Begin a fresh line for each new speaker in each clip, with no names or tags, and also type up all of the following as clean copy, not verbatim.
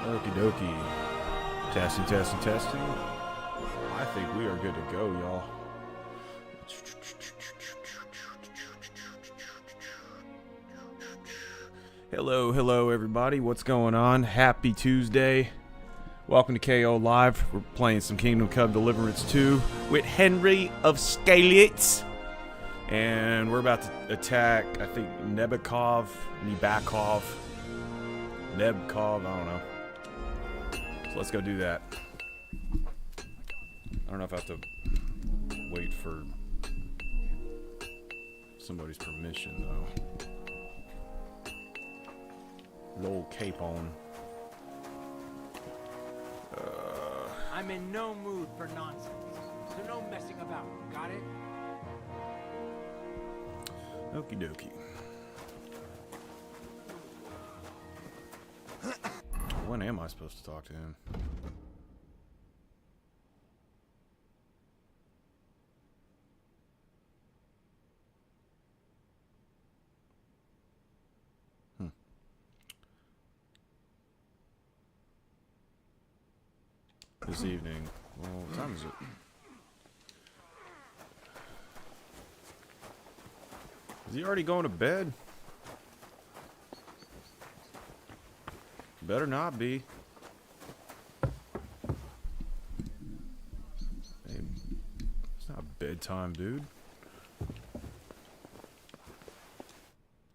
Okie dokie. Testing, testing, testing. I think we are good to go, y'all. Hello, everybody. What's going on? Happy Tuesday. Welcome to KO Live. We're playing some Kingdom Come Deliverance 2 with Henry of Skalitz. And we're about to attack, I think, Nebakov, I don't know. So let's go do that. I don't know if I have to wait for somebody's permission, though. Little cape on.
I'm in no mood for nonsense, so no messing about. Got it?
Okie dokie. When am I supposed to talk to him? This evening. Well, what time is it? Is he already going to bed? Better not be. Hey, it's not bedtime, dude.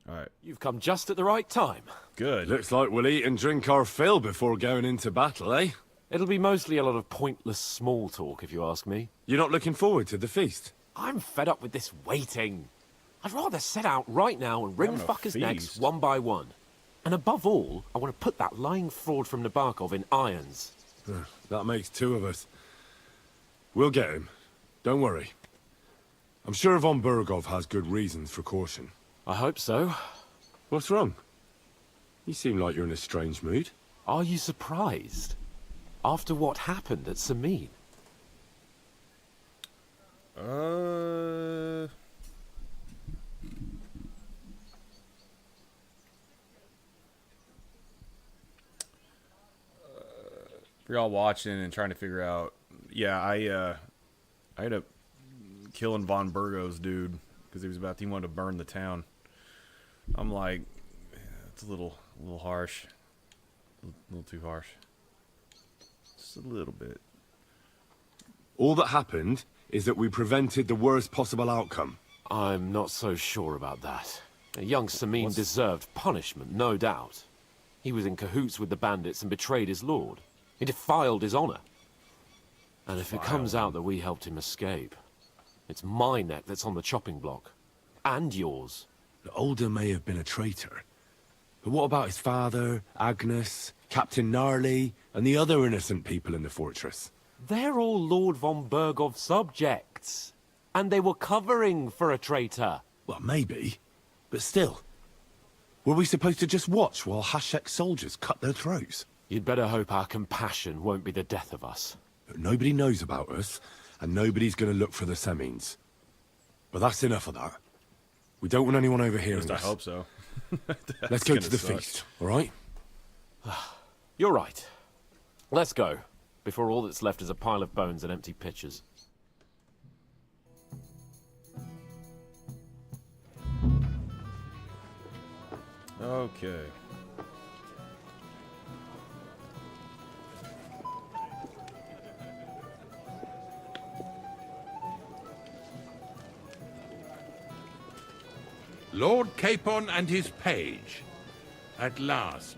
Alright.
You've come just at the right time.
Good.
Looks like we'll eat and drink our fill before going into battle, eh?
It'll be mostly a lot of pointless small talk, if you ask me.
You're not looking forward to the feast?
I'm fed up with this waiting. I'd rather set out right now and wring fuckers' necks one by one. And above all, I want to put that lying fraud from Nebakov in irons.
That makes two of us. We'll get him. Don't worry. I'm sure von Burgov has good reasons for caution.
I hope so.
What's wrong? You seem like you're in a strange mood.
Are you surprised? After what happened at Samin?
For y'all watching and trying to figure out, yeah, I ended up killing von Burgos dude because he wanted to burn the town. I'm like, yeah, it's a little harsh, a little too harsh. Just a little bit.
All that happened is that we prevented the worst possible outcome.
I'm not so sure about that. Young Samin deserved punishment, no doubt. He was in cahoots with the bandits and betrayed his lord. He defiled his honor. And if it comes out that we helped him escape, it's my neck that's on the chopping block. And yours.
The Older may have been a traitor. But what about his father, Agnes, Captain Gnarly, and the other innocent people in the fortress?
They're all Lord von Burgov subjects. And they were covering for a traitor.
Well, maybe. But still. Were we supposed to just watch while Hashek's soldiers cut their throats?
You'd better hope our compassion won't be the death of us.
But nobody knows about us, and nobody's going to look for the Semines. But that's enough of that. We don't want anyone overhearing us.
I hope so.
Let's go to the feast, all right?
You're right. Let's go, before all that's left is a pile of bones and empty pitchers.
Okay.
Lord Capon and his page. At last.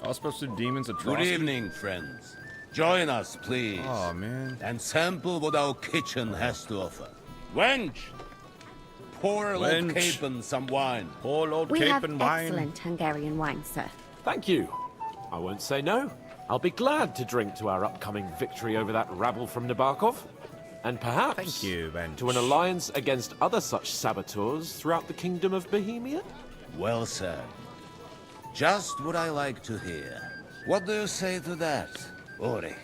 I was supposed to do demons
Good
atrocity.
evening, friends. Join us, please.
Oh man.
And sample what our kitchen has to offer. Wench! Pour Lord Capon some wine.
Poor Lord
We have
Capon wine.
excellent Hungarian wine, sir.
Thank you. I won't say no. I'll be glad to drink to our upcoming victory over that rabble from Nebakov. And perhaps
Thank you, Bench.
to an alliance against other such saboteurs throughout the Kingdom of Bohemia?
Well said. Just what I like to hear. What do you say to that, Ori?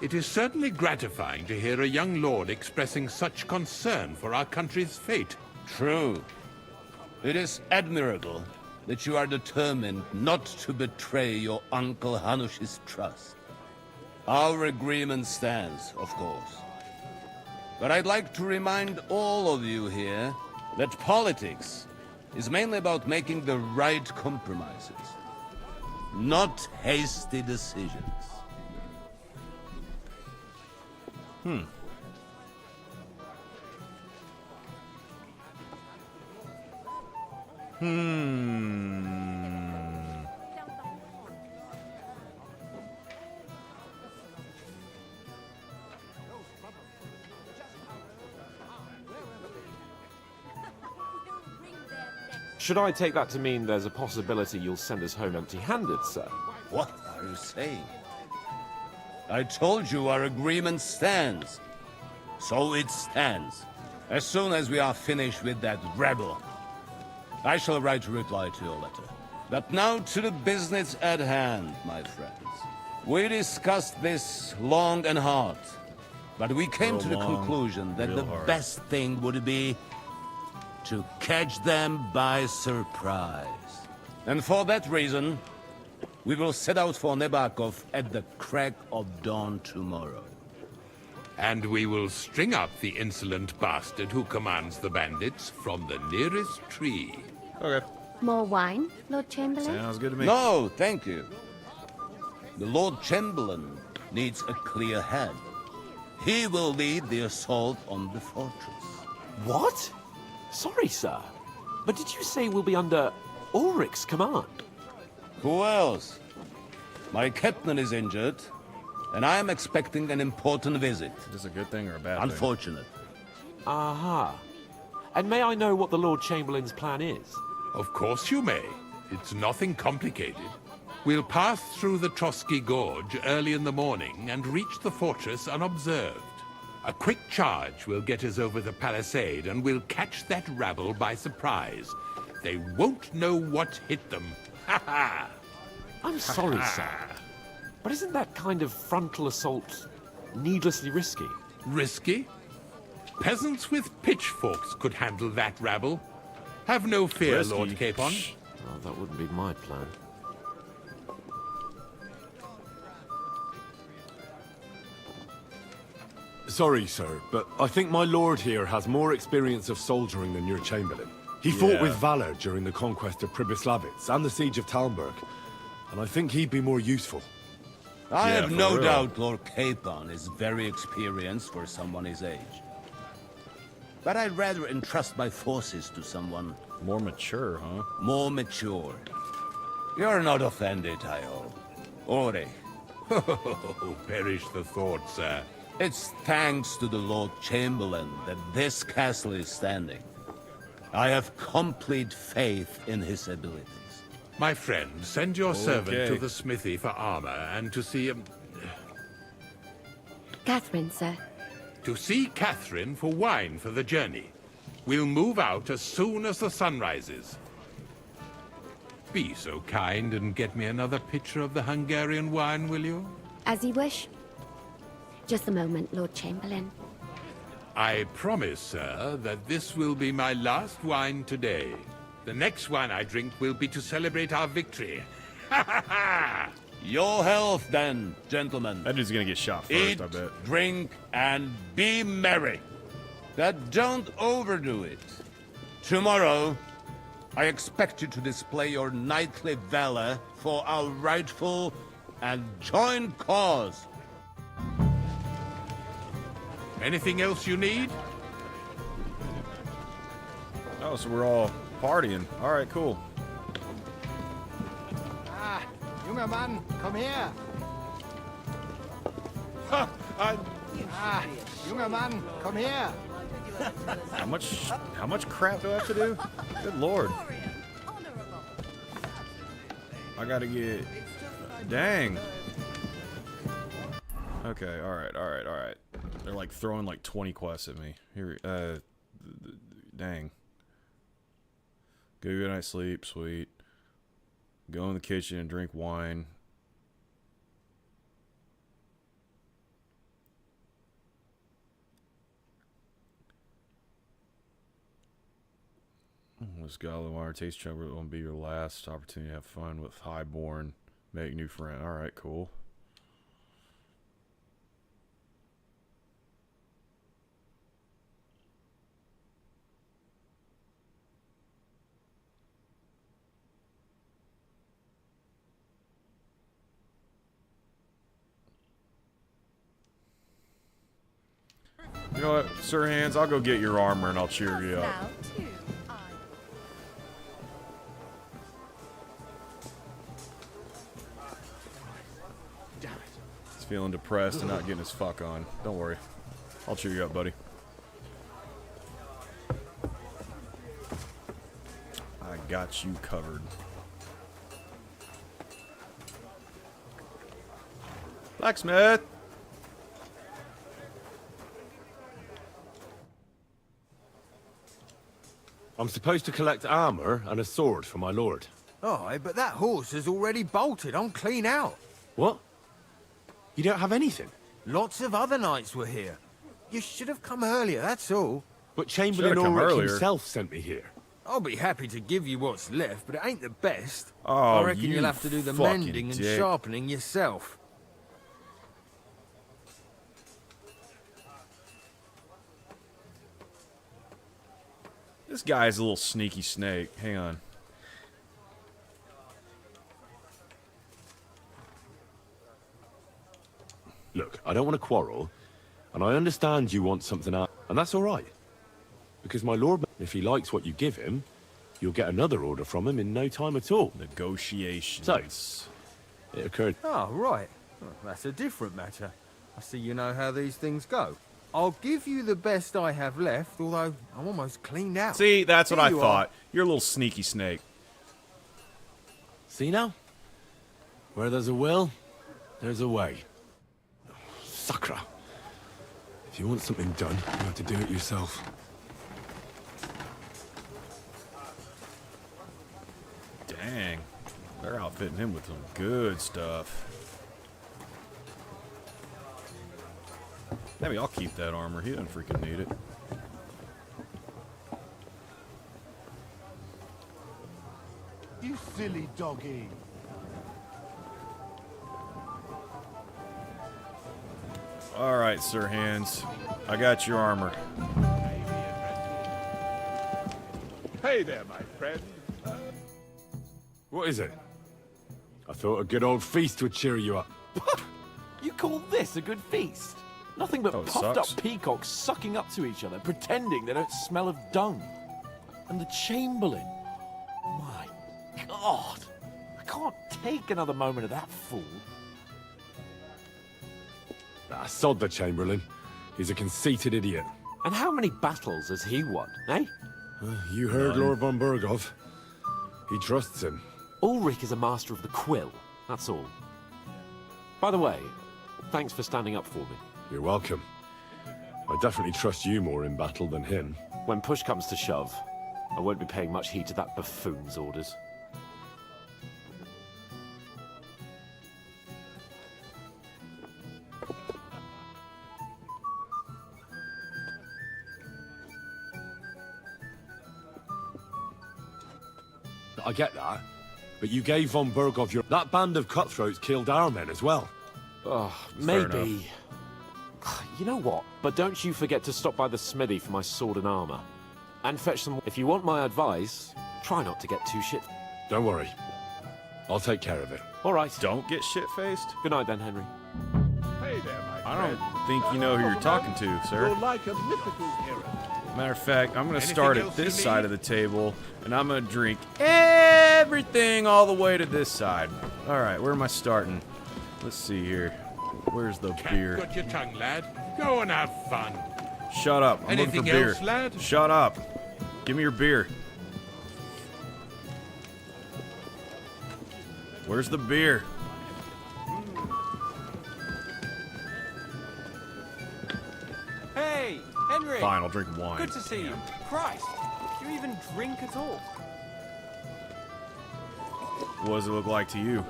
It is certainly gratifying to hear a young lord expressing such concern for our country's fate.
True. It is admirable that you are determined not to betray your Uncle Hanush's trust. Our agreement stands, of course. But I'd like to remind all of you here that politics is mainly about making the right compromises, not hasty decisions.
Should I take that to mean there's a possibility you'll send us home empty-handed, sir?
What are you saying? I told you our agreement stands. So it stands. As soon as we are finished with that rebel, I shall write a reply to your letter. But now to the business at hand, my friends. We discussed this long and hard, but we came to the conclusion that the best thing would be to catch them by surprise. And for that reason, we will set out for Nebakov at the crack of dawn tomorrow.
And we will string up the insolent bastard who commands the bandits from the nearest tree.
Okay.
More wine, Lord Chamberlain?
Sounds good to me.
No, thank you. The Lord Chamberlain needs a clear head. He will lead the assault on the fortress.
What? Sorry, sir. But did you say we'll be under Ulrich's command?
Who else? My captain is injured, and I am expecting an important visit.
Is this a good thing or a bad thing?
Unfortunate.
Aha. And may I know what the Lord Chamberlain's plan is?
Of course you may. It's nothing complicated. We'll pass through the Trotsky Gorge early in the morning and reach the fortress unobserved. A quick charge will get us over the palisade, and we'll catch that rabble by surprise. They won't know what hit them. Ha ha!
I'm sorry, sir. But isn't that kind of frontal assault needlessly risky?
Risky? Peasants with pitchforks could handle that rabble. Have no fear,
Risky?
Lord Capon.
Well, that wouldn't be my plan.
Sorry, sir, but I think my lord here has more experience of soldiering than your chamberlain. He fought with valor during the conquest of Pribyslavitz and the siege of Talmberg, and I think he'd be more useful.
I have
for
no
real.
doubt Lord Capon is very experienced for someone his age. But I'd rather entrust my forces to someone
More mature, huh?
more mature. You're not offended, I hope. Ori,
Oh, perish the thought, sir.
it's thanks to the Lord Chamberlain that this castle is standing. I have complete faith in his abilities.
My friend, send your servant
Okay.
to the smithy for armor and to see
Catherine, sir.
Catherine for wine for the journey. We'll move out as soon as the sun rises. Be so kind and get me another pitcher of the Hungarian wine, will you?
As you wish. Just a moment, Lord Chamberlain.
I promise, sir, that this will be my last wine today. The next wine I drink will be to celebrate our victory. Ha ha ha!
Your health, then, gentlemen.
That dude's gonna get shot first,
Eat,
I bet.
drink, and be merry. But don't overdo it. Tomorrow, I expect you to display your knightly valor for our rightful and joint cause.
Anything else you need?
Oh, so we're all partying. All right, cool.
Ah, junger Mann, komm her! Junger Mann, komm her!
How much crap do I have to do? Good lord. I gotta get... Dang. Okay, alright. They're like throwing like 20 quests at me. Here, dang. Good night sleep, sweet. Go in the kitchen and drink wine. This godly water taste trouble. It won't be your last opportunity to have fun with Highborn. Make new friends. Alright, cool. You know what, Sir Hands, I'll go get your armor and I'll cheer you up. He's feeling depressed and not getting his fuck on. Don't worry. I'll cheer you up, buddy. I got you covered. Blacksmith!
I'm supposed to collect armor and a sword for my lord.
Aye, but that horse has already bolted on clean out.
What? You don't have anything?
Lots of other knights were here. You should have come earlier, that's all.
But Chamberlain
Should've come
Ulrich
earlier.
himself sent me here.
I'll be happy to give you what's left, but it ain't the best.
Oh,
I reckon
you
you'll have to do the
fucking
mending and
dick.
sharpening yourself.
This guy's a little sneaky snake. Hang on.
Look, I don't want to quarrel, and I understand you want something out, and that's all right. Because my lord, if he likes what you give him, you'll get another order from him in no time at all.
Negotiations.
So, it occurred.
Oh, right. Well, that's a different matter. I see you know how these things go. I'll give you the best I have left, although I'm almost cleaned out.
See, that's what
Here
I
you
thought.
are.
You're a little sneaky snake.
See now? Where there's a will, there's a way. Sacra. If you want something done, you have to do it yourself.
Dang. They're outfitting him with some good stuff. Maybe I'll keep that armor. He doesn't freaking need it.
You silly doggy.
Alright, Sir Hands. I got your armor.
Hey there, my friend.
What is it? I thought a good old feast would cheer you up.
You call this a good feast? Nothing but
Oh, it
puffed
sucks.
up peacocks sucking up to each other, pretending they don't smell of dung. And the Chamberlain. My God. I can't take another moment of that fool.
Ah, sod the Chamberlain. He's a conceited idiot.
And how many battles has he won, eh?
You heard Lord von Berghoff. He trusts him.
Ulrich is a master of the quill, that's all. By the way, thanks for standing up for me.
You're welcome. I definitely trust you more in battle than him.
When push comes to shove, I won't be paying much heed to that buffoon's orders.
I get that. But you gave von Berghoff your... That band of cutthroats killed our men as well.
Oh,
Fair
maybe. You know what? But don't you forget to stop by the smithy for my sword and armor. And fetch some... If you want my advice, try not to get too shit.
Don't worry. I'll take care of it.
All right.
Don't get shit-faced?
Good night then, Henry.
Hey there, my
I
friend.
don't think you know who you're talking to, sir.
You're like a mythical hero.
Matter of fact, I'm going to
Anything
start at
else
this
you
side
need?
of the table, and I'm going to drink everything all the way to this side. All right, where am I starting? Let's see here. Where's the beer?
Got your tongue, lad. Go and have fun.
Shut up. I'm
Anything
looking for beer.
else, lad?
Shut up. Give me your beer. Where's the beer?
Hey, Henry!
Fine, I'll drink wine.
Good to see you. Christ, do you even drink at all?
What does it look like to you?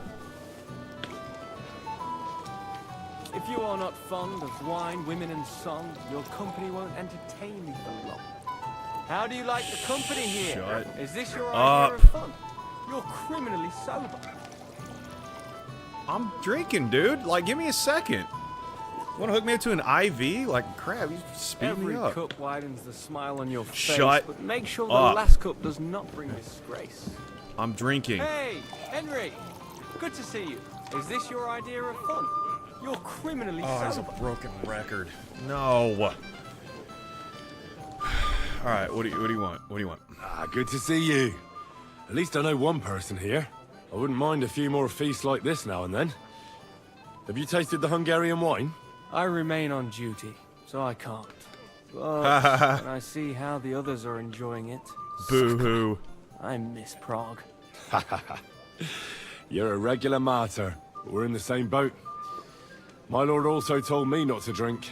If you are not fond of wine, women, and song, your company won't entertain me for long. How do you like the company here?
Shut
Is this your
up.
idea of fun? You're criminally sober.
I'm drinking, dude. Like, give me a second. Want to hook me up to an IV? Like, crap, you speed
Every
me up.
cup widens the smile on your face,
Shut
but make sure the
up.
last cup does not bring disgrace.
I'm drinking.
Hey, Henry! Good to see you. Is this your idea of fun? You're criminally
Oh, it's a
sober.
broken record. No. All right, what do you want? What do you want?
Ah, good to see you. At least I know one person here. I wouldn't mind a few more feasts like this now and then. Have you tasted the Hungarian wine?
I remain on duty, so I can't. But when I see how the others are enjoying it,
Boo-hoo.
I miss Prague.
You're a regular martyr. We're in the same boat. My lord also told me not to drink.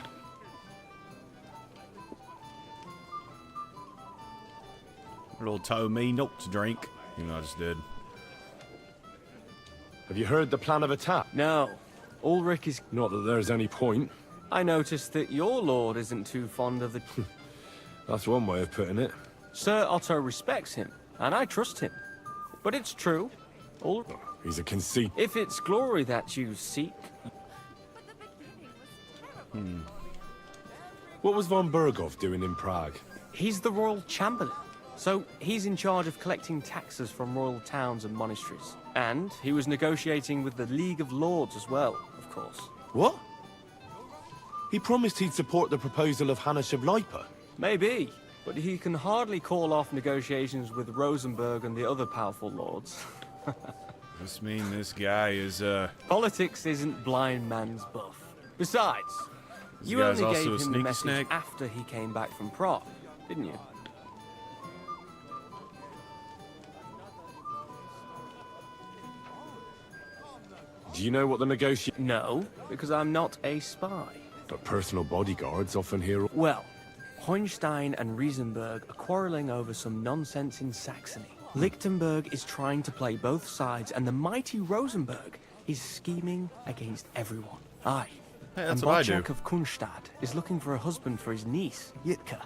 Lord told me not to drink. You know, I just did.
Have you heard the plan of attack?
No, Ulrich is...
Not that there's any point.
I noticed that your lord isn't too fond of the...
That's one way of putting it.
Sir Otto respects him, and I trust him. But it's true.
He's a conceit.
If it's glory that you seek...
What was von Berghoff doing in Prague?
He's the royal chamberlain. So he's in charge of collecting taxes from royal towns and monasteries. And he was negotiating with the League of Lords as well, of course.
What? He promised he'd support the proposal of Hannes of Lipa.
Maybe, but he can hardly call off negotiations with Rosenberg and the other powerful lords.
This mean this guy is,
Politics isn't blind man's buff. Besides,
This
you
guy's
only
also
gave
a
him the
sneaky
message
snake.
after he came back from Prague, didn't you?
Do you know what the negotiation...
No, because I'm not a spy.
But personal bodyguards often hear...
Well, Hohenstein and Riesenberg are quarreling over some nonsense in Saxony. Lichtenberg is trying to play both sides, and the mighty Rosenberg is scheming against everyone. Aye.
Hey,
And
that's what I do.
Bocek of Kunstadt is looking for a husband for his niece, Yitka.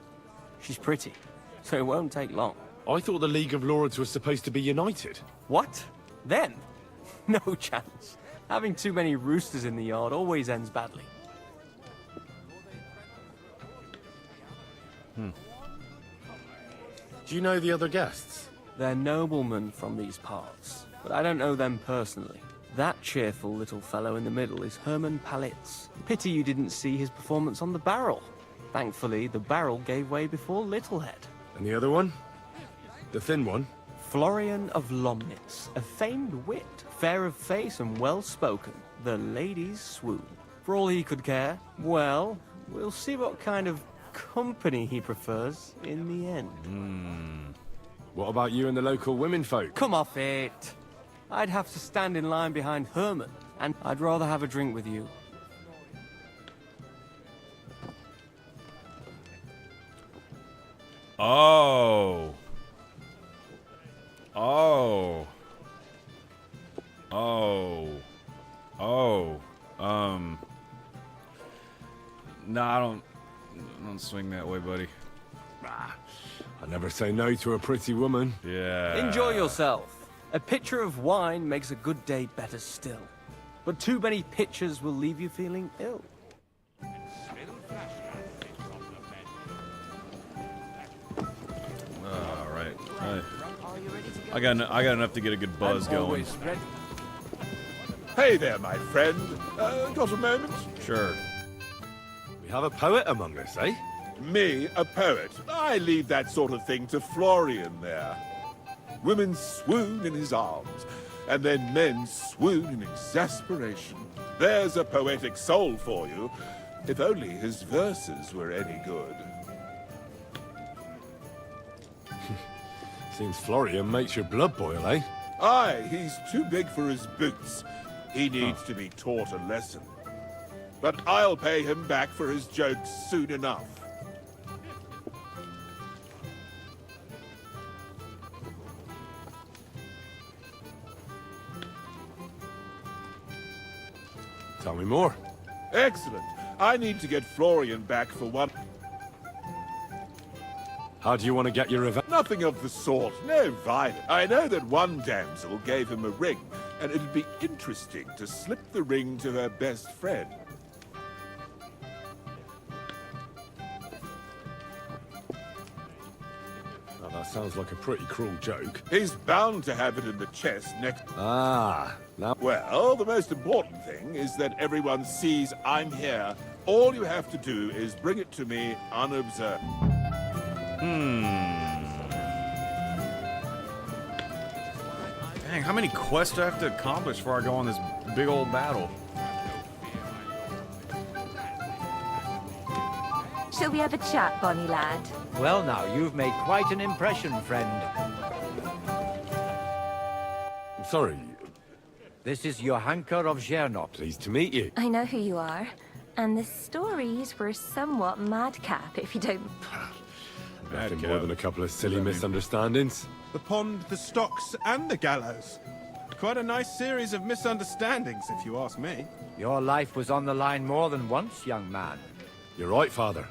She's pretty, so it won't take long.
I thought the League of Lords was supposed to be united.
What? Then? No chance. Having too many roosters in the yard always ends badly.
Do you know the other guests?
They're noblemen from these parts, but I don't know them personally. That cheerful little fellow in the middle is Hermann Palitz. Pity you didn't see his performance on the barrel. Thankfully, the barrel gave way before Littlehead.
And the other one? The thin one?
Florian of Lomnitz, a famed wit, fair of face and well-spoken. The ladies swoon. For all he could care, well, we'll see what kind of company he prefers in the end.
What about you and the local women folk?
Come off it! I'd have to stand in line behind Herman, and I'd rather have a drink with you.
Oh. Oh. Oh. Oh. No, I don't swing that way, buddy.
I never say no to a pretty woman.
Yeah.
Enjoy yourself. A pitcher of wine makes a good day better still. But too many pitchers will leave you feeling ill.
All right. I got enough to get a good buzz
I'm
going.
always ready.
Hey there, my friend. Got a moment?
Sure.
We have a poet among us, eh?
Me, a poet. I leave that sort of thing to Florian there. Women swoon in his arms, and then men swoon in exasperation. There's a poetic soul for you, if only his verses were any good.
Seems Florian makes your blood boil, eh?
Aye, he's too big for his boots. He needs to be taught a lesson. But I'll pay him back for his jokes soon enough.
Tell me more.
Excellent. I need to get Florian back for one.
How do you want to get your revenge?
Nothing of the sort. No violence. I know that one damsel gave him a ring, and it'd be interesting to slip the ring to her best friend.
Now, that sounds like a pretty cruel joke.
He's bound to have it in the chest next.
Ah, now...
Well, the most important thing is that everyone sees I'm here. All you have to do is bring it to me unobserved.
Dang, how many quests do I have to accomplish before I go on this big old battle?
Shall we have a chat, bonny lad?
Well now, you've made quite an impression, friend.
Sorry,
This is Johanka of Zhernop.
pleased to meet you.
I know who you are. And the stories were somewhat madcap, if you don't...
Nothing more than a couple of silly misunderstandings.
The pond, the stocks, and the gallows. Quite a nice series of misunderstandings, if you ask me.
Your life was on the line more than once, young man.
You're right, Father.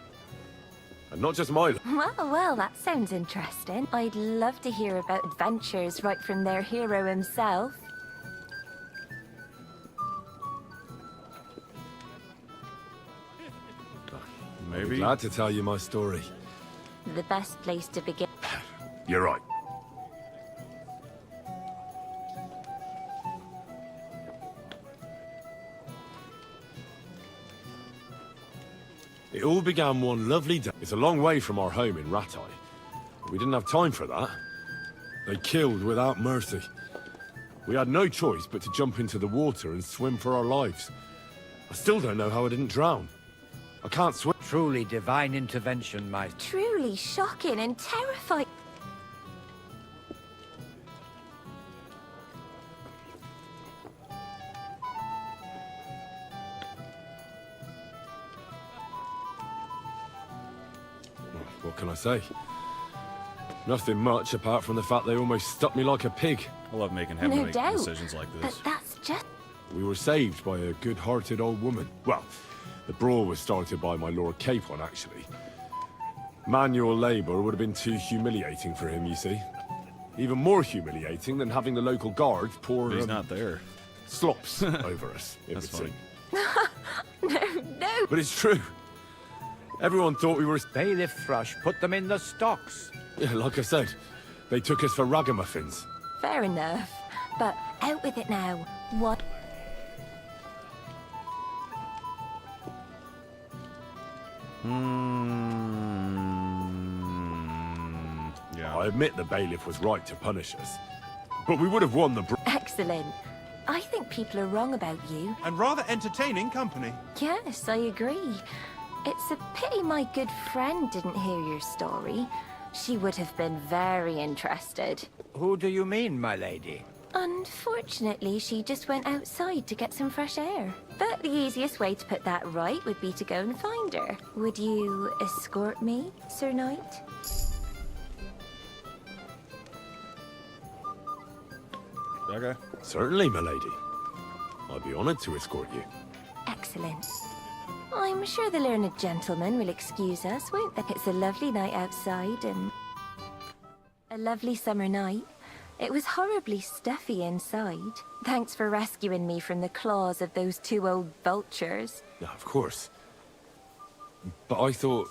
And not just my...
Well, that sounds interesting. I'd love to hear about adventures right from their hero himself.
Maybe.
Glad to tell you my story.
The best place to begin.
You're right. It all began one lovely day. It's a long way from our home in Ratai. We didn't have time for that. They killed without mercy. We had no choice but to jump into the water and swim for our lives. I still don't know how I didn't drown. I can't swim.
Truly divine intervention, my...
Truly shocking and terrifying.
What can I say? Nothing much apart from the fact they almost stuck me like a pig.
I love having to
No
make
doubt.
decisions like this.
But that's just...
We were saved by a good-hearted old woman. Well, the brawl was started by my Lord Capon, actually. Manual labor would have been too humiliating for him, you see. Even more humiliating than having the local guards pour
He's not there.
slops over us, it
That's
would
funny.
seem.
No.
But it's true. Everyone thought we were...
Bailiff Thrush put them in the stocks.
Yeah, like I said, they took us for ragamuffins.
Fair enough. But out with it now. What?
Yeah.
I admit the bailiff was right to punish us. But we would have won the brawl.
Excellent. I think people are wrong about you.
And rather entertaining company.
Yes, I agree. It's a pity my good friend didn't hear your story. She would have been very interested.
Who do you mean, my lady?
Unfortunately, she just went outside to get some fresh air. But the easiest way to put that right would be to go and find her. Would you escort me, Sir Knight?
Okay.
Certainly, my lady. I'd be honored to escort you.
Excellent. I'm sure the learned gentleman will excuse us, won't they? It's a lovely night outside and... a lovely summer night. It was horribly stuffy inside. Thanks for rescuing me from the claws of those two old vultures.
Yeah, of course. But I thought...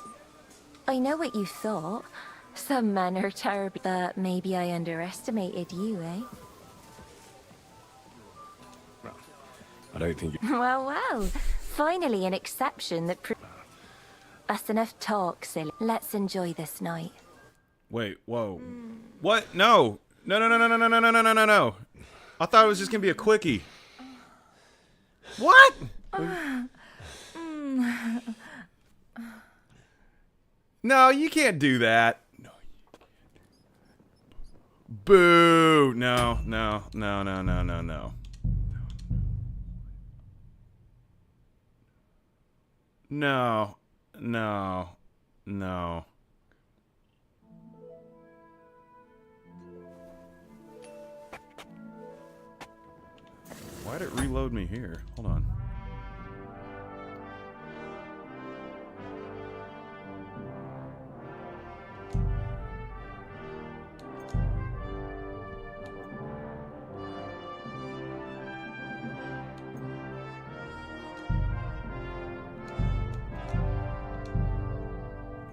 I know what you thought. Some men are terrible, but maybe I underestimated you, eh?
I don't think you...
Well. Finally an exception that That's enough talk, silly. Let's enjoy this night.
Wait, whoa. What? No. No. I thought it was just gonna be a quickie. What? No, you can't do that. No. Boo. No. No. Why'd it reload me here? Hold on.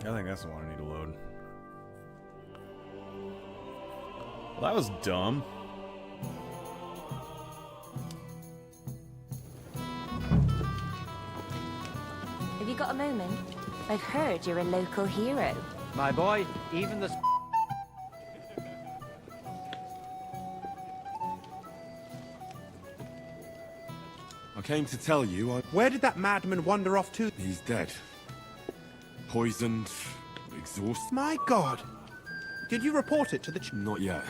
I think that's the one I need to load. Well, that was dumb.
Have you got a moment? I've heard you're a local hero.
My boy, even the...
I came to tell you
Where did that madman wander off to?
he's dead. Poisoned, exhausted.
My God! Did you report it to the
Not yet.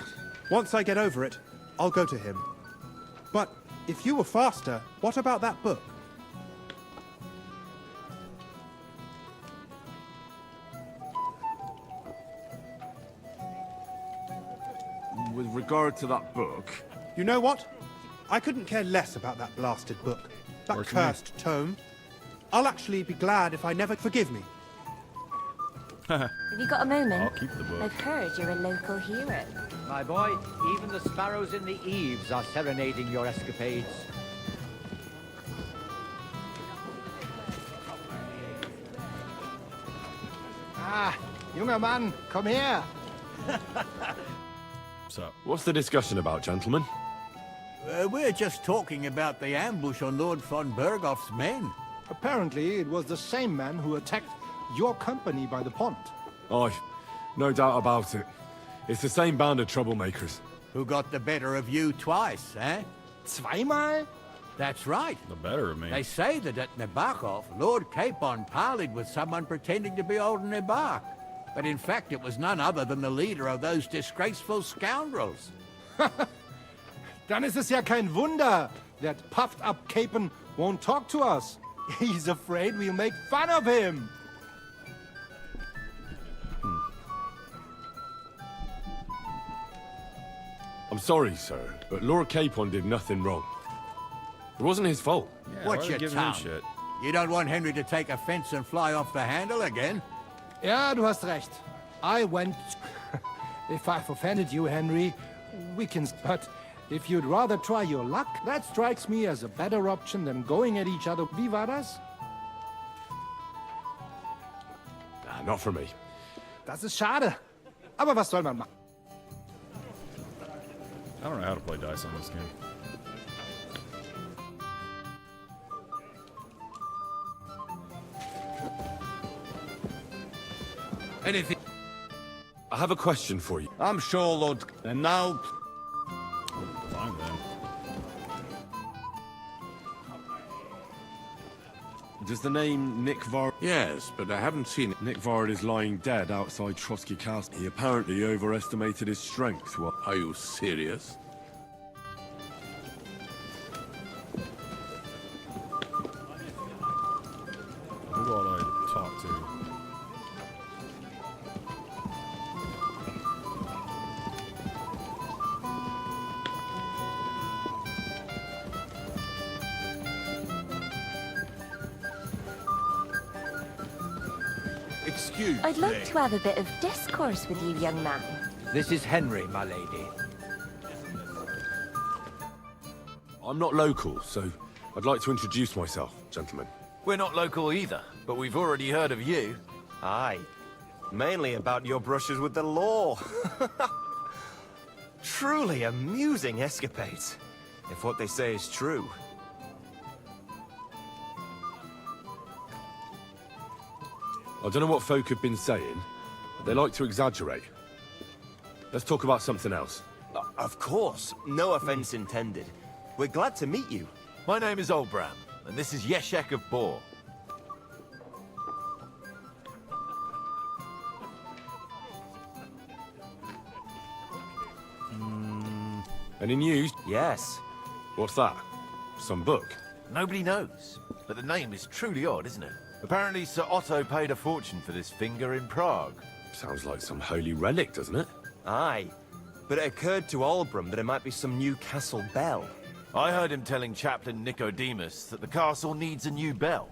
Once I get over it, I'll go to him. But if you were faster, what about that book?
With regard to that book,
You know what? I couldn't care less about that blasted book. That
Works for me.
cursed tome. I'll actually be glad if I never forgive me.
Have you got a moment?
I'll keep the book.
I've heard you're a local hero.
My boy, even the sparrows in the eaves are serenading your escapades. Ah, junger Mann, komm her!
What's up?
what's the discussion about, gentlemen?
We're just talking about the ambush on Lord von Bergoff's men.
Apparently, it was the same man who attacked your company by the pond.
Aye, no doubt about it. It's the same band of troublemakers.
Who got the better of you twice, eh?
Zweimal?
That's right.
The better of me.
They say that at Nebakov, Lord Capon parleyed with someone pretending to be old Nebak. But in fact, it was none other than the leader of those disgraceful scoundrels.
Dann ist es ja kein Wunder that puffed-up Capon won't talk to us. He's afraid we'll make fun of him.
I'm sorry, sir, but Lord Capon did nothing wrong. It wasn't his fault.
Yeah,
What's
why
your
they giving him
tongue?
shit?
You don't want Henry to take offense and fly off the handle again?
Ja, du hast recht. I went... If I've offended you, Henry, we can... But if you'd rather try your luck, that strikes me as a better option than going at each other. Wie war das?
Nah, not for me.
Das ist schade. Aber was soll man machen?
I don't know how to play dice on this game.
Anything?
I have a question for you.
I'm sure, Lord. And now,
Fine then.
Does the name Nick Vard...
Yes, but I haven't seen it.
Nick Vard is lying dead outside Trotsky Castle. He apparently overestimated his strength. Well,
Are you serious?
Who ought I talk to?
Excuse
I'd like to have a bit of discourse with you, young man.
This is Henry, my lady.
I'm not local, so I'd like to introduce myself, gentlemen.
We're not local either, but we've already heard of you.
Aye. Mainly about your brushes with the law. Truly amusing escapades, if what they say is true.
I don't know what folk have been saying, but they like to exaggerate. Let's talk about something else.
Of course, no offense intended. We're glad to meet you.
My name is Olbram, and this is Yeshek of Bor.
Any news?
Yes.
What's that? Some book?
Nobody knows, but the name is truly odd, isn't it? Apparently Sir Otto paid a fortune for this finger in Prague.
Sounds like some holy relic, doesn't it?
Aye. But it occurred to Olbram that it might be some new castle bell.
I heard him telling Chaplain Nicodemus that the castle needs a new bell.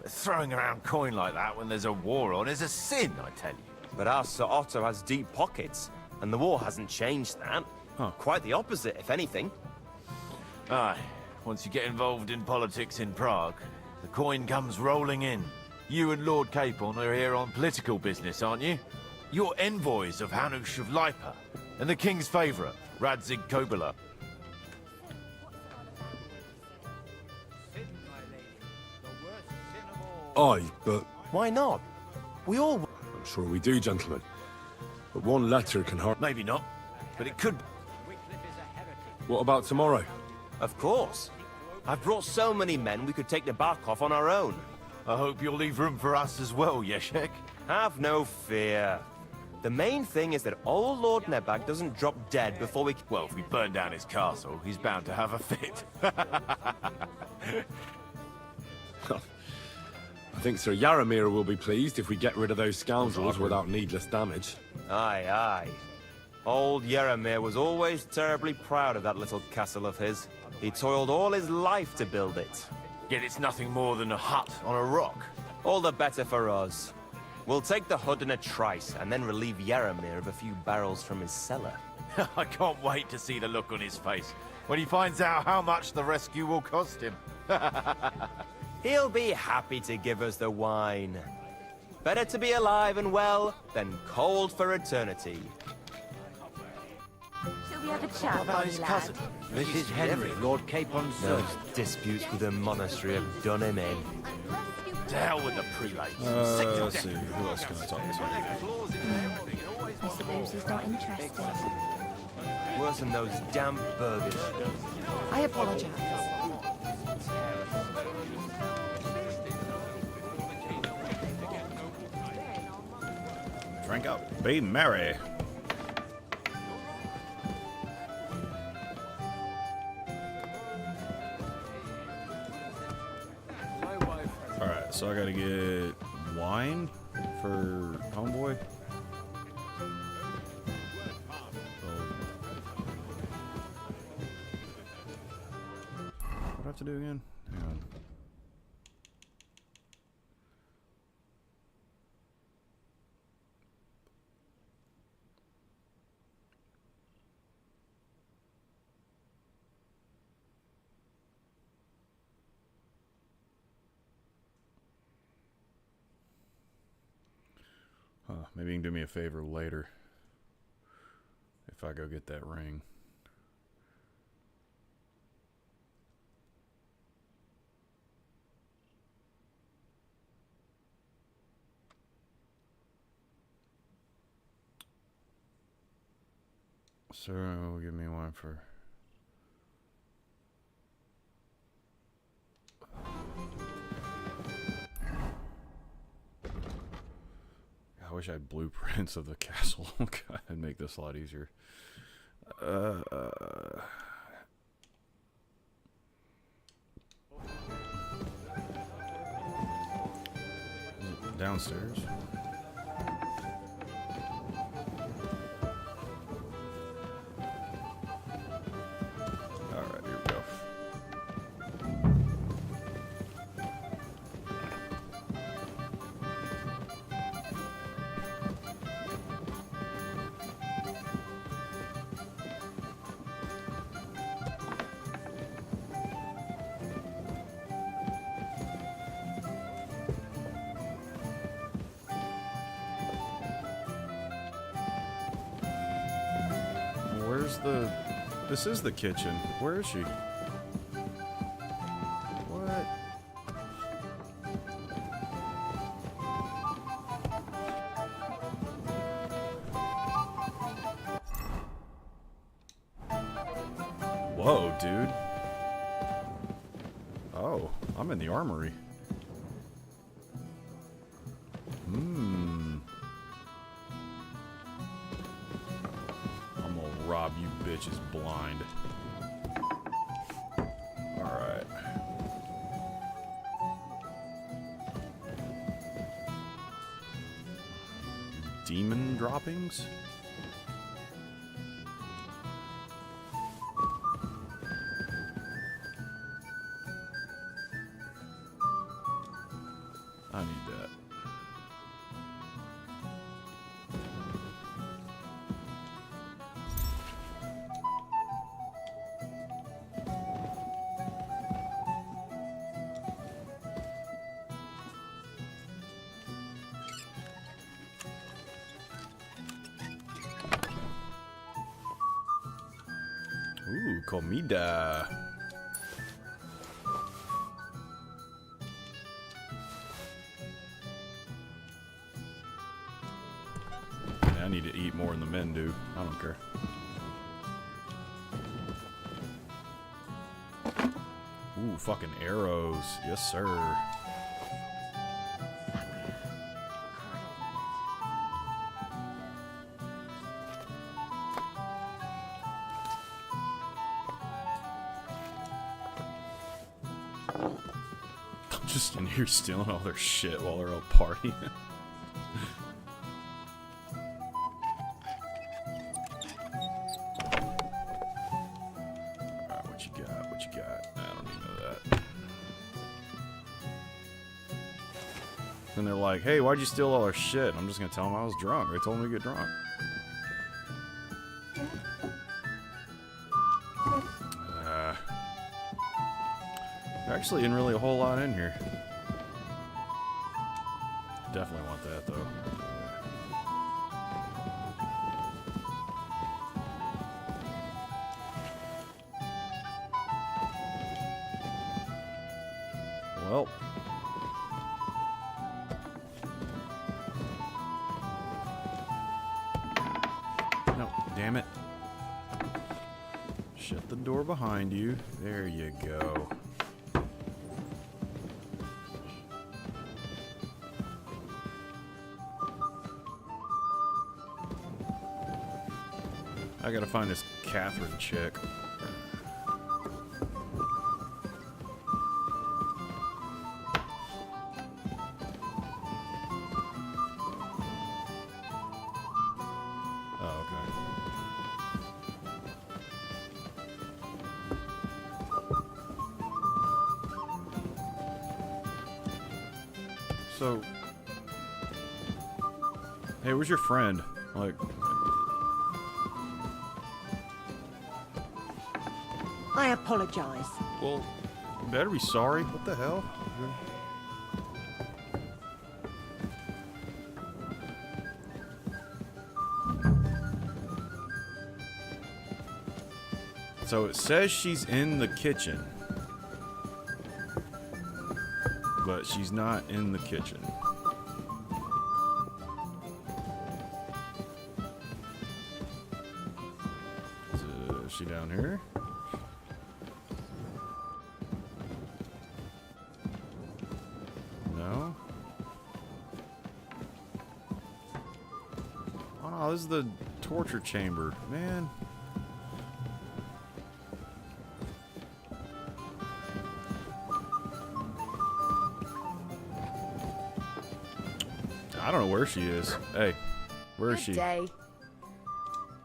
But throwing around coin like that when there's a war on is a sin, I tell you.
But our Sir Otto has deep pockets, and the war hasn't changed that. Quite the opposite, if anything.
Aye, once you get involved in politics in Prague, the coin comes rolling in. You and Lord Capon are here on political business, aren't you? You're envoys of Hanush of Lipa, and the king's favourite, Radzig Kobyla.
Aye, but...
Why not? We all...
I'm sure we do, gentlemen. But one letter can hardly...
Maybe not, but it could...
What about tomorrow?
Of course. I've brought so many men we could take Nebakov on our own.
I hope you'll leave room for us as well, Yeshek.
Have no fear. The main thing is that old Lord Nebak doesn't drop dead before we...
Well, if we burn down his castle, he's bound to have a fit.
I think Sir Yaramir will be pleased if we get rid of those scoundrels without needless damage.
Aye, aye. Old Yaramir was always terribly proud of that little castle of his. He toiled all his life to build it.
Yet it's nothing more than a hut on a rock.
All the better for us. We'll take the hut in a trice, and then relieve Yaramir of a few barrels from his cellar.
I can't wait to see the look on his face when he finds out how much the rescue will cost him.
He'll be happy to give us the wine. Better to be alive and well than cold for eternity.
Shall we have a chat,
about his
Bonnie lad?
cousin?
This is Henry, Lord Capon's son.
Those disputes with the monastery have done him in.
To hell with the prelates.
Let's see. Who else can I talk to?
I suppose he's not interested.
Worse than those damn burgers.
I apologize.
Drink up. Be merry. Alright, so I gotta get wine for homeboy. What do I have to do again? Hang on. Maybe you can do me a favor later if I go get that ring. Sir, will give me one for... I wish I had blueprints of the castle. God, it'd make this a lot easier. Downstairs. Alright, here we go. Where's the... This is the kitchen. Where is she? What? Whoa, dude. Oh, I'm in the armory. I'm gonna rob you bitches blind. Alright. Demon droppings? I need that. Comida. I need to eat more than the men do. I don't care. Ooh, fucking arrows. Yes, sir. I'm just in here stealing all their shit while they're all partying. And they're like, hey, why'd you steal all our shit? I'm just gonna tell them I was drunk. They told me to get drunk. There actually isn't really a whole lot in here. Definitely want that, though. Well. No, damn it. Shut the door behind you. There you go. I gotta find this Catherine chick. Oh, okay. So, hey, where's your friend? Like,
I apologize.
well, you better be sorry. What the hell? So it says she's in the kitchen, but she's not in the kitchen. Is she down here? No. Oh no, this is the torture chamber, man. I don't know where she is. Hey, where is she?
Good day.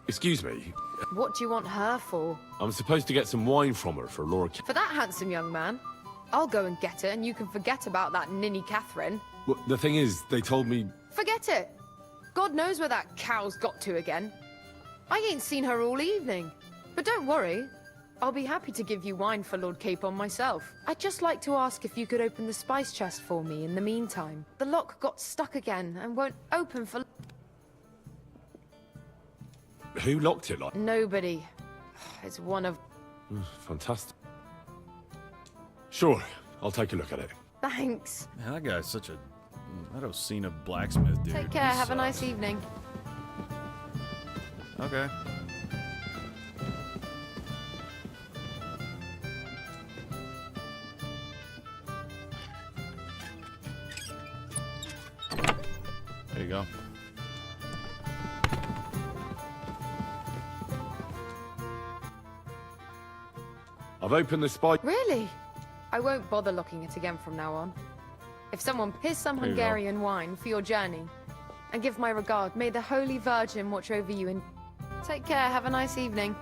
Excuse me.
What do you want her for?
I'm supposed to get some wine from her for Laura.
For that handsome young man? I'll go and get it, and you can forget about that ninny Catherine.
Well, the thing is, they told me...
Forget it! God knows where that cow's got to again. I ain't seen her all evening. But don't worry. I'll be happy to give you wine for Lord Capon myself. I'd just like to ask if you could open the spice chest for me in the meantime. The lock got stuck again and won't open for...
Who locked it like?
Nobody. It's one of...
Fantastic. Sure, I'll take a look at it.
Thanks.
Man, that guy's such a... That Osina blacksmith dude.
Take care. Have a nice evening.
Okay. There you go.
I've opened the spice...
Really? I won't bother locking it again from now on. If someone... Here's some
There you go.
Hungarian wine for your journey. And give my regard. May the Holy Virgin watch over you and... Take care. Have a nice evening.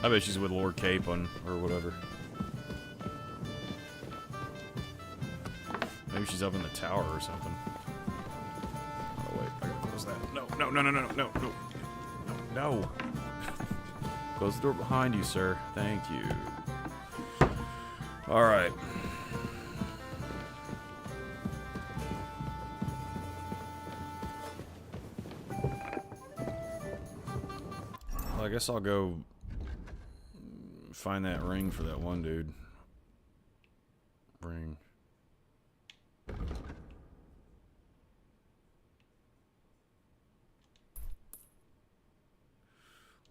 I bet she's with Lord Capon or whatever. Maybe she's up in the tower or something. Oh wait, I gotta close that. No, no, no, no, no, no, no, no. Close the door behind you, sir. Thank you. Alright. Well, I guess I'll go find that ring for that one dude. Ring.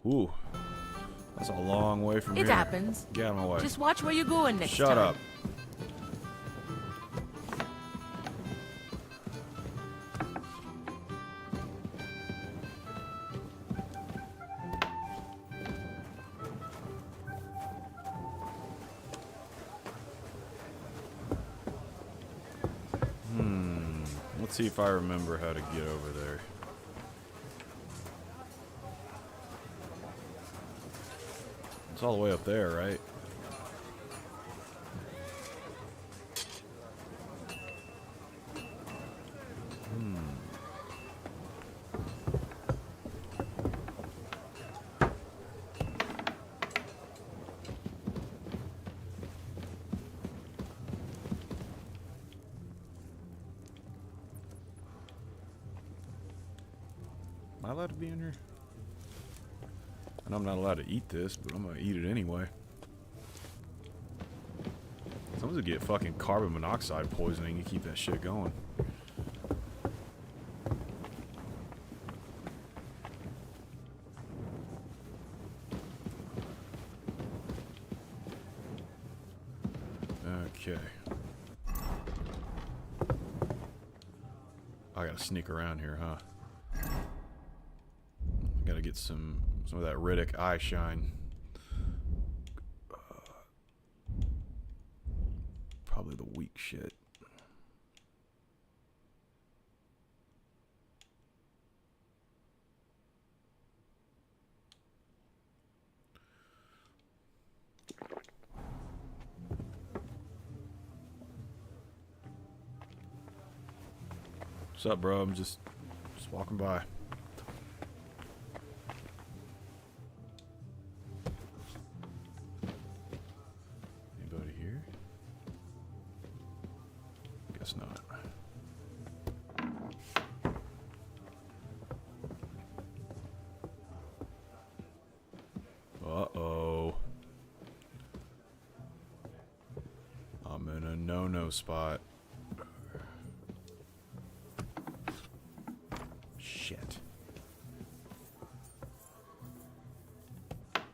Ooh. That's a long way from here.
It happens.
Get out of my way.
Just watch where you're going next time.
Shut up. Let's see if I remember how to get over there. It's all the way up there, right? Am I allowed to be in here? I know I'm not allowed to eat this, but I'm gonna eat it anyway. Someone's gonna get fucking carbon monoxide poisoning and keep that shit going. Okay. I gotta sneak around here, huh? Gotta get some of that Riddick eye shine. Probably the weak shit. What's up, bro? I'm just walking by. Anybody here? Guess not. Uh-oh. I'm in a no-no spot. Shit.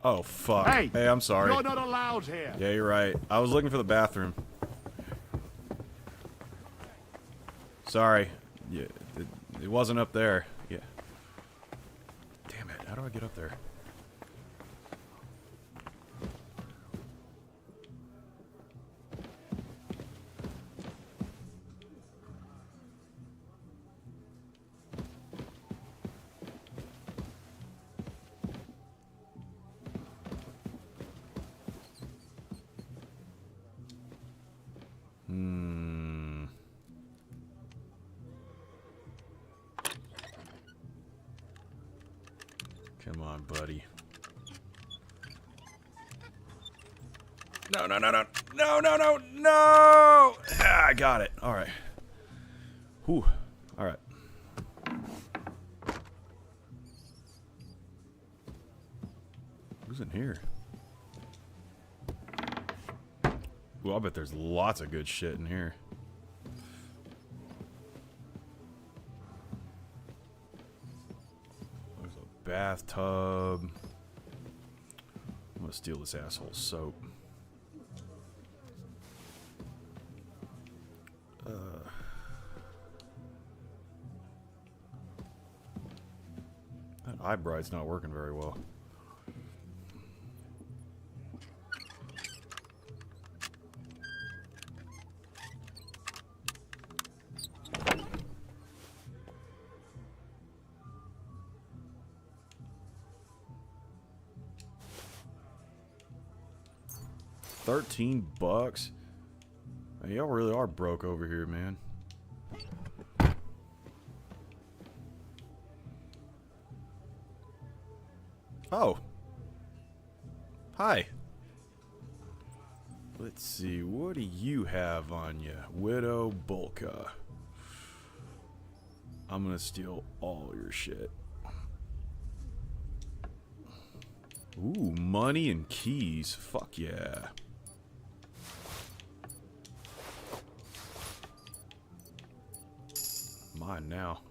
Oh, fuck. Hey, I'm sorry.
You're not allowed here.
Yeah, you're right. I was looking for the bathroom. Sorry. Yeah, it wasn't up there. Yeah. Damn it. How do I get up there? Come on, buddy. No, no, no, no. No, no, no, no! Ah, I got it. All right. Whew. All right. Who's in here? Ooh, I bet there's lots of good shit in here. There's a bathtub. I'm gonna steal this asshole's soap. That eye bright's not working very well. $13? Man, y'all really are broke over here, man. Oh. Hi. Let's see, what do you have on you? Widow Bulka. I'm gonna steal all your shit. Ooh, money and keys. Fuck yeah. Mine now.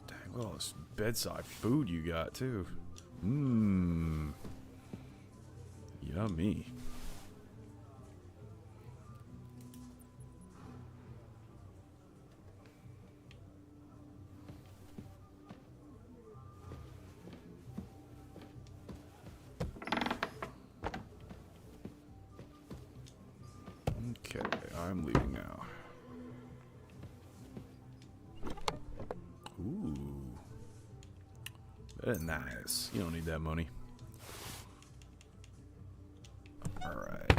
Dang, look at all this bedside food you got, too. Mmm. Yummy. Okay, I'm leaving now. Ooh. Very nice. You don't need that money. Alright.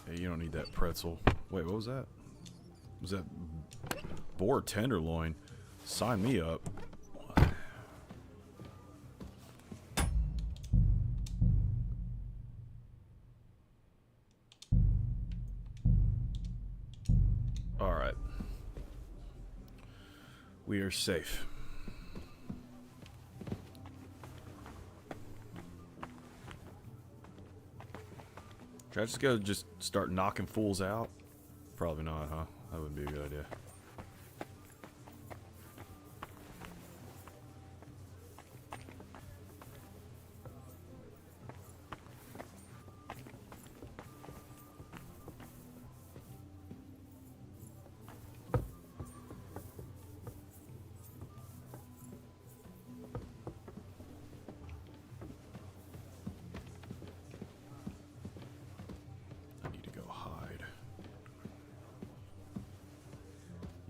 Hey, you don't need that pretzel. Wait, what was that? Was that boar tenderloin? Sign me up. Alright. We are safe. Should I just go start knocking fools out? Probably not, huh? That wouldn't be a good idea.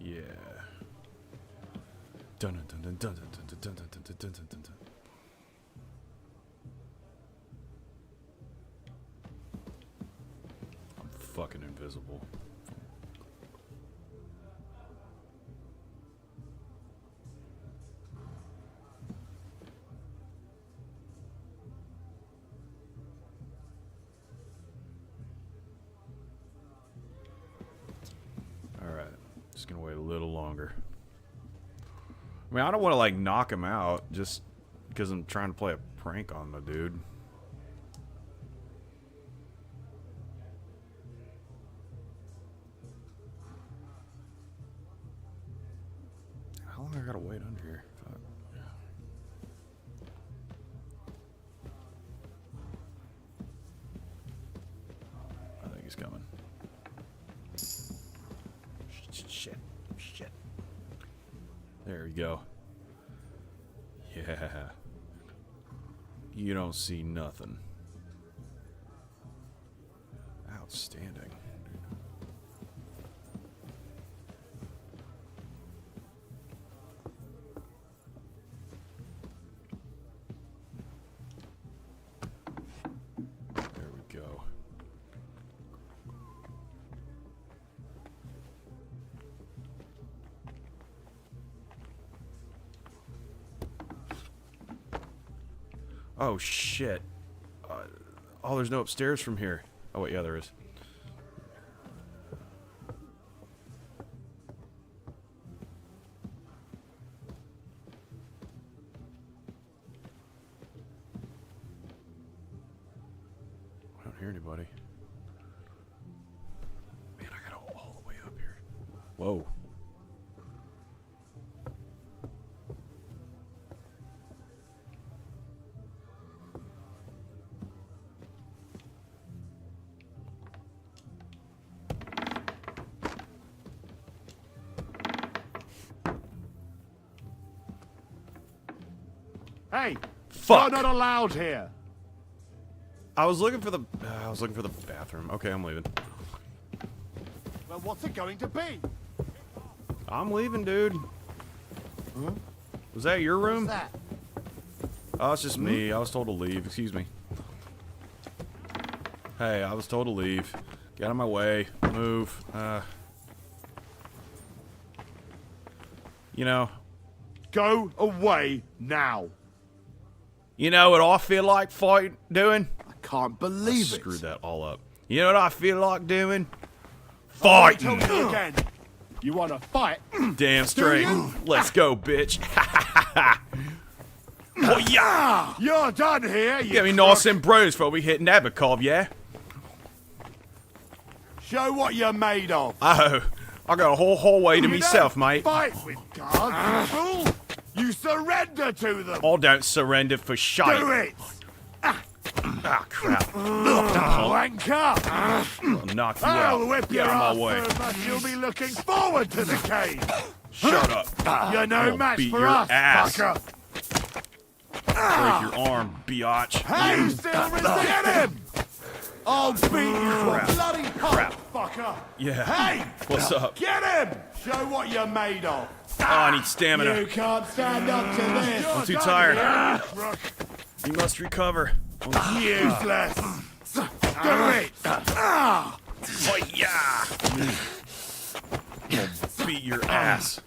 Yeah. Dun dun dun dun dun dun dun dun dun dun dun dun dun. I'm fucking invisible. Just gonna wait a little longer. I mean, I don't want to like knock him out just because I'm trying to play a prank on the dude. How long I gotta wait under here? I think he's coming. Shit. There we go. Yeah. You don't see nothing. Outstanding. There we go. Oh shit. Oh, there's no upstairs from here. Oh wait, yeah, there is. I don't hear anybody. Man, I gotta go all the way up here. Whoa.
Hey,
fuck!
You're not allowed here.
I was looking for the bathroom. Okay, I'm leaving.
Well, what's it going to be?
I'm leaving, dude. Huh? Was that your room?
What's that?
Oh, it's just me. I was told to leave. Excuse me. Hey, I was told to leave. Get out of my way. Move. You know.
Go away now.
You know what I feel like doing?
I can't believe it.
Screwed that all up. You know what I feel like doing? Fighting.
Tell me again. You want to fight?
Damn straight. Let's go, bitch. Oh, yeah.
You're done here, you
Get me nice and bruised before we hit Nebakov, yeah?
Show what you're made of.
Oh, I got a whole hallway to
You
myself,
don't
mate.
Fight with guards, you fool. You surrender to them.
I don't surrender for shite.
Do it.
Ah, crap.
Wanker.
I'll knock you
I'll
out.
whip
Get
your
out of
ass
my way.
so much you'll be looking forward to the cave.
Shut up.
You're no
I'll
match
beat
for
your
us,
ass.
fucker.
Break your arm, biatch.
Hey, you still resist him? I'll beat you to a bloody pulp, fucker.
Yeah.
Hey!
What's up?
Get him! Show what you're made of.
Oh, I need stamina.
You can't stand up to this.
I'm too tired.
Crook.
You must recover.
Useless. Do it.
Oh, yeah. I'll beat your ass.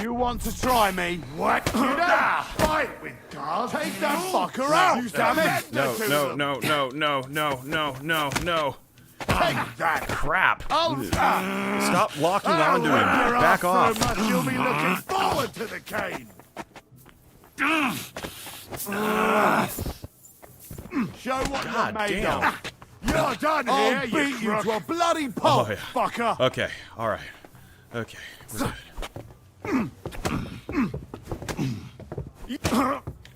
You want to try me? What? You don't fight with guards. Take that fucker out. You surrender
No,
to
no,
them.
no, no, no, no, no, no, no.
Take that.
Crap.
Stop
locking onto him. Back off.
So much you'll be looking forward to the cane. Show what
God
you're made
damn.
of. You're done here. I'll beat you to a bloody pulp,
Oh, yeah.
fucker.
Okay, alright. Okay, we're good.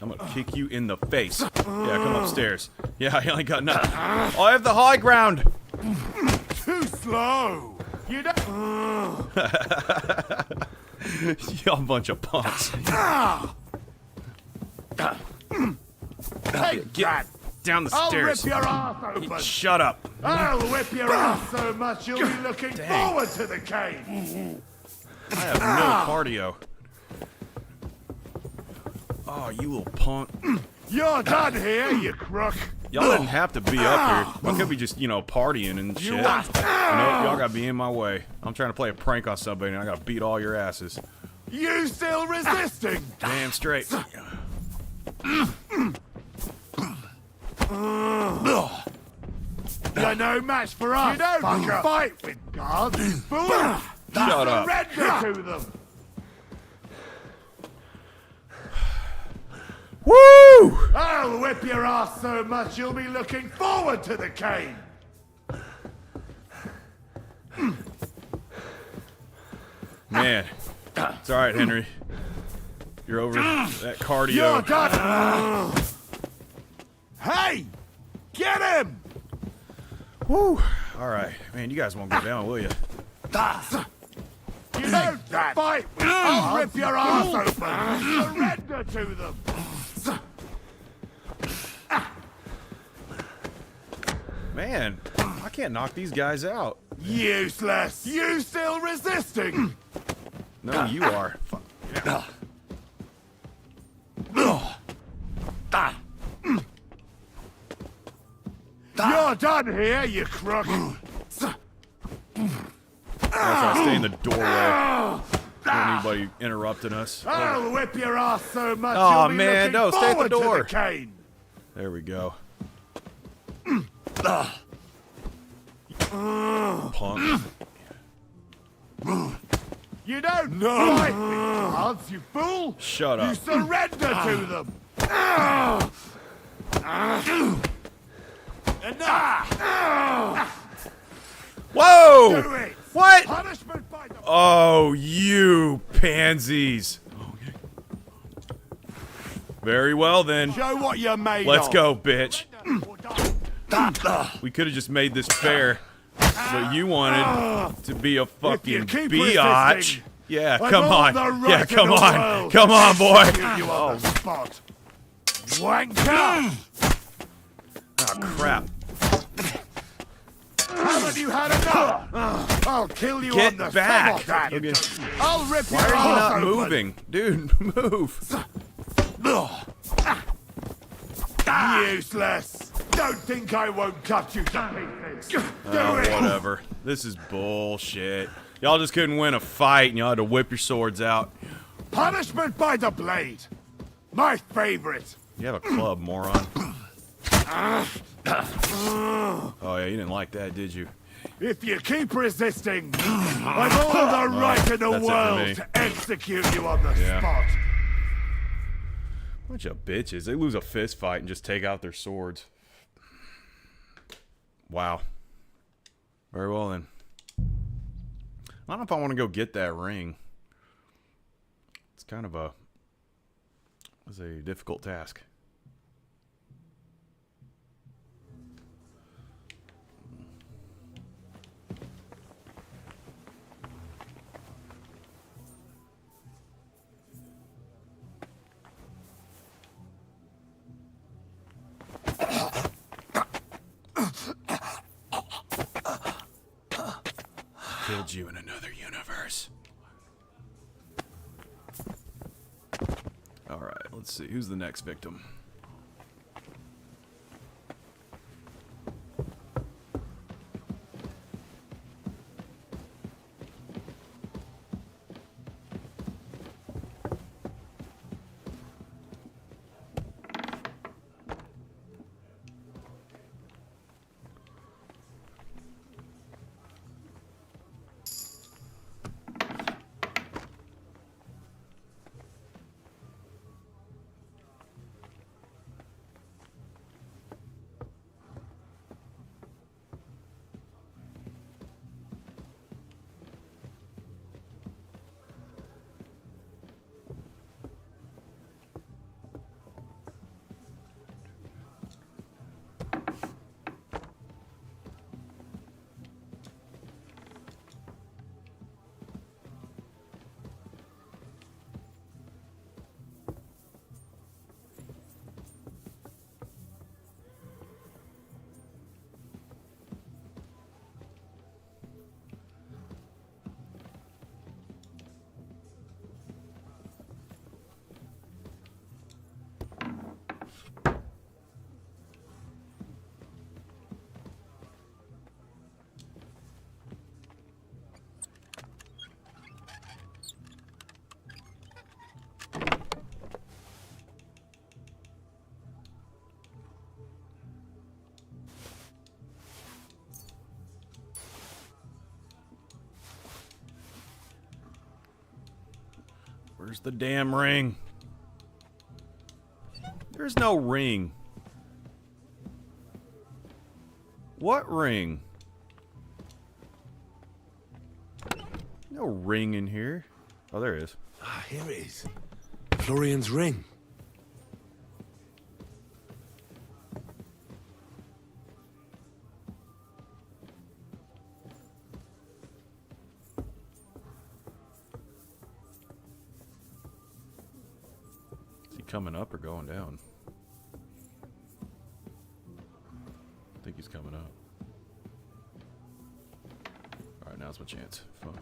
I'm gonna kick you in the face. Yeah, come upstairs. Yeah, I only got nothing. I have the high ground!
Too slow. You don't.
Y'all a bunch of punks.
Take that.
Down the
I'll
stairs.
rip your ass open.
Shut up.
I'll whip your ass so much you'll be looking
Dang.
forward to the cave.
I have no cardio. Oh, you little punk.
You're done here, you crook.
Y'all didn't have to be up here. Why couldn't we just, partying and shit? Nope, y'all gotta be in my way. I'm trying to play a prank on somebody and I gotta beat all your asses.
You still resisting?
Damn straight.
You're no match for us. You don't fight with guards, you fool.
Shut up.
Surrender to them.
Woo!
I'll whip your ass so much you'll be looking forward to the cane.
Man, it's alright, Henry. You're over that cardio.
You're done. Hey, get him!
Woo! Alright. Man, you guys won't go down, will you?
You don't fight with I'll rip your ass open. Surrender to them.
Man, I can't knock these guys out.
Useless. You still resisting?
No, you are. Fuck. Yeah.
You're done here, you crook.
I'll try to stay in the doorway. Don't anybody interrupting us.
I'll whip your ass so much
Aw,
you'll be
man,
looking
no, stay at the
forward
door.
to the cane.
There we go. Punk.
You don't fight with guards, you fool.
Shut
You
up.
surrender to them. Enough.
Whoa!
Do it.
What?
Punishment by the
Oh, you pansies. Very well then.
Show what you're made
Let's
of.
go, bitch. We could have just made this fair, but you wanted to be a fucking
keep
biatch.
resisting,
Yeah,
I've
come
all
on.
the right
Yeah,
in
come
the
on.
world
Come
to
on, boy.
shoot you on the spot. Wanker!
Oh, crap.
Haven't you had enough? I'll kill you
Get
on the
back.
spot.
Okay.
I'll rip
Why
your
are you
ass
not
open.
moving? Dude, move.
useless. Don't think I won't cut you to pieces. Do it.
Whatever. This is bullshit. Y'all just couldn't win a fight and y'all had to whip your swords out.
Punishment by the blade. My favorite.
You have a club, moron. Oh yeah, you didn't like that, did you?
If you keep resisting, I've all the right in the world to execute you on the spot.
Bunch of bitches. They lose a fist fight and just take out their swords. Wow. Very well then. I don't know if I want to go get that ring. It's kind of a difficult task. Killed you in another universe. Alright, let's see. Who's the next victim? Where's the damn ring? There's no ring. What ring? No ring in here. Oh, there it is.
Ah, here it is. Florian's ring.
Coming up or going down? I think he's coming up. Alright, now's my chance. Fun.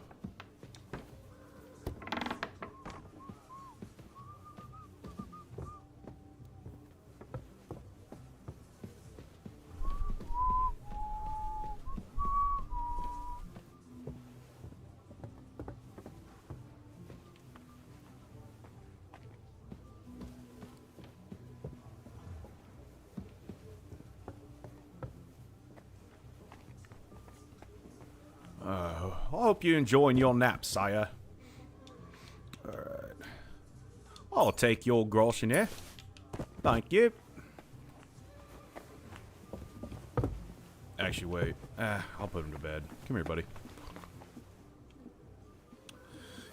I hope you're enjoying your nap, sire. Alright. I'll take your groschen here. Thank you. Actually, wait. I'll put him to bed. Come here, buddy.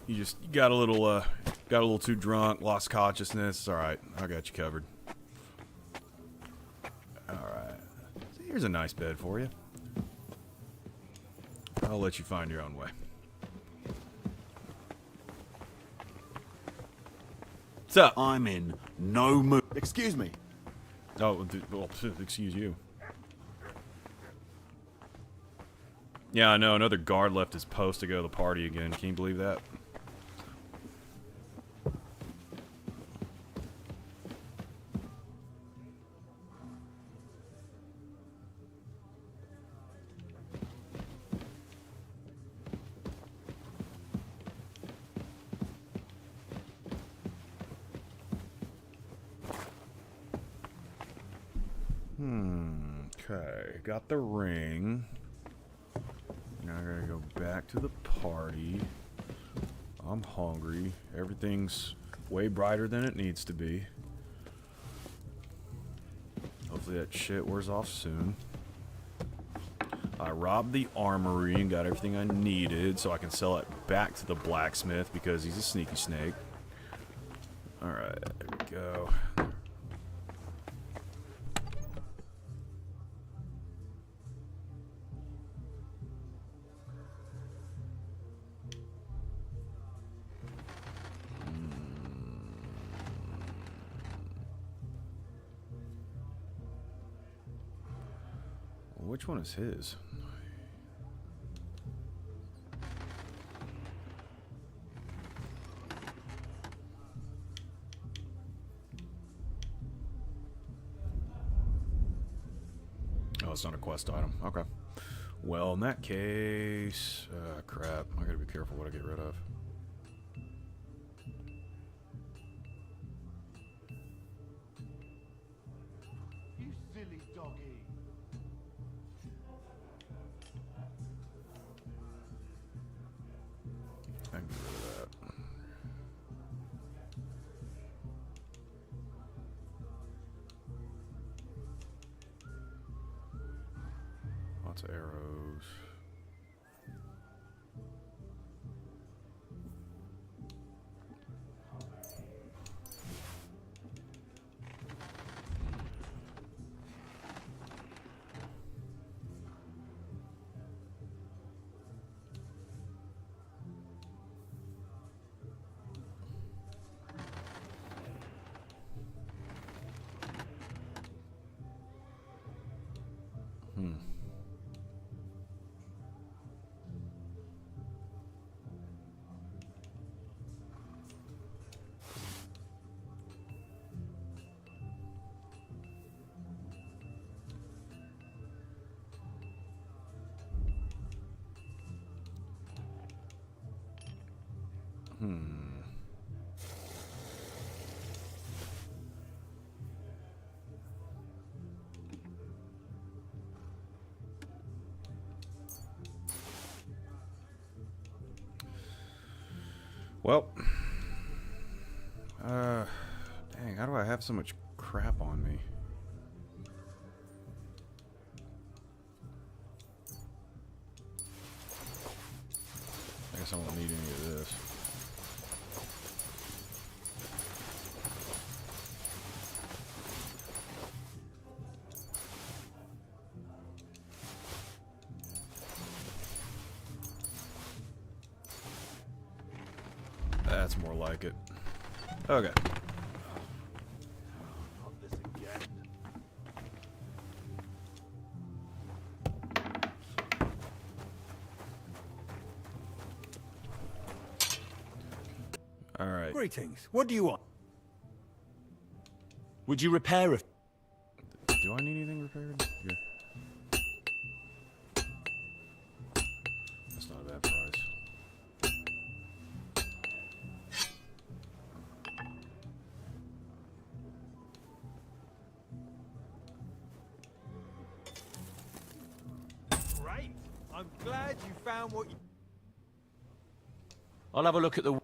You got a little too drunk, lost consciousness. Alright, I got you covered. Alright. Here's a nice bed for you. I'll let you find your own way. What's up?
I'm in no mood. Excuse me.
Oh, well, excuse you. Yeah, I know. Another guard left his post to go to the party again. Can you believe that? Okay, got the ring. Now I gotta go back to the party. I'm hungry. Everything's way brighter than it needs to be. Hopefully that shit wears off soon. I robbed the armory and got everything I needed so I can sell it back to the blacksmith because he's a sneaky snake. Alright, there we go. Which one is his? Oh, it's not a quest item. Okay. Well, in that case... crap. I gotta be careful what I get rid of.
You silly doggy.
I can get rid of that. Lots of arrows. Well, dang, how do I have so much crap on me? I guess I won't need any of this. That's more like it. Okay.
Not this again.
All right.
Greetings. What do you want?
Would you repair a...
Do I need anything repaired? Yeah. That's not a bad price.
Great. I'm glad you found what you... I'll have a look at the...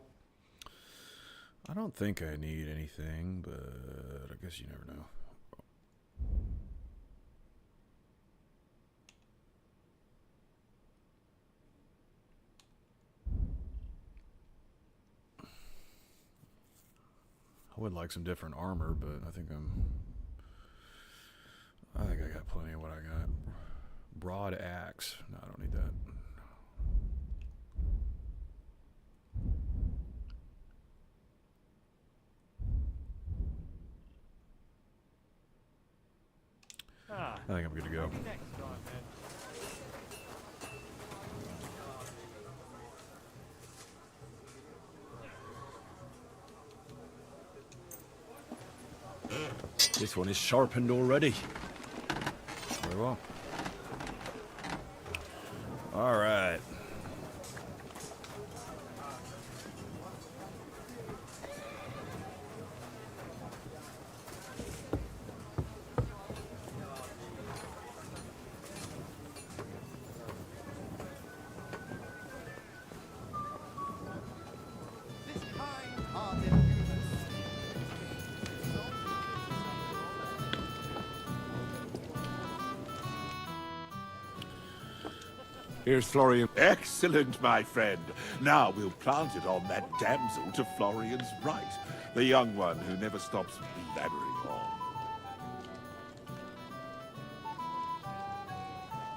I don't think I need anything, but I guess you never know. I would like some different armor, but I think I got plenty of what I got. Broad axe. No, I don't need that. I think I'm good to go.
This one is sharpened already.
Very well. All right.
Here's Florian.
Excellent, my friend. Now we'll plant it on that damsel to Florian's right. The young one who never stops blabbering on.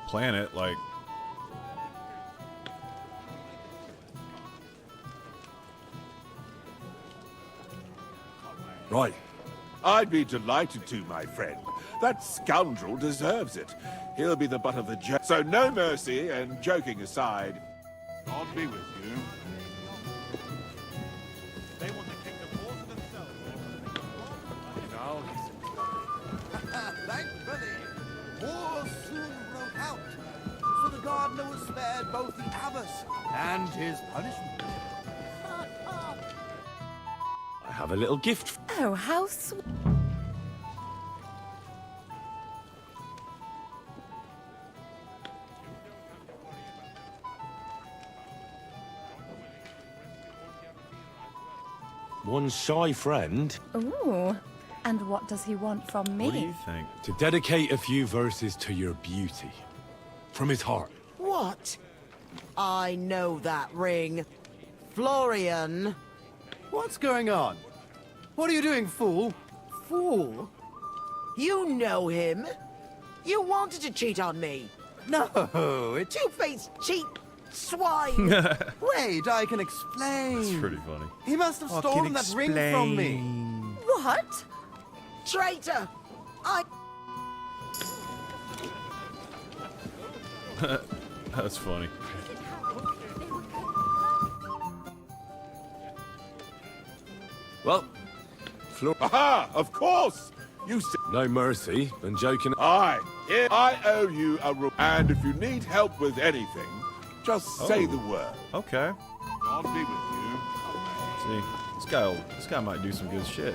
Planet, like...
Right.
I'd be delighted to, my friend. That scoundrel deserves it. He'll be the butt of the joke. So no mercy, and joking aside, God be with you.
They want to kick the balls themselves.
Thankfully, war soon broke out, so the gardener was spared both the abbess and his punishment.
I have a little gift.
Oh, how sweet.
One shy friend.
Ooh. And what does he want from me?
What do you think?
To dedicate a few verses to your beauty. From his heart.
What? I know that ring. Florian.
What's going on? What are you doing, fool?
Fool? You know him. You wanted to cheat on me.
No, it's
Two-faced cheat swine.
Wait, I can explain.
That's pretty funny.
He must have stolen that ring from me.
What? Traitor!
That's funny.
Well,
Aha! Of course! You said
no mercy, and joking.
I owe you a and if you need help with anything, just say the word.
Okay.
God be with you.
See, this guy might do some good shit.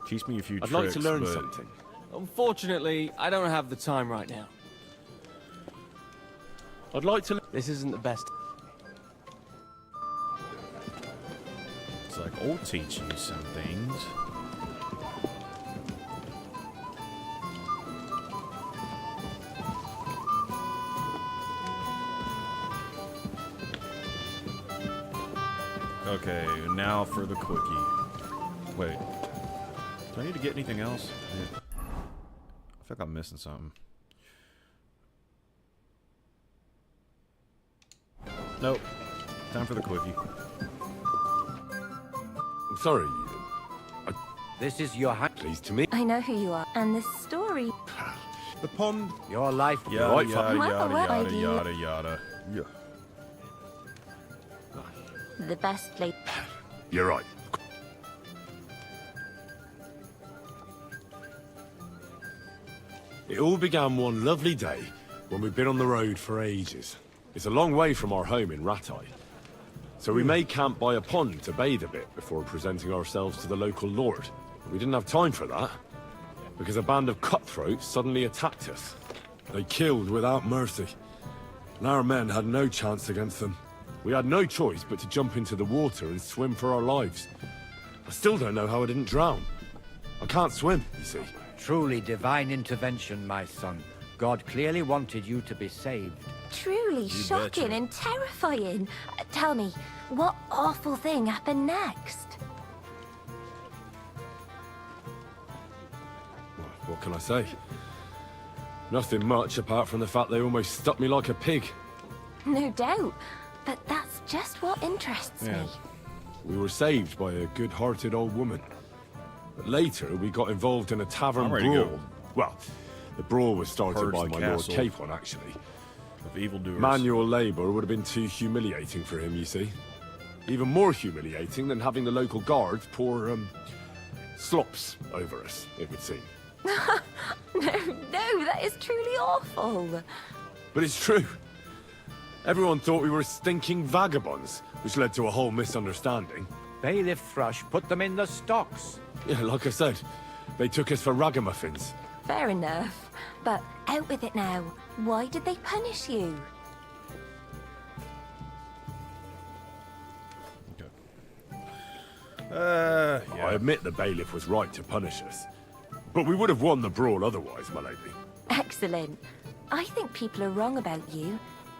Teach me a few
I'd
tricks,
like to learn
but...
something. Unfortunately, I don't have the time right now.
I'd like to...
This isn't the best.
It's like, I'll teach you some things. Okay, now for the quickie. Wait. Do I need to get anything else? Yeah. I feel like I'm missing something. Nope. Time for the quickie.
I'm sorry.
This is your hand.
Pleased to meet.
I know who you are, and this story.
The pond.
Your life.
Yada,
right,
yada,
Well,
yada,
what
yada,
I do-
yada, yada. Yeah.
The best lady.
You're right. It all began one lovely day when we'd been on the road for ages. It's a long way from our home in Ratai. So we made camp by a pond to bathe a bit before presenting ourselves to the local lord. We didn't have time for that, because a band of cutthroats suddenly attacked us. They killed without mercy, and our men had no chance against them. We had no choice but to jump into the water and swim for our lives. I still don't know how I didn't drown. I can't swim, you see.
Truly divine intervention, my son. God clearly wanted you to be saved.
Truly shocking and terrifying. Tell me, what awful thing happened next?
What can I say? Nothing much apart from the fact they almost stuck me like a pig.
No doubt, but that's just what interests me.
We were saved by a good-hearted old woman. But later, we got involved in a tavern
I'm ready to
brawl.
go.
Well, the brawl was started
Purge
by
the
my Lord
castle
Capon, actually.
of evildoers.
Manual labor would have been too humiliating for him, you see. Even more humiliating than having the local guards pour, slops over us, it would seem.
No, that is truly awful.
But it's true. Everyone thought we were stinking vagabonds, which led to a whole misunderstanding.
Bailiff Thrush put them in the stocks.
Yeah, like I said, they took us for ragamuffins.
Fair enough, but out with it now. Why did they punish you?
I admit the bailiff was right to punish us. But we would have won the brawl otherwise, my lady.
Excellent. I think people are wrong about you.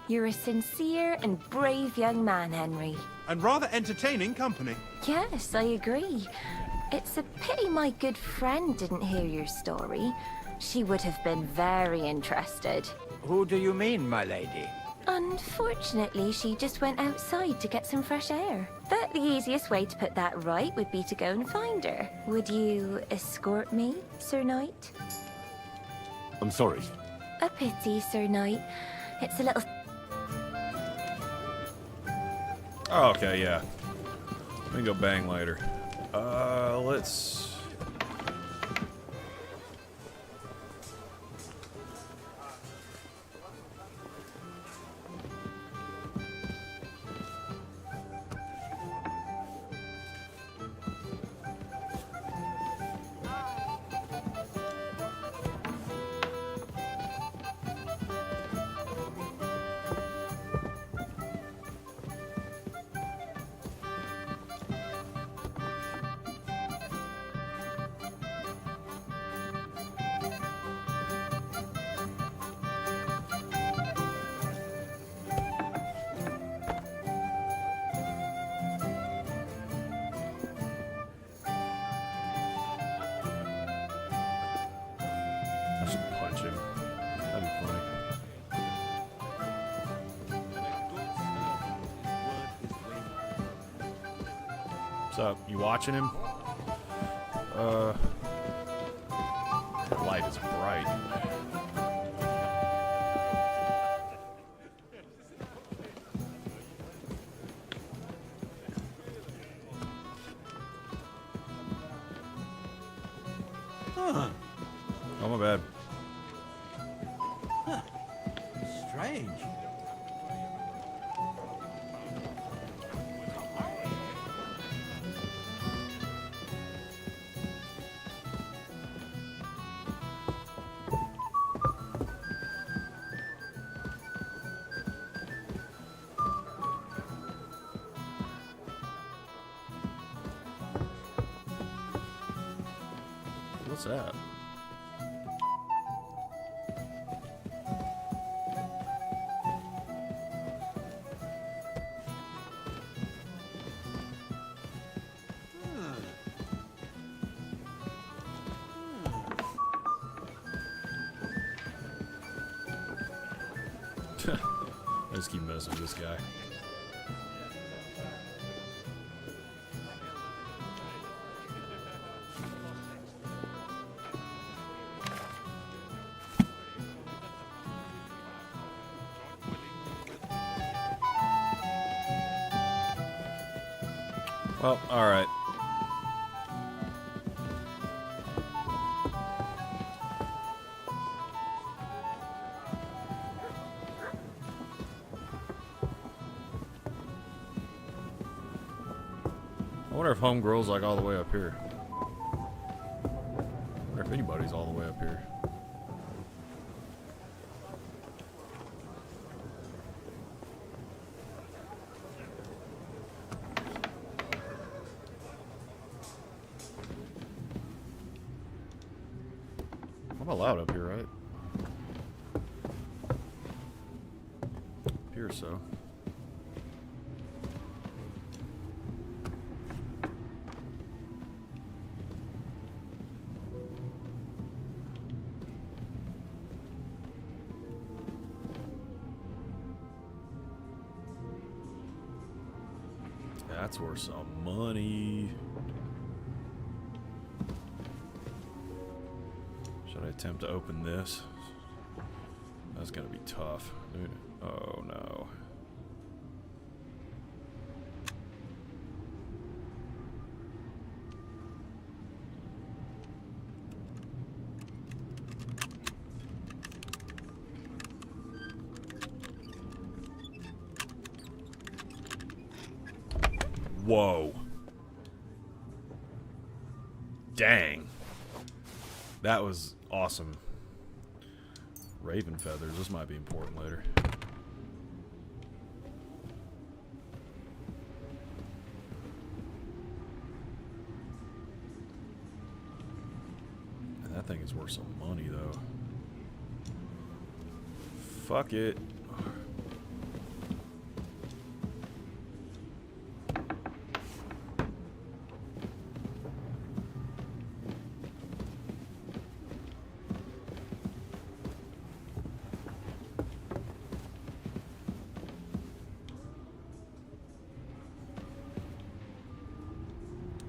You're a sincere and brave young man, Henry.
And rather entertaining company.
Yes, I agree. It's a pity my good friend didn't hear your story. She would have been very interested.
Who do you mean, my lady?
Unfortunately, she just went outside to get some fresh air. But the easiest way to put that right would be to go and find her. Would you escort me, Sir Knight?
I'm sorry.
A pity, Sir Knight. It's a little...
Oh, okay, yeah. Let me go bang later. Let's... I should punch him. That'd be funny. What's up? You watching him? The light is bright.
Huh.
Oh, my bad.
Huh. Strange.
What's that? I just keep messing with this guy. Well, alright. I wonder if homegirl's like all the way up here. I wonder if anybody's all the way up here. I'm allowed up here, right? Appears so. That's worth some money. Should I attempt to open this? That's gonna be tough. Dude. Oh no. Whoa. Dang. That was awesome. Raven feathers. This might be important later. That thing is worth some money, though. Fuck it.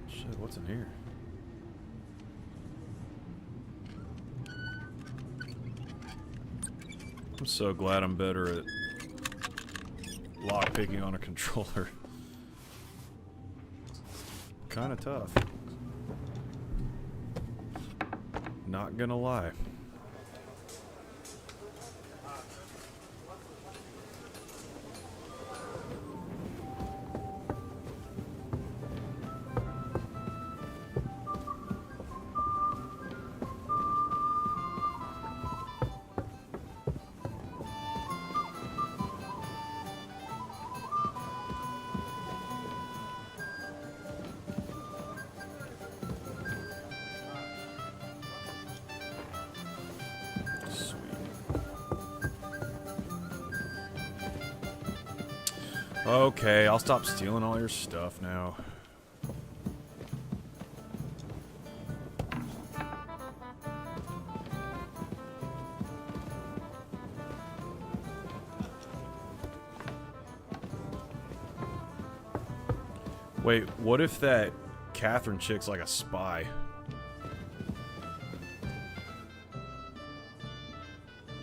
Shit, what's in here? I'm so glad I'm better at lockpicking on a controller. Kind of tough. Not gonna lie. Okay, I'll stop stealing all your stuff now. Wait, what if that Catherine chick's like a spy?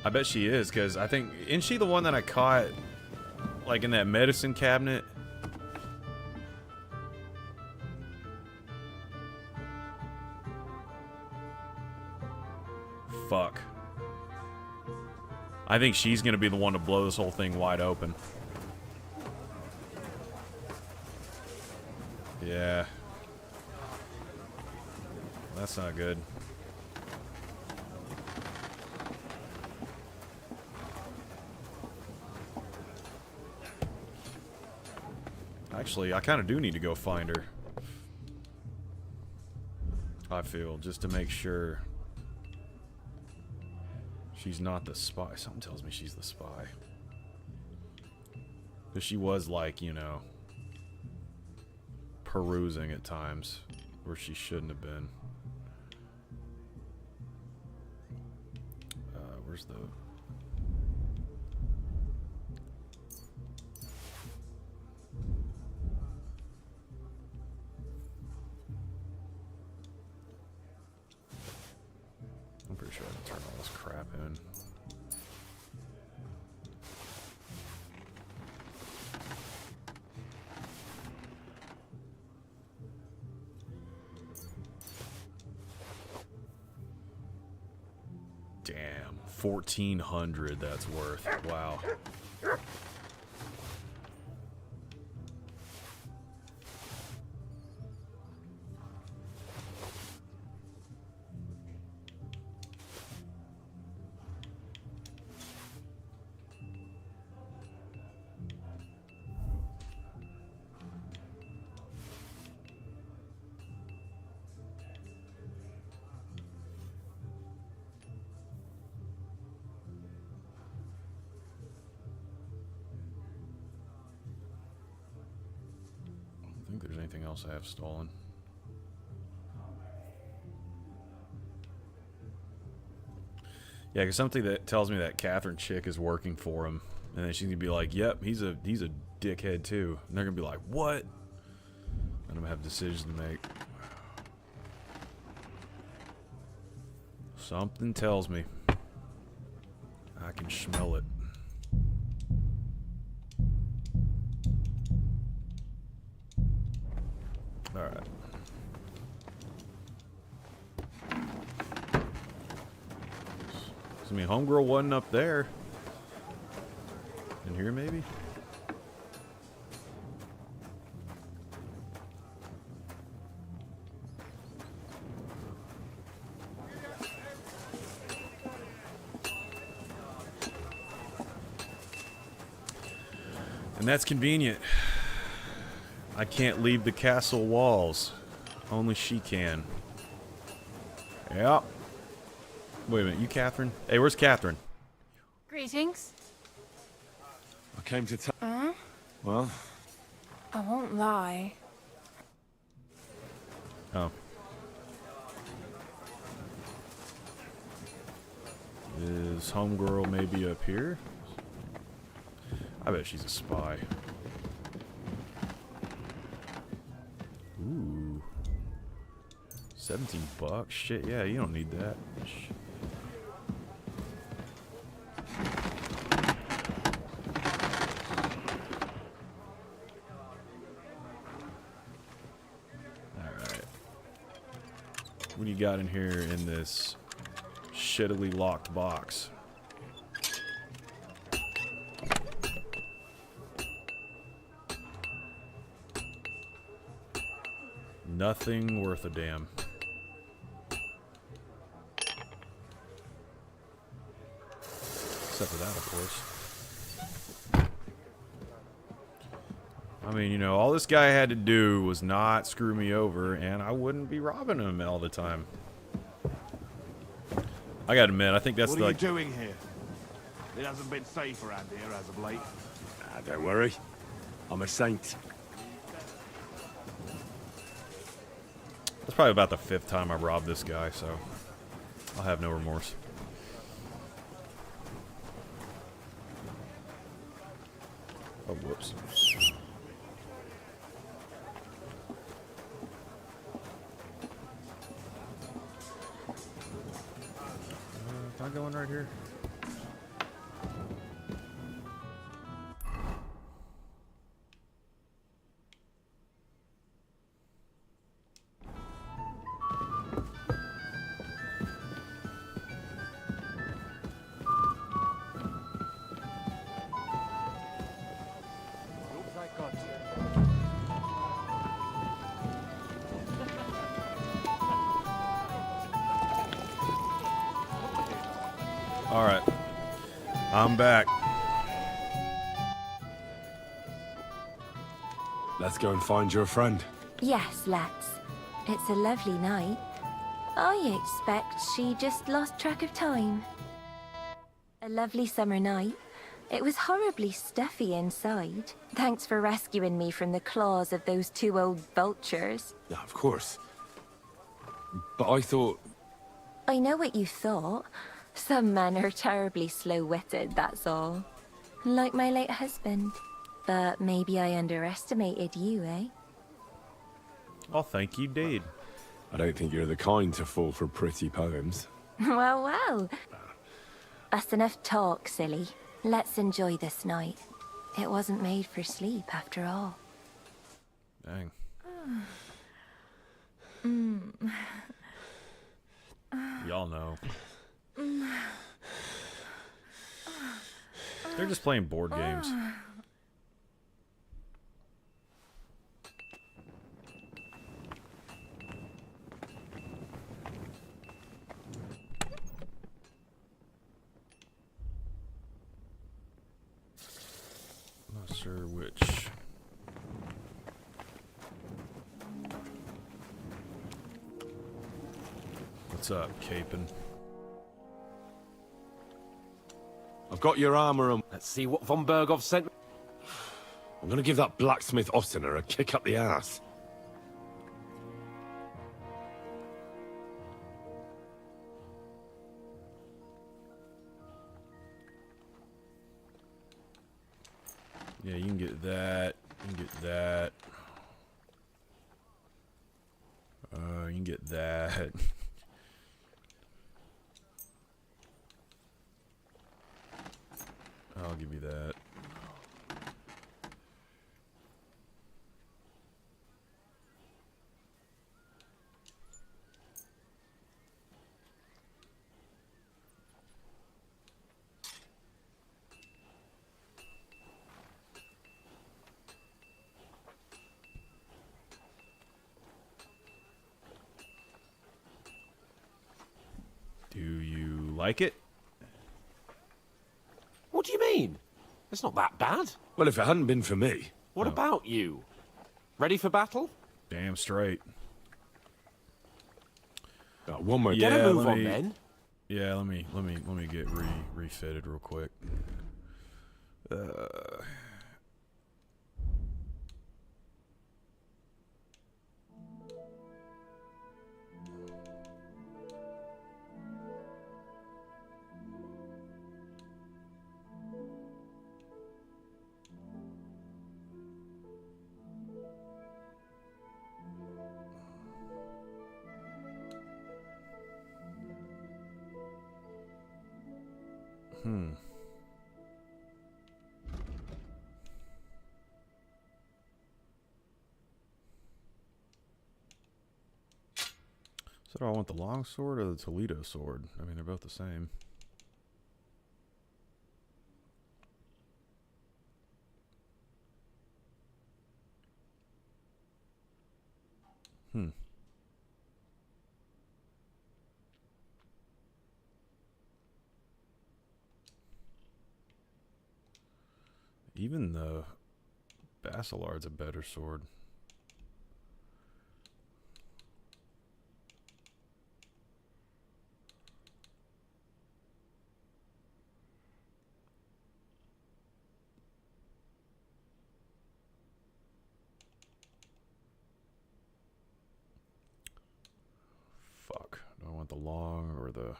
I bet she is, because I think... Isn't she the one that I caught, like, in that medicine cabinet? Fuck. I think she's gonna be the one to blow this whole thing wide open. Yeah. That's not good. Actually, I kind of do need to go find her. I feel, just to make sure she's not the spy. Something tells me she's the spy. Because she was like, you know, perusing at times where she shouldn't have been. Where's the... I'm pretty sure I can turn all this crap in. Damn, 1,400 that's worth. Wow. I don't think there's anything else I have stolen. Yeah, because something that tells me that Catherine chick is working for him, and then she's gonna be like, "Yep, he's a dickhead too," and they're gonna be like, "What?" And I'm gonna have decisions to make. Something tells me I can smell it. All right. I mean, homegirl wasn't up there. In here, maybe? And that's convenient. I can't leave the castle walls. Only she can. Yep. Wait a minute, you Catherine? Hey, where's Catherine?
Greetings.
I came to Well?
I won't lie.
Oh. Is homegirl maybe up here? I bet she's a spy. Ooh. $17. Shit, yeah, you don't need that. Alright. What do you got in here in this shittily locked box? Nothing worth a damn. Except for that, of course. I mean, you know, all this guy had to do was not screw me over, and I wouldn't be robbing him all the time. I gotta admit, I think that's
what
like...
are you doing here? It hasn't been safe around here as of late.
Don't worry. I'm a saint.
That's probably about the 5th time I've robbed this guy, so I'll have no remorse. Oh, whoops. Am I going right here? Alright. I'm back.
Let's go and find your friend.
Yes, let's. It's a lovely night. I expect she just lost track of time. A lovely summer night. It was horribly stuffy inside. Thanks for rescuing me from the claws of those 2 old vultures.
Yeah, of course. But I thought...
I know what you thought. Some men are terribly slow-witted, that's all. Like my late husband. But maybe I underestimated you, eh?
Oh, thank you, Dade.
I don't think you're the kind to fall for pretty poems.
Well, well. That's enough talk, silly. Let's enjoy this night. It wasn't made for sleep, after all.
Dang. Y'all know. They're just playing board games. Not sure which. What's up, Capin?
I've got your armor and...
Let's see what von Bergov sent me.
I'm gonna give that blacksmith Ostiner a kick up the ass.
Yeah, you can get that. You can get that. You can get that. I'll give you that. Do you like it?
What do you mean? It's not that bad.
Well, if it hadn't been for me...
What about you? Ready for battle?
Damn straight.
One more.
Get a move on, then.
Yeah, let me get refitted real quick. So do I want the long sword or the Toledo sword? I mean, they're both the same. Even the Basilard's a better sword. Fuck. Do I want the long or the...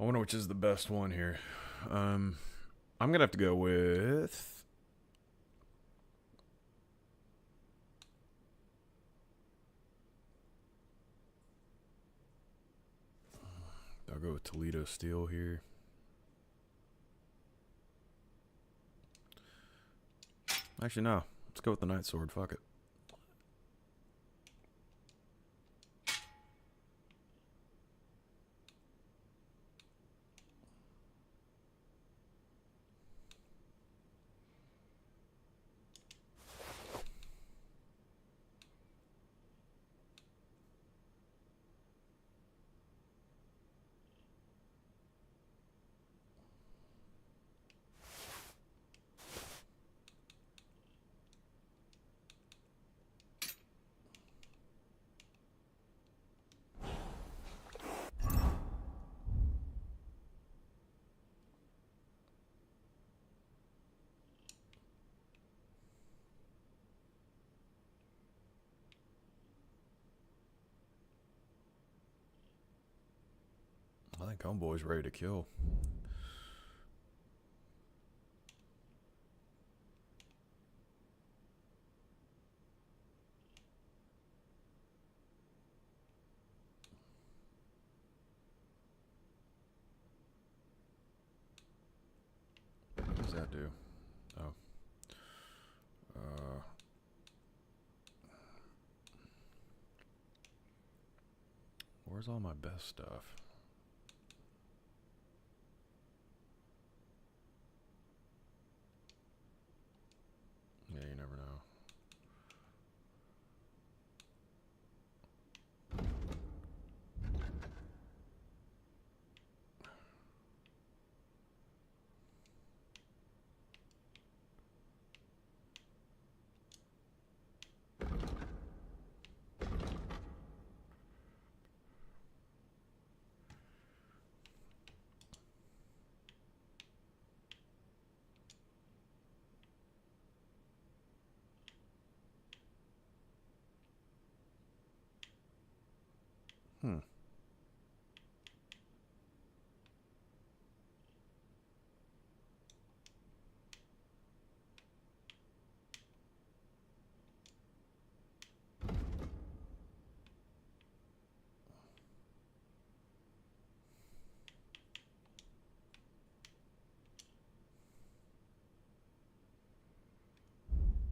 I wonder which is the best one here. I'm gonna have to go with... I'll go with Toledo Steel here. Actually, no. Let's go with the Night Sword. Fuck it. I think Homeboy's ready to kill. What does that do? Oh. Where's all my best stuff? Yeah, you never know.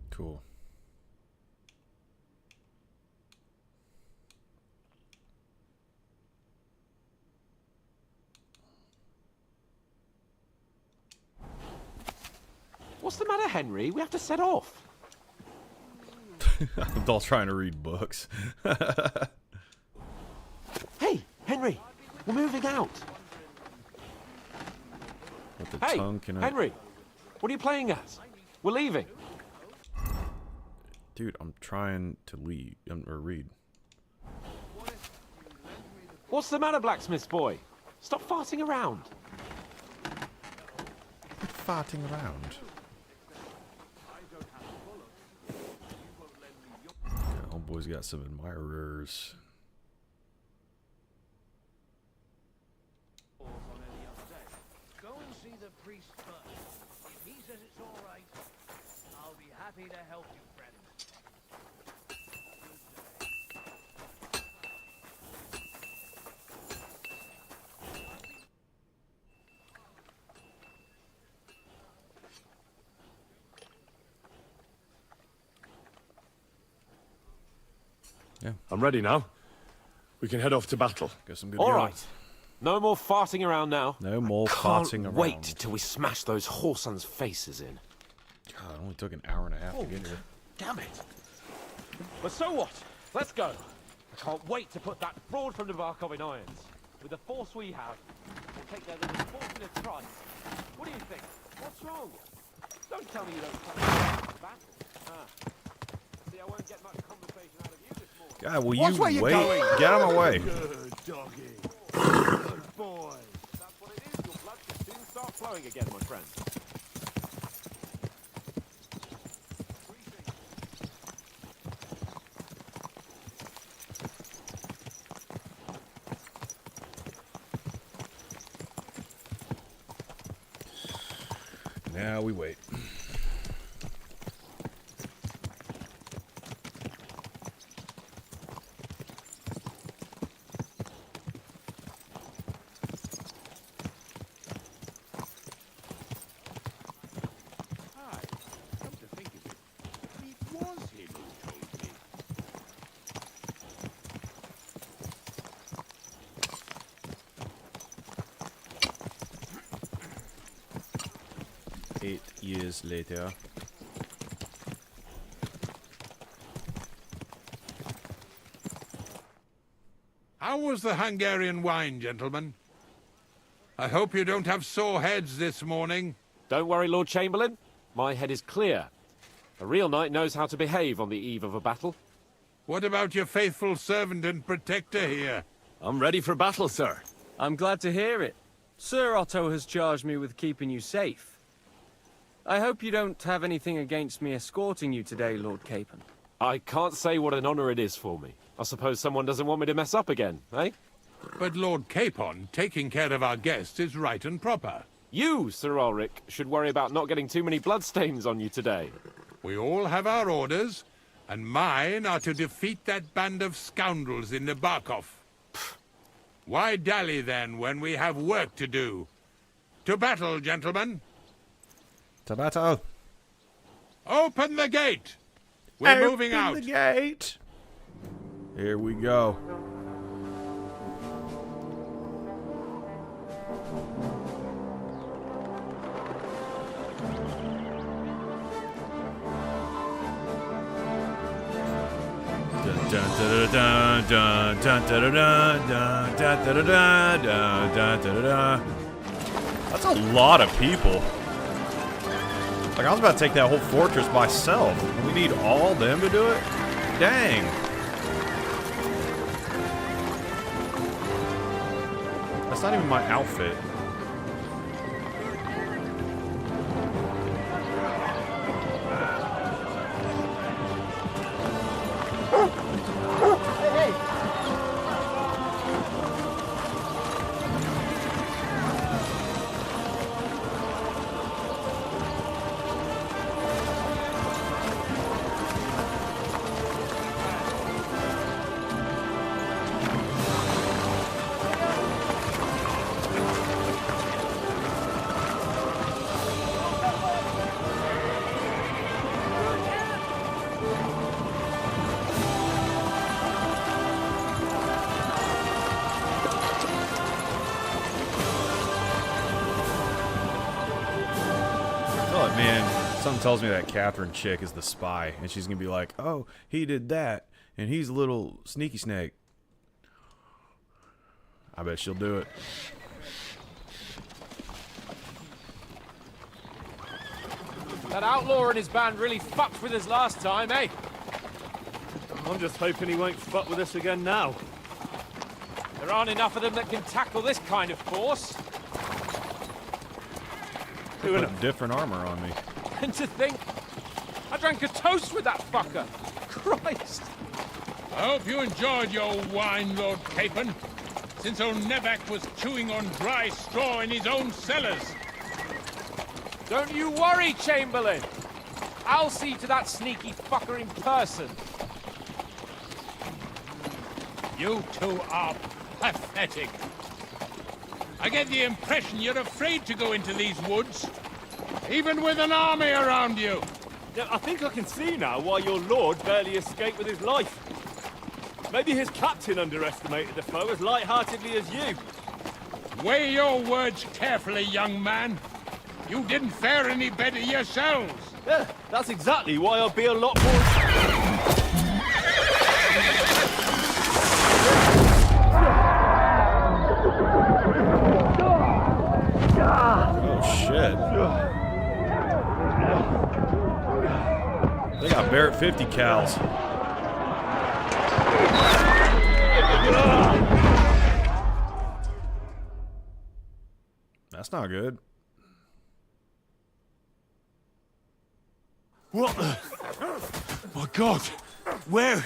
Cool.
What's the matter, Henry? We have to set off.
I'm all trying to read books.
Hey, Henry, we're moving out.
What the
Hey,
tongue can I...
Henry, what are you playing at? We're leaving.
Dude, I'm trying to lead or read.
What's the matter, blacksmith boy? Stop farting around.
Farting around. Yeah, homeboy's got some admirers.
Go and see the priest first. If he says it's all right, I'll be happy to help you, friend.
Yeah.
I'm ready now. We can head off to battle.
Guess I'm good.
All right. No more farting around now.
No more farting around.
Wait till we smash those whoresons' faces in.
God, it only took an hour and a half to get here.
Damn it. But so what? Let's go. I can't wait to put that fraud from Nebakov in irons. With the force we have, we'll take their little fortunate prize. What do you think? What's wrong? Don't tell me you don't come to battle. See, I won't get much conversation out of you this morning.
God, will you wait? Get out of my way.
Good doggy. Good boy.
That's what it is. Your blood should soon start flowing again, my friend.
Now we wait.
Come to think of it, it was him who told me.
8 years later.
How was the Hungarian wine, gentlemen? I hope you don't have sore heads this morning.
Don't worry, Lord Chamberlain. My head is clear. A real knight knows how to behave on the eve of a battle.
What about your faithful servant and protector here?
I'm ready for battle, sir. I'm glad to hear it. Sir Otto has charged me with keeping you safe. I hope you don't have anything against me escorting you today, Lord Capon.
I can't say what an honor it is for me. I suppose someone doesn't want me to mess up again, eh?
But Lord Capon, taking care of our guests is right and proper.
You, Sir Ulrich, should worry about not getting too many bloodstains on you today.
We all have our orders, and mine are to defeat that band of scoundrels in Nebakov. Why dally, then, when we have work to do? To battle, gentlemen!
To battle!
Open the gate! We're moving out!
Open the gate! Here we go. That's a lot of people. Like, I was about to take that whole fortress myself. We need all of them to do it? Dang. That's not even my outfit. Man, Something tells me that Catherine chick is the spy, and she's gonna be like, "Oh, he did that, and he's a little sneaky snake." I bet she'll do it.
That outlaw and his band really fucked with us last time, eh?
I'm just hoping he won't fuck with us again now.
There aren't enough of them that can tackle this kind of force.
They put different armor on me.
And to think, I drank a toast with that fucker. Christ.
I hope you enjoyed your wine, Lord Capon, since old Nebakov was chewing on dry straw in his own cellars.
Don't you worry, Chamberlain. I'll see to that sneaky fucker in person.
You two are pathetic. I get the impression you're afraid to go into these woods, even with an army around you.
Yeah, I think I can see now why your lord barely escaped with his life. Maybe his captain underestimated the foe as light-heartedly as you.
Weigh your words carefully, young man. You didn't fare any better yourselves.
Yeah, that's exactly why I'll be a lot more...
Oh shit. They got Barrett 50 cals. That's not good.
What the? My God! Where?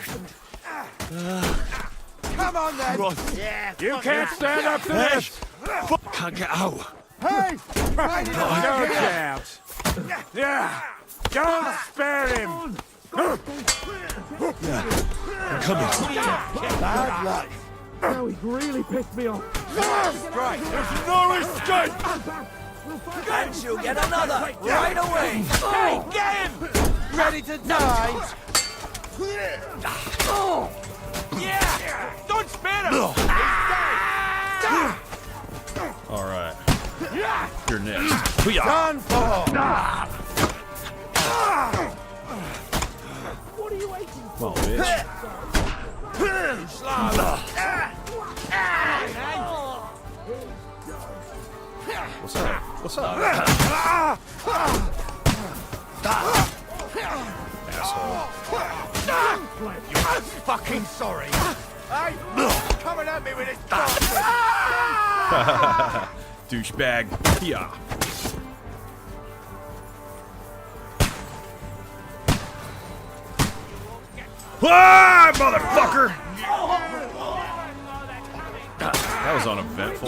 Come on then!
Yeah.
You can't stand up to this!
Can't get out.
Hey! Find it
out! Yeah! Don't spare him!
Yeah. I'm coming.
Bad luck.
Now he's really pissed me off.
Strike!
There's no escape!
And you'll get another right away! Hey, get him! Ready to die?
Yeah! Don't spare him!
All right. You're next.
Done for!
What are you waiting for?
Come on, bitch. What's up? What's up? Asshole.
I'm fucking sorry! Hey! Coming at me with this
Douchebag. Yeah. Ah, motherfucker! That was uneventful.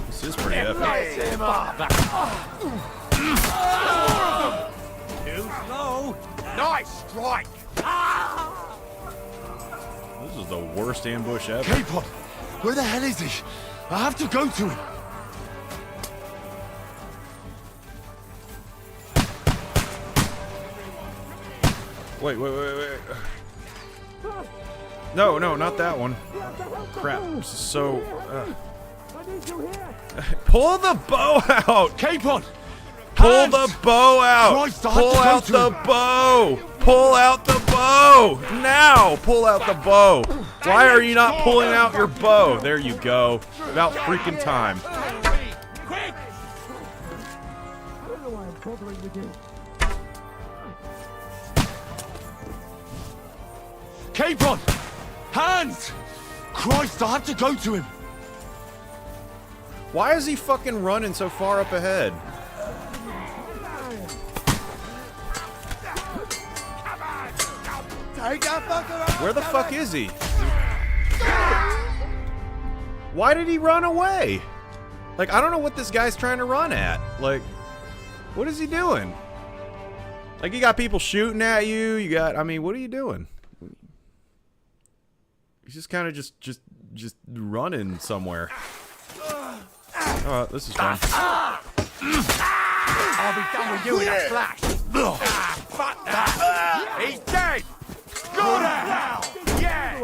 This is pretty epic.
Too slow! Nice strike!
This is the worst ambush ever.
Capon! Where the hell is he? I have to go to him.
Wait. No, not that one. Crap. So, pull the bow out!
Capon!
Pull the bow out!
Christ,
Pull out the bow! Pull out the bow! Now! Pull out the bow! Why are you not pulling out your bow? There you go. About freaking time.
Quick!
I don't know why I'm bothering with you.
Capon! Hands! Christ, I have to go to him.
Why is he fucking running so far up ahead? Where the fuck is he? Why did he run away? Like, I don't know what this guy's trying to run at. Like, what is he doing? Like, you got people shooting at you. You got, I mean, what are you doing? He's just kind of just running somewhere. Oh, this is fun.
I'll be done with you in a flash! Fuck that! He's dead! Got it now! Yeah!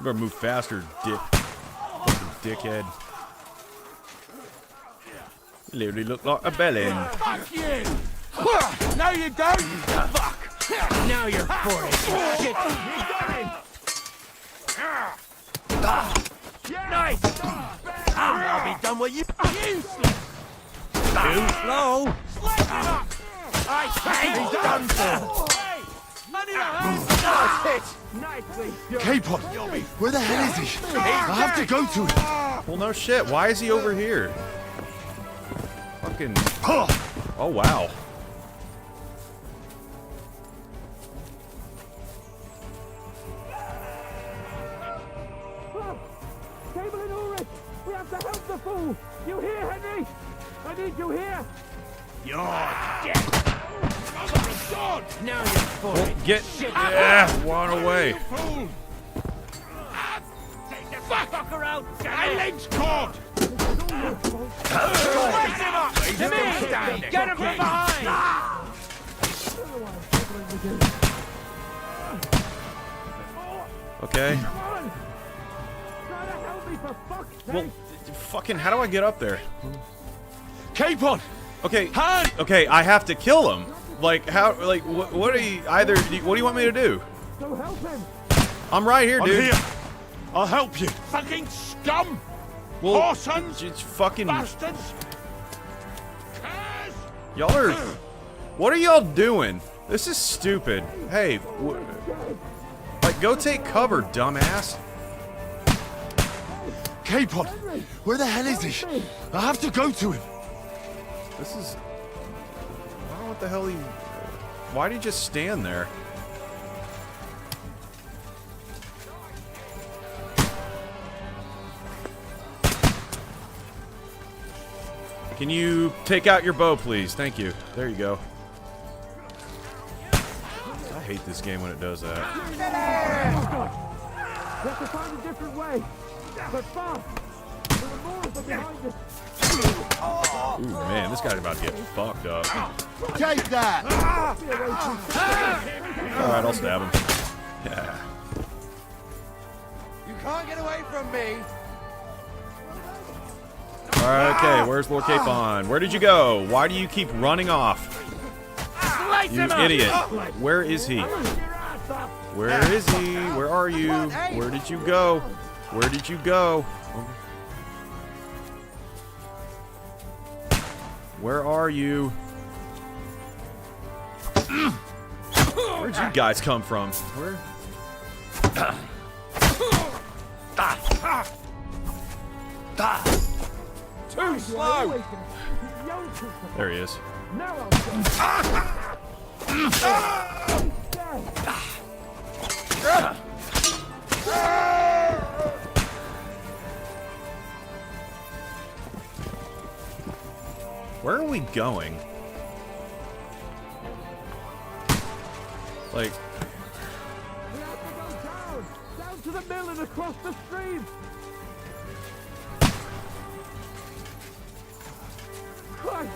You better move faster, fucking dickhead. You literally look like a bellend.
Fuck you! No, you don't! Fuck! Now you're for it, you shit! Nice! I'll be done with you! Useless! Too slow! I can't done for!
Capon! Where the hell is he? I have to go to him!
Well, no shit. Why is he over here? Fucking... Oh, wow.
Cable and Ulrich! We have to help the fool! You hear, Henry? I need you here!
You're dead! God! Now you're for
Well,
it!
get... Yeah, one away.
Take the fucker out! My leg's caught! Raise him up! Jimmy! Get him from behind!
Okay. Well, fucking, how do I get up there?
Capon!
Okay. Okay, I have to kill him. Like, how, like, what are you, what do you want me to do?
So help him!
I'm right here, dude.
I'm here. I'll help you.
Fucking scum!
Well,
Horsons!
it's fucking...
Bastards!
Y'all are... What are y'all doing? This is stupid. Hey, like, go take cover, dumbass.
Capon! Where the hell is he? I have to go to him.
This is... I don't know what the hell he... Why did he just stand there? Can you take out your bow, please? Thank you. There you go. I hate this game when it does that.
We have to find a different way! But fast! There are more of them behind us!
Ooh, man, this guy's about to get fucked up.
Take that!
Alright, I'll stab him. Yeah.
You can't get away from me!
Alright, okay, where's Lord Capon? Where did you go? Why do you keep running off? You idiot. Where is he? Where is he? Where are you? Where did you go? Where did you go? Where are you? Where'd you guys come from? Where?
Too slow!
There he is. Where are we going? Like...
We have to go down! Down to the mill and across the stream! Christ!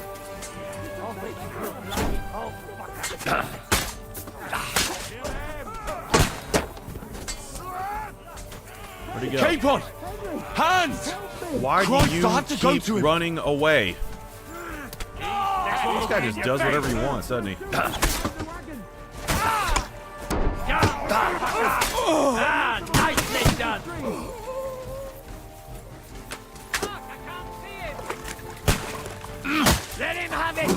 Where'd he go?
Capon! Hands!
Why
Christ,
do
I have to go
you
to
keep
him.
running away? This guy just does whatever he wants, doesn't he?
Nicely done! Let him have it!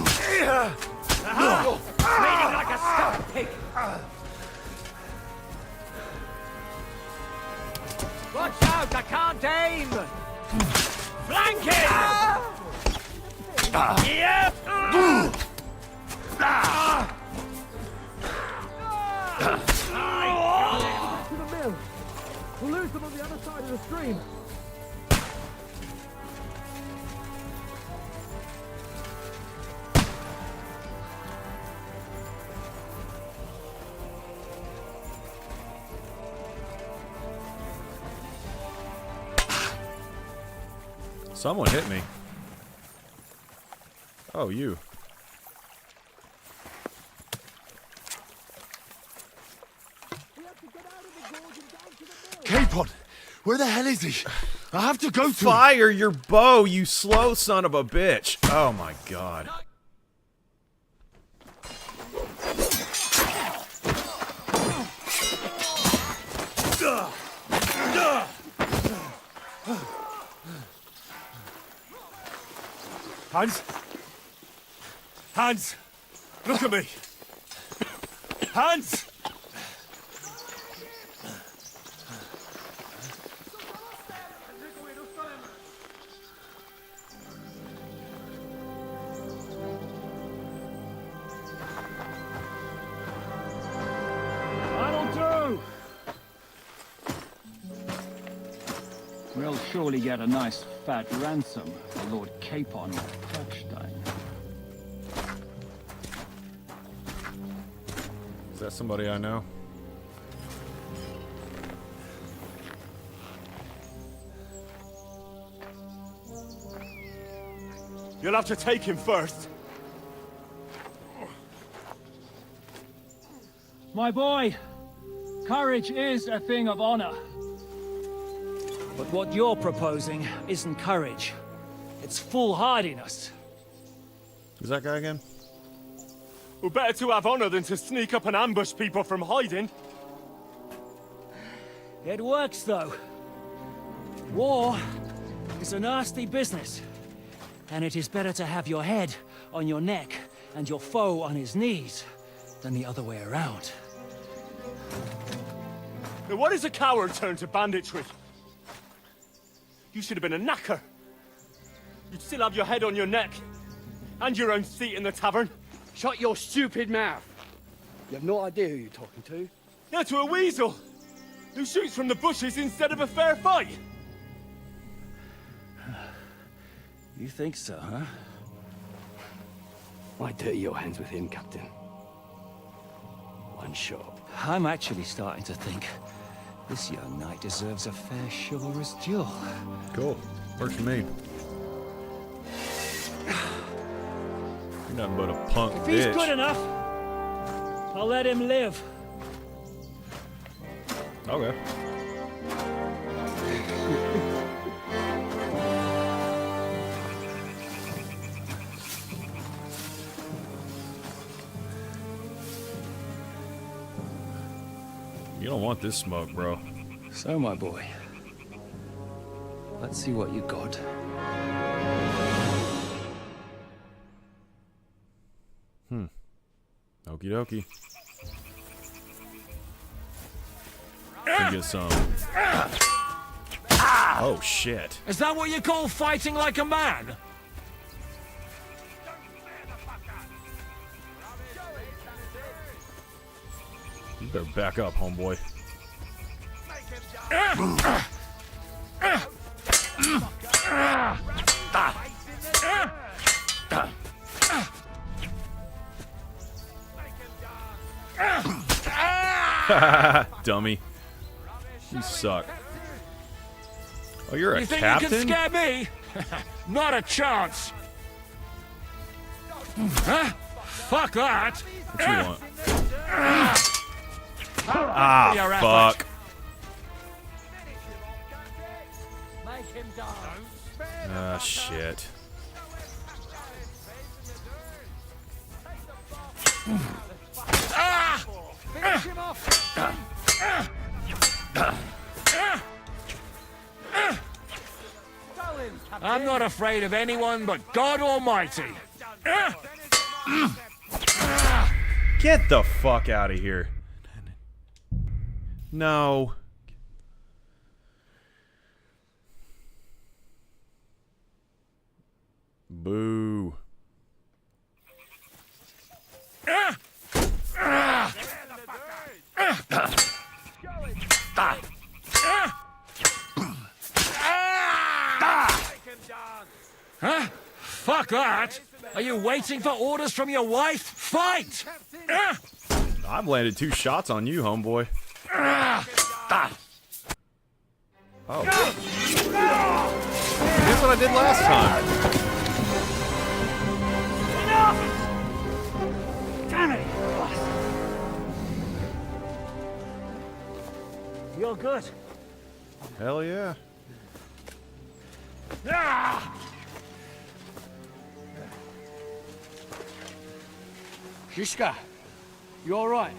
Bleeding like a stuffed pig! Watch out, I can't aim! Flank him! Yep!
To the mill! We'll lose them on the other side of the stream!
Someone hit me. Oh, you.
Capon! Where the hell is he? I have to go to
Fire your bow, you slow son of a bitch. Oh my god.
Hans? Hans! Look at me! Hans!
That'll do! We'll surely get a nice fat ransom for Lord Capon of Kirkstein.
Is that somebody I know?
You'll have to take him first.
My boy, courage is a thing of honor. But what you're proposing isn't courage. It's foolhardiness.
Who's that guy again?
Well, better to have honor than to sneak up and ambush people from hiding.
It works, though. War is a nasty business. And it is better to have your head on your neck and your foe on his knees than the other way around.
Now, what is a coward turned to banditry? You should have been a knacker. You'd still have your head on your neck. And your own seat in the tavern.
Shut your stupid mouth. You have no idea who you're talking to.
Yeah, to a weasel. Who shoots from the bushes instead of a fair fight.
You think so, huh?
Why dirty your hands with him, Captain? One shot.
I'm actually starting to think this young knight deserves a fair chivalrous duel.
Cool. Works for me. You're nothing but a punk
If
bitch.
he's good enough, I'll let him live.
Okay. You don't want this smoke, bro.
So, my boy, let's see what you got.
Okie dokie. You get some. Oh shit.
Is that what you call fighting like a man?
You better back up, homeboy. Dummy. You suck. Oh, you're a captain?
You think you can scare me? Not a chance. Huh? Fuck that.
What you want? Ah, fuck. Ah, shit.
Finish him off. I'm not afraid of anyone but God Almighty.
Get the fuck out of here. No. Boo.
Huh? Fuck that! Are you waiting for orders from your wife? Fight!
I've landed 2 shots on you, homeboy. Oh. Here's what I did last time.
Enough! Damn it! You're good.
Hell yeah.
Ah! Shishka, you all right?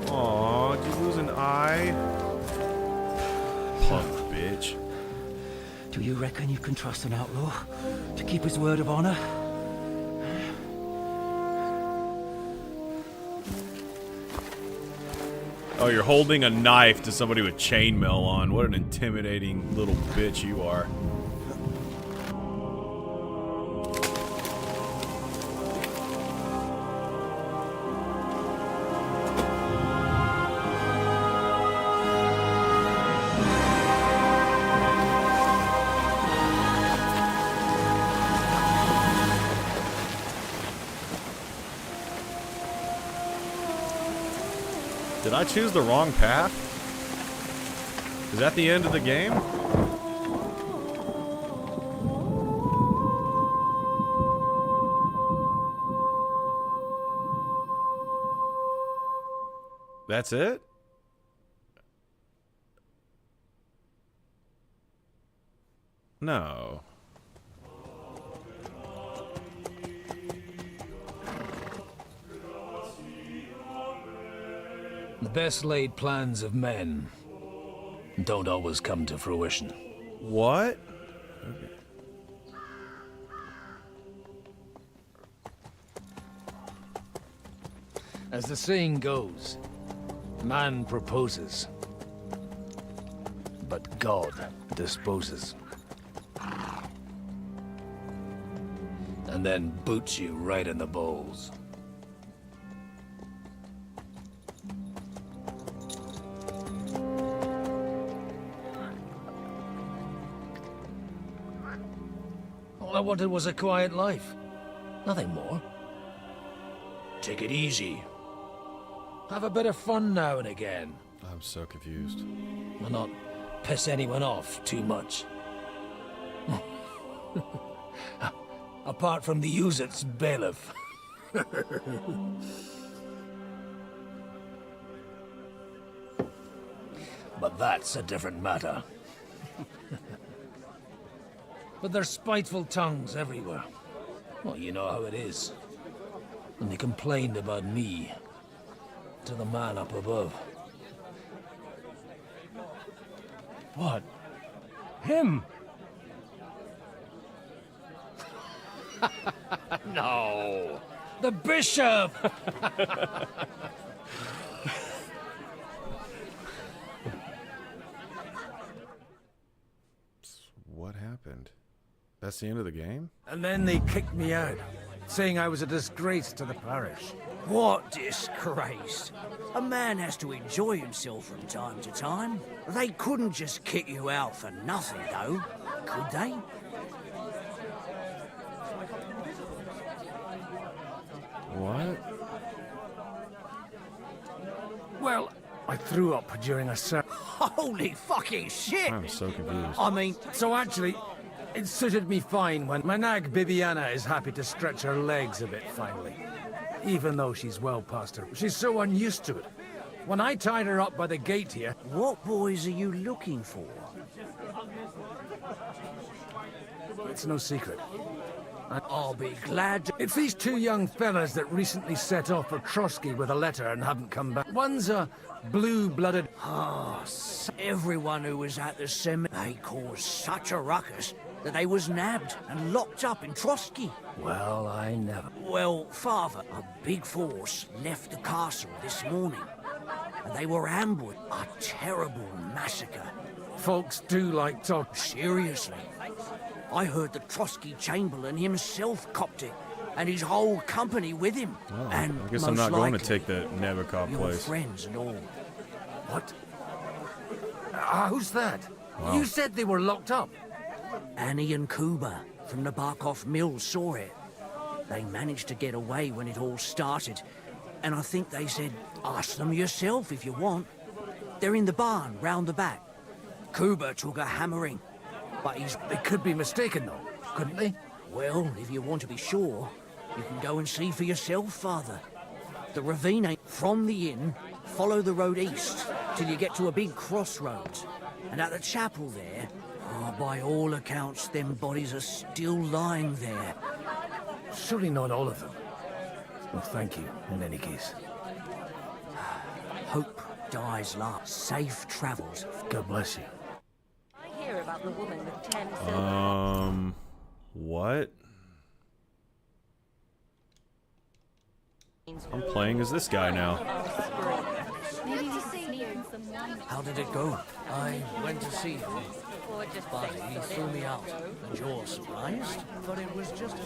Aw, did you lose an eye? Punk bitch.
Do you reckon you can trust an outlaw to keep his word of honor?
Oh, you're holding a knife to somebody with chainmail on. What an intimidating little bitch you are. Did I choose the wrong path? Is that the end of the game? That's it? No.
The best laid plans of men don't always come to fruition.
What?
As the saying goes, man proposes, but God disposes. And then boots you right in the balls. All I wanted was a quiet life. Nothing more. Take it easy. Have a bit of fun now and again.
I'm so confused.
And not piss anyone off too much. Apart from the use-it's bailiff. But that's a different matter. But there's spiteful tongues everywhere. Well, you know how it is. And they complained about me to the man up above.
What? Him?
No! The bishop!
What happened? That's the end of the game?
And then they kicked me out, saying I was a disgrace to the parish.
What disgrace? A man has to enjoy himself from time to time. They couldn't just kick you out for nothing, though, could they?
What?
Well, I threw up during a sermon.
Holy fucking shit!
I'm so confused.
I mean, so actually, it suited me fine when my nag Bibiana is happy to stretch her legs a bit finally. Even though she's well past her. She's so unused to it. When I tied her up by the gate here...
What boys are you looking for?
It's no secret. I'll be glad to... It's these two young fellas that recently set off for Trotsky with a letter and haven't come back. One's a blue-blooded...
Ah, everyone who was at the cemetery, they caused such a ruckus that they was nabbed and locked up in Trotsky.
Well, I never...
Well, Father, a big force left the castle this morning, and they were ambushed. A terrible massacre.
Folks do like talk...
Seriously. I heard the Trotsky Chamberlain himself copped it, and his whole company with him.
Oh,
and
I guess I'm not going to take the Nebakov
your
place.
Friends and all.
What? Who's that?
Wow.
You said they were locked up.
Annie and Kuba from Nebakov Mill saw it. They managed to get away when it all started, and I think they said, ask them yourself if you want. They're in the barn round the back. Kuba took a hammering, but
They could be mistaken, though, couldn't they?
Well, if you want to be sure, you can go and see for yourself, Father. The ravine ain't from the inn. Follow the road east till you get to a big crossroads. And at the chapel there, by all accounts, them bodies are still lying there.
Surely not all of them. Well, thank you, in any case.
Hope dies last. Safe travels.
God bless you.
I hear about the woman with 10 silver.
What? I'm playing as this guy now.
How did it go? I went to see him, but he threw me out. And you're surprised? But it was just a...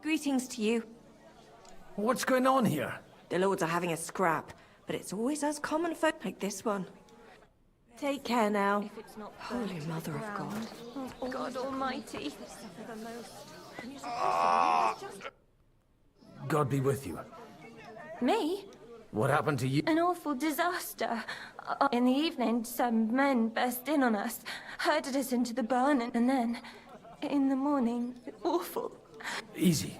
Greetings to you.
What's going on here?
The lords are having a scrap, but it's always us common folk like this one. Take care now. Holy Mother of God. Oh, God Almighty.
God be with you.
Me?
What happened to you?
An awful disaster. In the evening, some men burst in on us, herded us into the barn, and then, in the morning, awful.
Easy.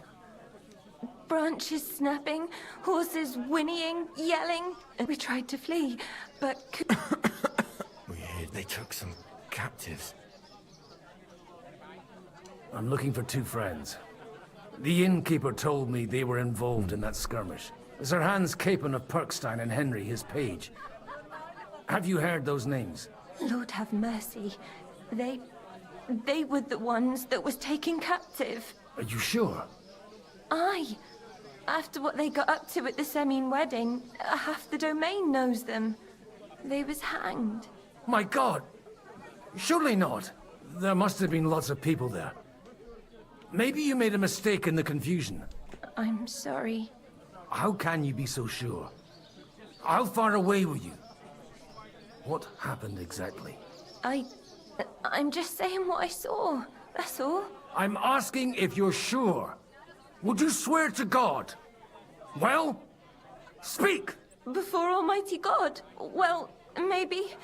Branches snapping, horses whinnying, yelling. We tried to flee, but
We heard they took some captives.
I'm looking for two friends. The innkeeper told me they were involved in that skirmish. Sir Hans Capon of Perkstein and Henry, his page. Have you heard those names?
Lord have mercy. They were the ones that was taken captive.
Are you sure?
Aye. After what they got up to at the Semine wedding, half the domain knows them. They was hanged.
My God! Surely not. There must have been lots of people there. Maybe you made a mistake in the confusion.
I'm sorry.
How can you be so sure? How far away were you? What happened exactly?
I'm just saying what I saw. That's all.
I'm asking if you're sure. Would you swear to God? Well, speak!
Before Almighty God? Well, maybe.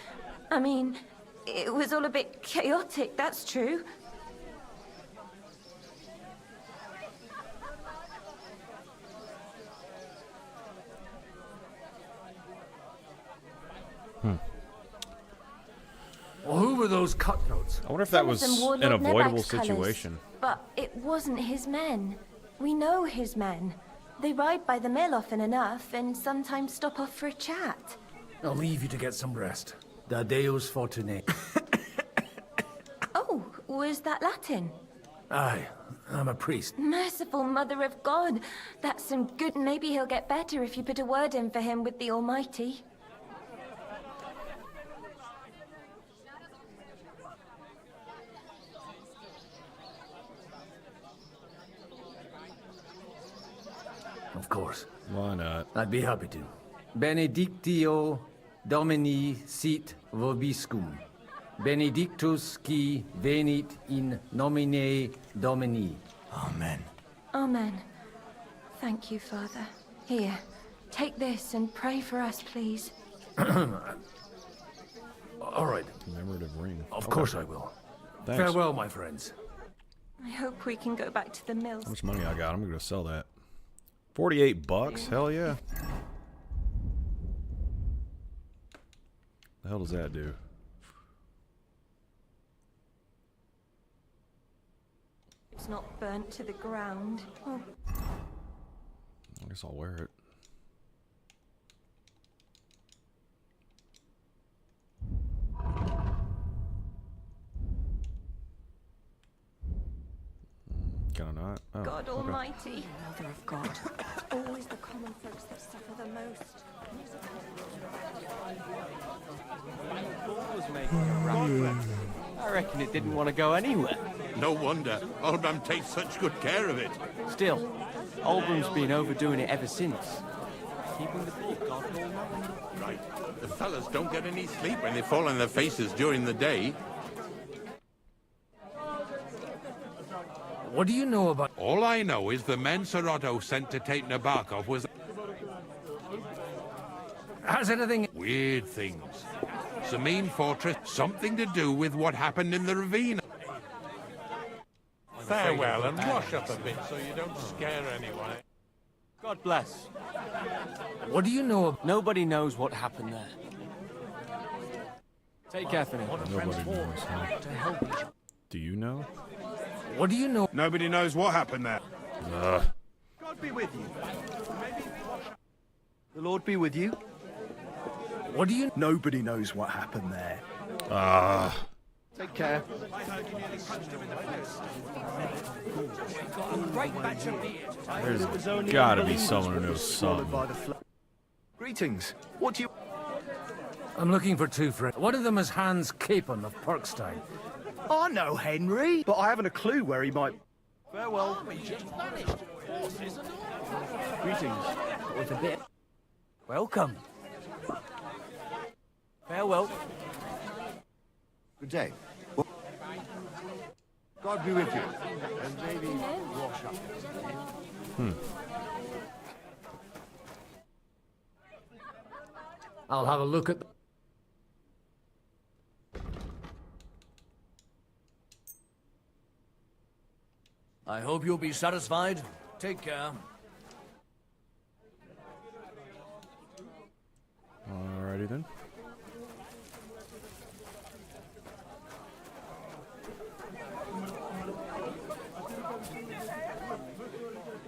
I mean, it was all a bit chaotic, that's true.
Well, who were those cutthroats?
I wonder if that was an avoidable situation.
But it wasn't his men. We know his men. They ride by the mill often enough, and sometimes stop off for a chat.
I'll leave you to get some rest. Da Deus Fortunae.
Oh, was that Latin?
Aye, I'm a priest.
Merciful Mother of God. That's some good. Maybe he'll get better if you put a word in for him with the Almighty.
Of course.
Why not?
I'd be happy to. Benedictio Domini sit vobiscum. Benedictus qui venit in nomine Domini.
Amen.
Amen. Thank you, Father. Here, take this and pray for us, please.
All right.
Commemorative ring.
Of course I will.
Thanks.
Farewell, my friends.
I hope we can go back to the mills.
How much money I got? I'm gonna sell that. 48 bucks? Hell yeah. The hell does that do?
It's not burnt to the ground. Oh.
I guess I'll wear it. Can I not? Oh,
God
okay.
Almighty. Mother of God. It's always the common folks that suffer the most.
Was making a rattler. I reckon it didn't want to go anywhere.
No wonder. Oldham takes such good care of it.
Still, Oldham's been overdoing it ever since. Keeping the book God Almighty.
Right. The fellas don't get any sleep when they fall on their faces during the day.
What do you know about...
All I know is the men Sir Otto sent to take Nebakov was...
Has anything...
Weird things. Sameen Fortress, something to do with what happened in the ravine.
Farewell, and wash up a bit so you don't scare anyone.
God bless.
What do you know of...
Nobody knows what happened there. Take care for now.
Nobody knows, huh? Do you know?
What do you know?
Nobody knows what happened there.
God be with you. The Lord be with you.
What do you...
Nobody knows what happened there.
Take care.
There's gotta be someone who knows something.
Greetings. What do you...
I'm looking for two friends. One of them is Hans Capon of Parkstein.
I know Henry, but I haven't a clue where he might...
Farewell.
Greetings. With a bit. Welcome. Farewell.
Good day. God be with you. And maybe wash up.
I'll have a look at...
I hope you'll be satisfied. Take care.
Alrighty then.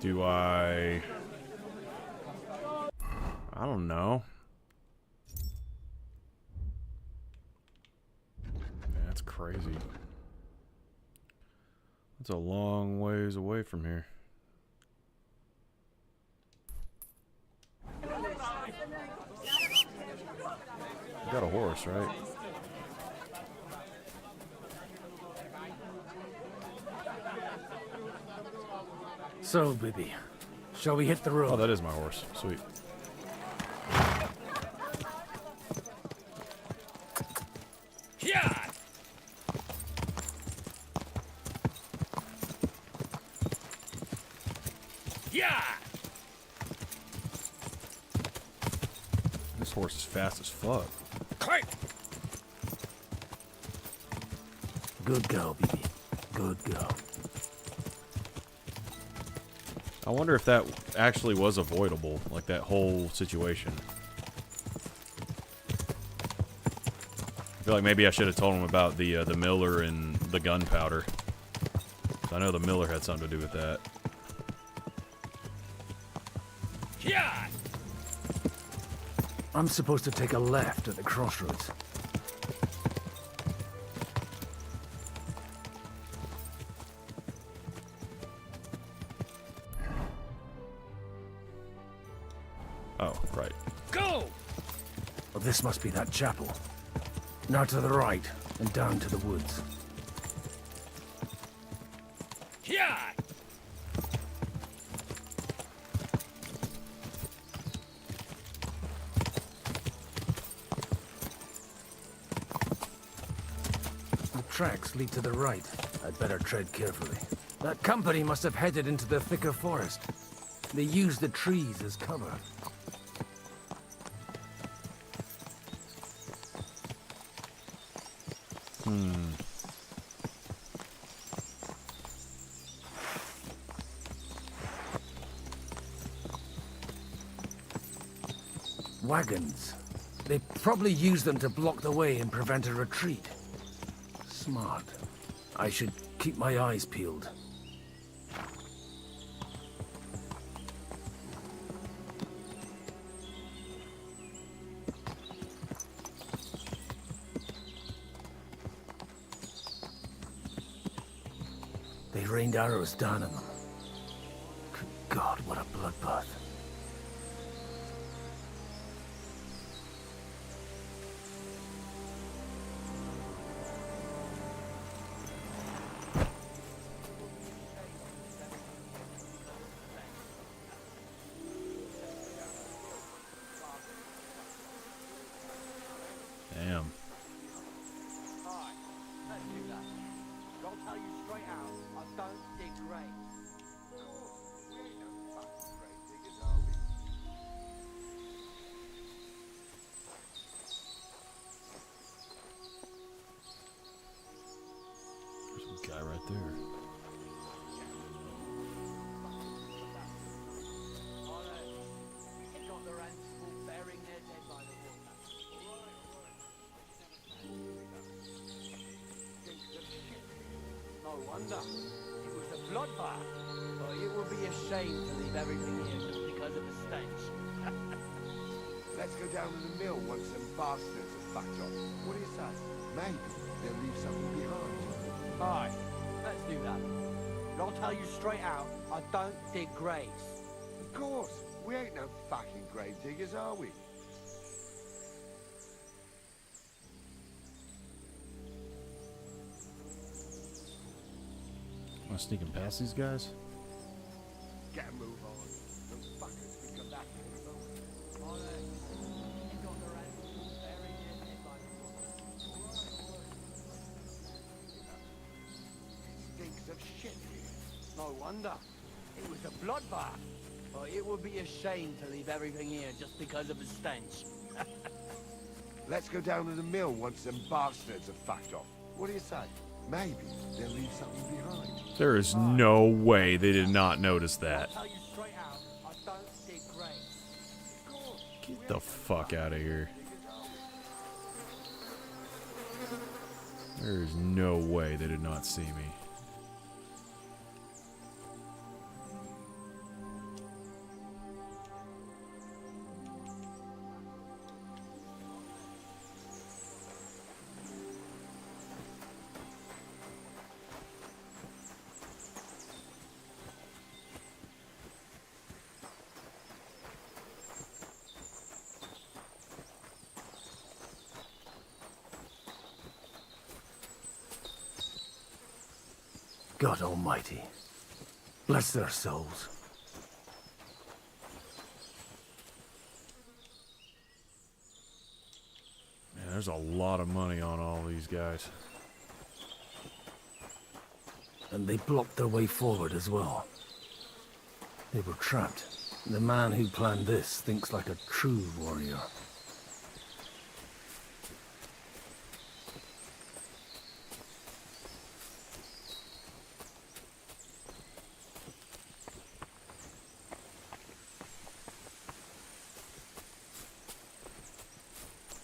Do I don't know. That's crazy. That's a long ways away from here. You got a horse, right?
So, Bibby, shall we hit the road?
Oh, that is my horse. Sweet.
Yeah. Yeah.
This horse is fast as fuck.
Clank.
Good girl, Bibby. Good girl.
I wonder if that actually was avoidable, like that whole situation. I feel like maybe I should have told him about the miller and the gunpowder. I know the miller had something to do with that.
Yeah.
I'm supposed to take a left at the crossroads.
Oh, right.
Go!
Well, this must be that chapel. Now to the right, and down to the woods.
Yeah.
The tracks lead to the right. I'd better tread carefully. That company must have headed into the thicker forest. They used the trees as cover. Wagons. They probably used them to block the way and prevent a retreat. Smart. I should keep my eyes peeled. They rained arrows down on them. Good God, what a bloodbath.
Damn.
I'll tell you straight out, I don't dig graves. wonder. It was a bloodbath. But it would be a shame to leave everything here just because of the stench.
Let's go down to the mill once them bastards are fucked off. What do you say? Maybe they'll leave something behind.
Aye, let's do that. But I'll tell you straight out, I don't dig graves.
Of course. We ain't no fucking grave diggers, are we?
Am I sneaking past these guys?
Get a move on. Those fuckers could come back in a moment.
Stinks of shit here. No wonder. It was a bloodbath. But it would be a shame to leave everything here just because of the stench.
Let's go down to the mill once them bastards are fucked off. What do you say? Maybe they'll leave something behind.
There is no way they did not notice that.
I'll tell you straight out, I don't dig graves.
Get the fuck out of here. There is no way they did not see me.
God Almighty, bless their souls.
Man, there's a lot of money on all these guys.
And they blocked their way forward as well. They were trapped. The man who planned this thinks like a true warrior.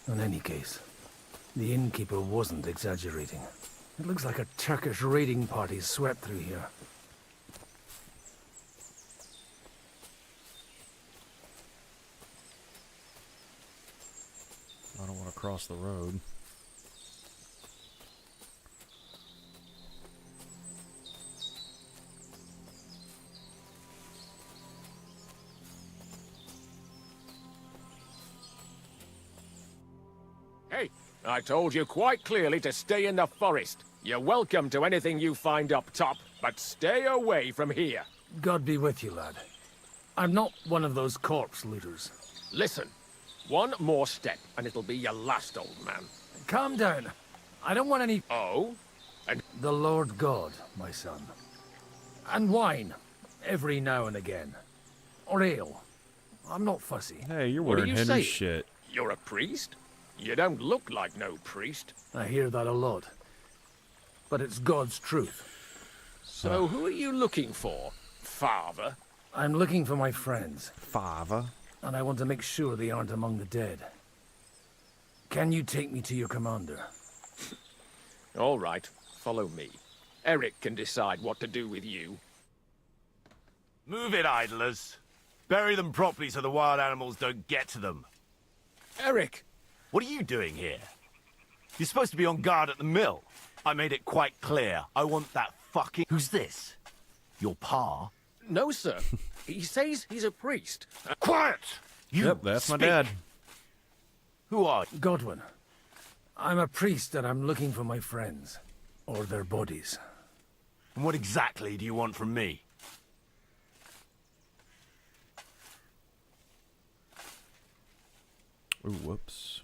In any case, the innkeeper wasn't exaggerating. It looks like a Turkish raiding party swept through here.
I don't want to cross the road.
Hey, I told you quite clearly to stay in the forest. You're welcome to anything you find up top, but stay away from here.
God be with you, lad. I'm not one of those corpse looters.
Listen, one more step and it'll be your last, old man.
Calm down. I don't want any...
Oh? And...
The Lord God, my son. And wine, every now and again. Or ale. I'm not fussy.
Hey, you're
What are
wearing
you
Henry's
saying?
shit.
You're a priest? You don't look like no priest.
I hear that a lot. But it's God's truth.
So who are you looking for, father?
I'm looking for my friends.
Father?
And I want to make sure they aren't among the dead. Can you take me to your commander?
All right, follow me. Eric can decide what to do with you.
Move it, idlers. Bury them properly so the wild animals don't get to them.
Eric!
What are you doing here? You're supposed to be on guard at the mill. I made it quite clear. I want that fucking... Who's this? Your pa?
No, sir. He says he's a priest.
Quiet!
Yep, that's my dad.
Who are you?
Godwin. I'm a priest and I'm looking for my friends. Or their bodies.
And what exactly do you want from me?
Ooh, whoops.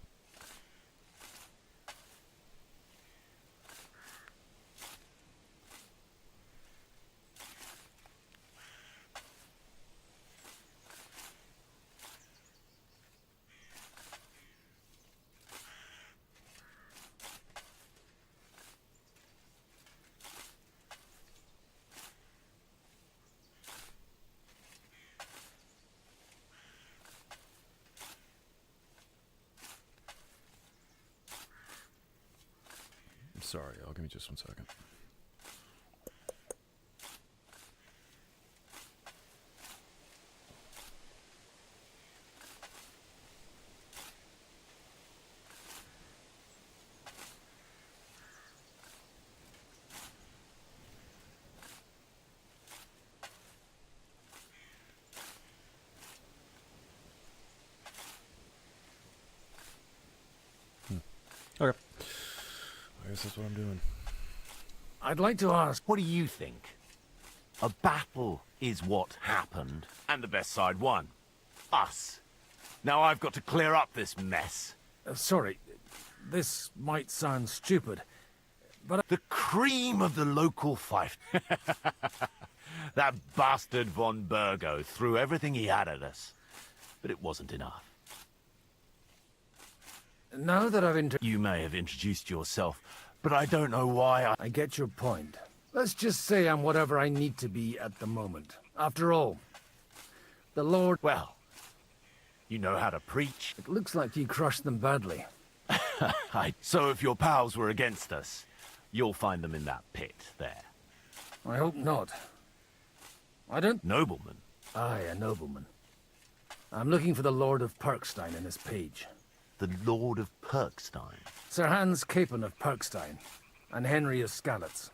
Sorry, y'all. Give me just 1 second. Okay. I guess that's what I'm doing.
I'd like to ask...
What do you think? A battle is what happened, and the best side won. Us. Now I've got to clear up this mess.
Sorry, this might sound stupid, but...
The cream of the local fief. That bastard von Burgo threw everything he had at us, but it wasn't enough.
Now that I've
You may have introduced yourself, but I don't know why
I get your point. Let's just say I'm whatever I need to be at the moment. After all, the Lord...
Well, you know how to preach.
It looks like you crushed them badly.
So if your pals were against us, you'll find them in that pit there.
I hope not. I don't...
Nobleman?
Aye, a nobleman. I'm looking for the Lord of Perkstein in this page.
The Lord of Perkstein?
Sir Hans Capon of Perkstein, and Henry of Skalitz.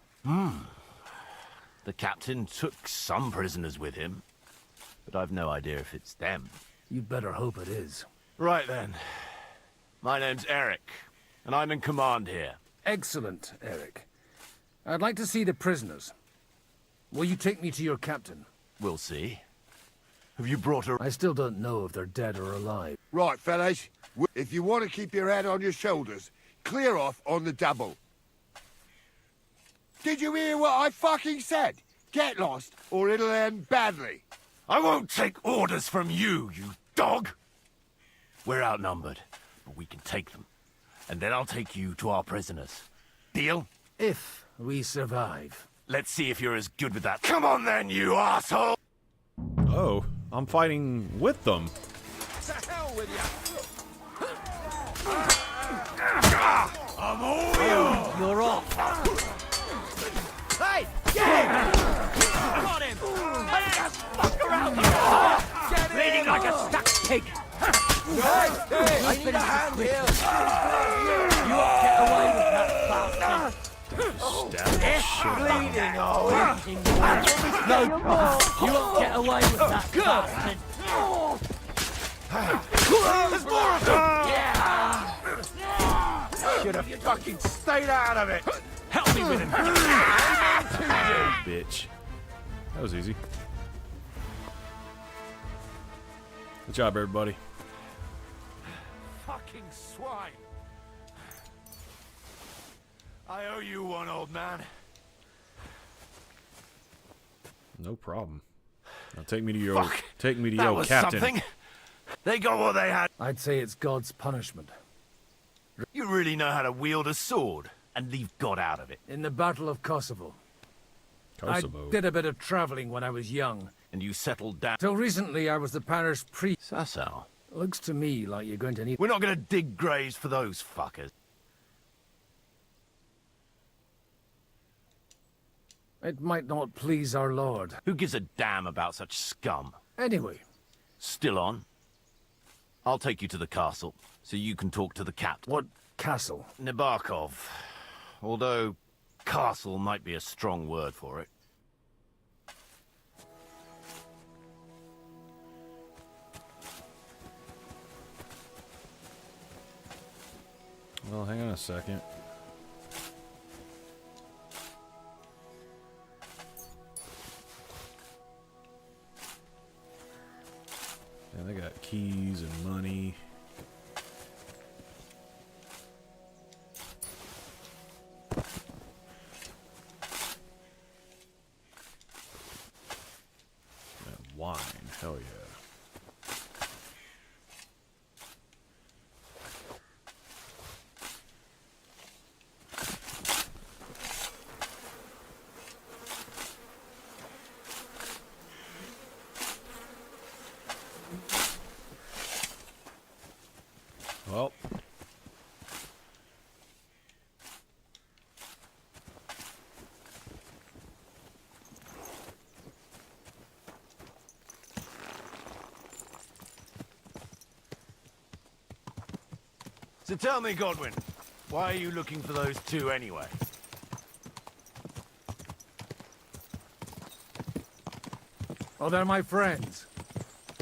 The captain took some prisoners with him, but I've no idea if it's them.
You'd better hope it is.
Right then. My name's Eric, and I'm in command here.
Excellent, Eric. I'd like to see the prisoners. Will you take me to your captain?
We'll see. Have you brought her?
I still don't know if they're dead or alive.
Right, fellas. If you want to keep your head on your shoulders, clear off on the double. Did you hear what I fucking said? Get lost, or it'll end badly.
I won't take orders from you, you dog! We're outnumbered, but we can take them. And then I'll take you to our prisoners. Deal?
If we survive.
Let's see if you're as good with that. Come on then, you asshole!
Oh, I'm fighting with them.
To hell with you!
I'm all yours!
You're off.
Hey! Get him! Got him! Hey, just fuck around here!
Bleeding like a stuck pig.
Hey, I need a hand here!
You won't get away with that bastard.
Bleeding, are we?
No, you won't get away with that bastard.
There's more of them!
Yeah!
Should have fucking stayed out of it!
Help me with him!
Bitch. That was easy. Good job, everybody.
Fucking swine! I owe you one, old man.
No problem. Now take me to your
Fuck.
your
Was
captain.
something. They got what they had.
I'd say it's God's punishment.
You really know how to wield a sword and leave God out of it.
In the Battle of Kosovo.
Kosovo.
I did a bit of traveling when I was young.
And you settled down.
Till recently, I was the parish priest.
So.
Looks to me like you're going to need...
We're not going to dig graves for those fuckers.
It might not please our Lord.
Who gives a damn about such scum?
Anyway.
Still on? I'll take you to the castle, so you can talk to the captain.
What castle?
Nebakov. Although, castle might be a strong word for it.
Well, hang on a second. Yeah, they got keys and money. And wine, hell yeah. Well,
so tell me, Godwin, why are you looking for those two anyway?
Oh, they're my friends.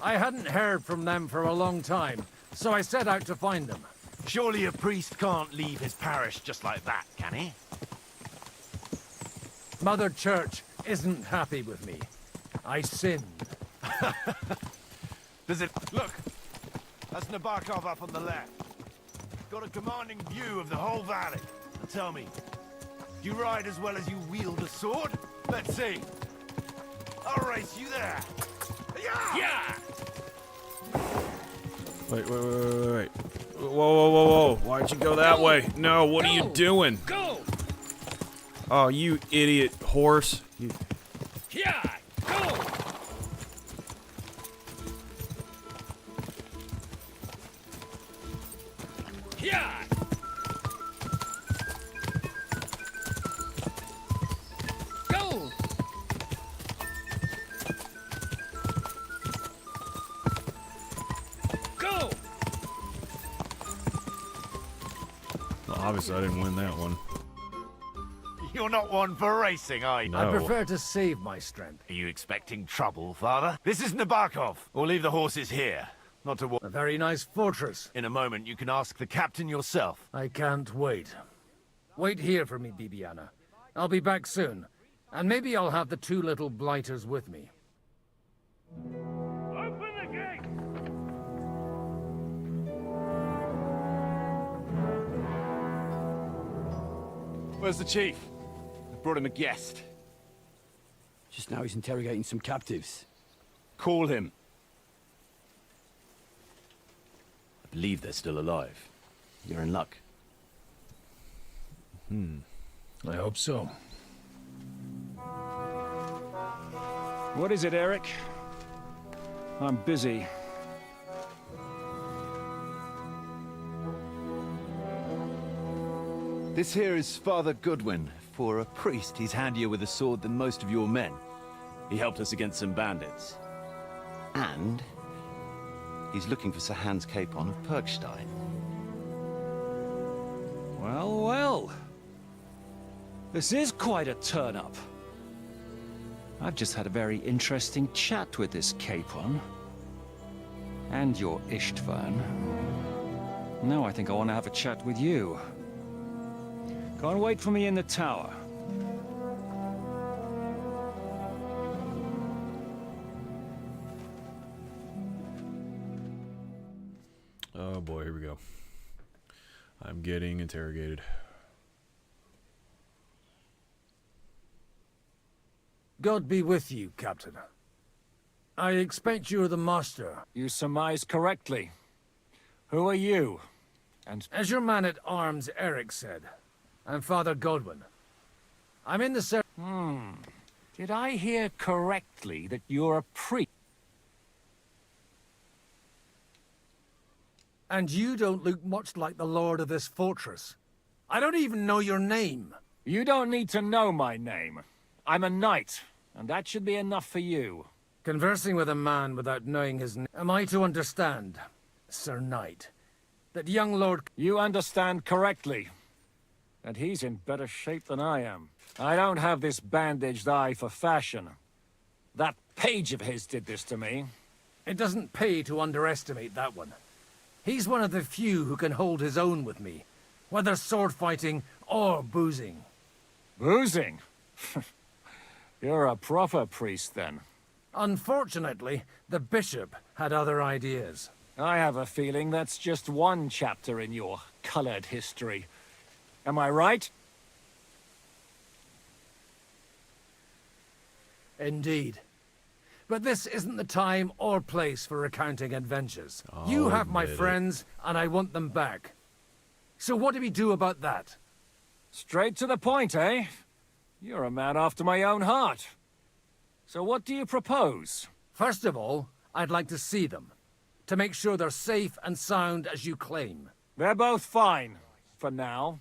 I hadn't heard from them for a long time, so I set out to find them.
Surely a priest can't leave his parish just like that, can he?
Mother Church isn't happy with me. I sinned.
Does it... Look! That's Nebakov up on the left. Got a commanding view of the whole valley. Now tell me, do you ride as well as you wield a sword? Let's see. I'll race you there. Yeah!
Wait. Whoa. Why'd you go that way? No, what are you doing?
Go!
Oh, you idiot horse.
Yeah! Go! Yeah! Go! Go!
Well, obviously I didn't win that one.
You're not one for racing, are you?
No.
I prefer to save my strength.
Are you expecting trouble, Father? This is Nebakov. We'll leave the horses here. Not to
A very nice fortress.
In a moment, you can ask the captain yourself.
I can't wait. Wait here for me, Bibiana. I'll be back soon. And maybe I'll have the two little blighters with me.
Open the gate! Where's the chief? I brought him a guest.
Just now he's interrogating some captives.
Call him.
I believe they're still alive. You're in luck.
I hope so.
What is it, Eric? I'm busy.
This here is Father Goodwin. For a priest, he's handier with a sword than most of your men. He helped us against some bandits. And he's looking for Sir Hans Capon of Perkstein.
Well. This is quite a turn-up. I've just had a very interesting chat with this Capon. And your Ishtvan. Now I think I want to have a chat with you. Go and wait for me in the tower.
Oh boy, here we go. I'm getting interrogated.
God be with you, Captain. I expect you're the master.
You surmise correctly. Who are you? And
as your man-at-arms Eric said, I'm Father Godwin. I'm in the
Did I hear correctly that you're a priest?
And you don't look much like the lord of this fortress. I don't even know your name.
You don't need to know my name. I'm a knight, and that should be enough for you.
Conversing with a man without knowing his name. Am I to understand, Sir Knight, that young Lord...
You understand correctly. And he's in better shape than I am. I don't have this bandaged eye for fashion. That page of his did this to me.
It doesn't pay to underestimate that one. He's one of the few who can hold his own with me, whether sword fighting or boozing.
Boozing? You're a proper priest, then.
Unfortunately, the bishop had other ideas.
I have a feeling that's just one chapter in your colored history. Am I right?
Indeed. But this isn't the time or place for recounting adventures. You have my friends, and I want them back. So what do we do about that?
Straight to the point, eh? You're a man after my own heart. So what do you propose?
First of all, I'd like to see them, to make sure they're safe and sound as you claim.
They're both fine, for now.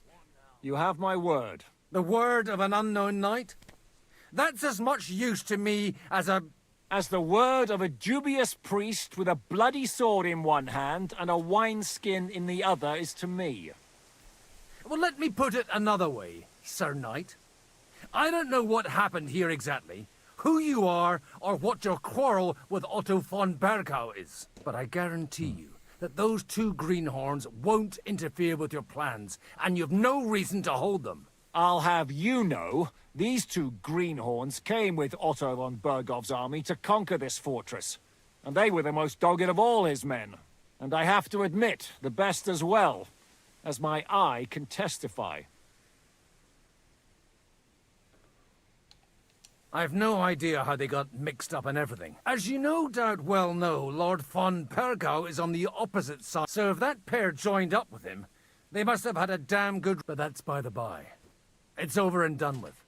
You have my word.
The word of an unknown knight? That's as much use to me as
the word of a dubious priest with a bloody sword in one hand and a wineskin in the other is to me.
Well, let me put it another way, Sir Knight. I don't know what happened here exactly, who you are, or what your quarrel with Otto von Bergau is. But I guarantee you that those two greenhorns won't interfere with your plans, and you've no reason to hold them.
I'll have you know, these two greenhorns came with Otto von Bergov's army to conquer this fortress. And they were the most dogged of all his men. And I have to admit, the best as well, as my eye can testify.
I've no idea how they got mixed up in everything. As you no doubt well know, Lord von Pergau is on the opposite side, so if that pair joined up with him, they must have had a damn good... But that's by the by. It's over and done with.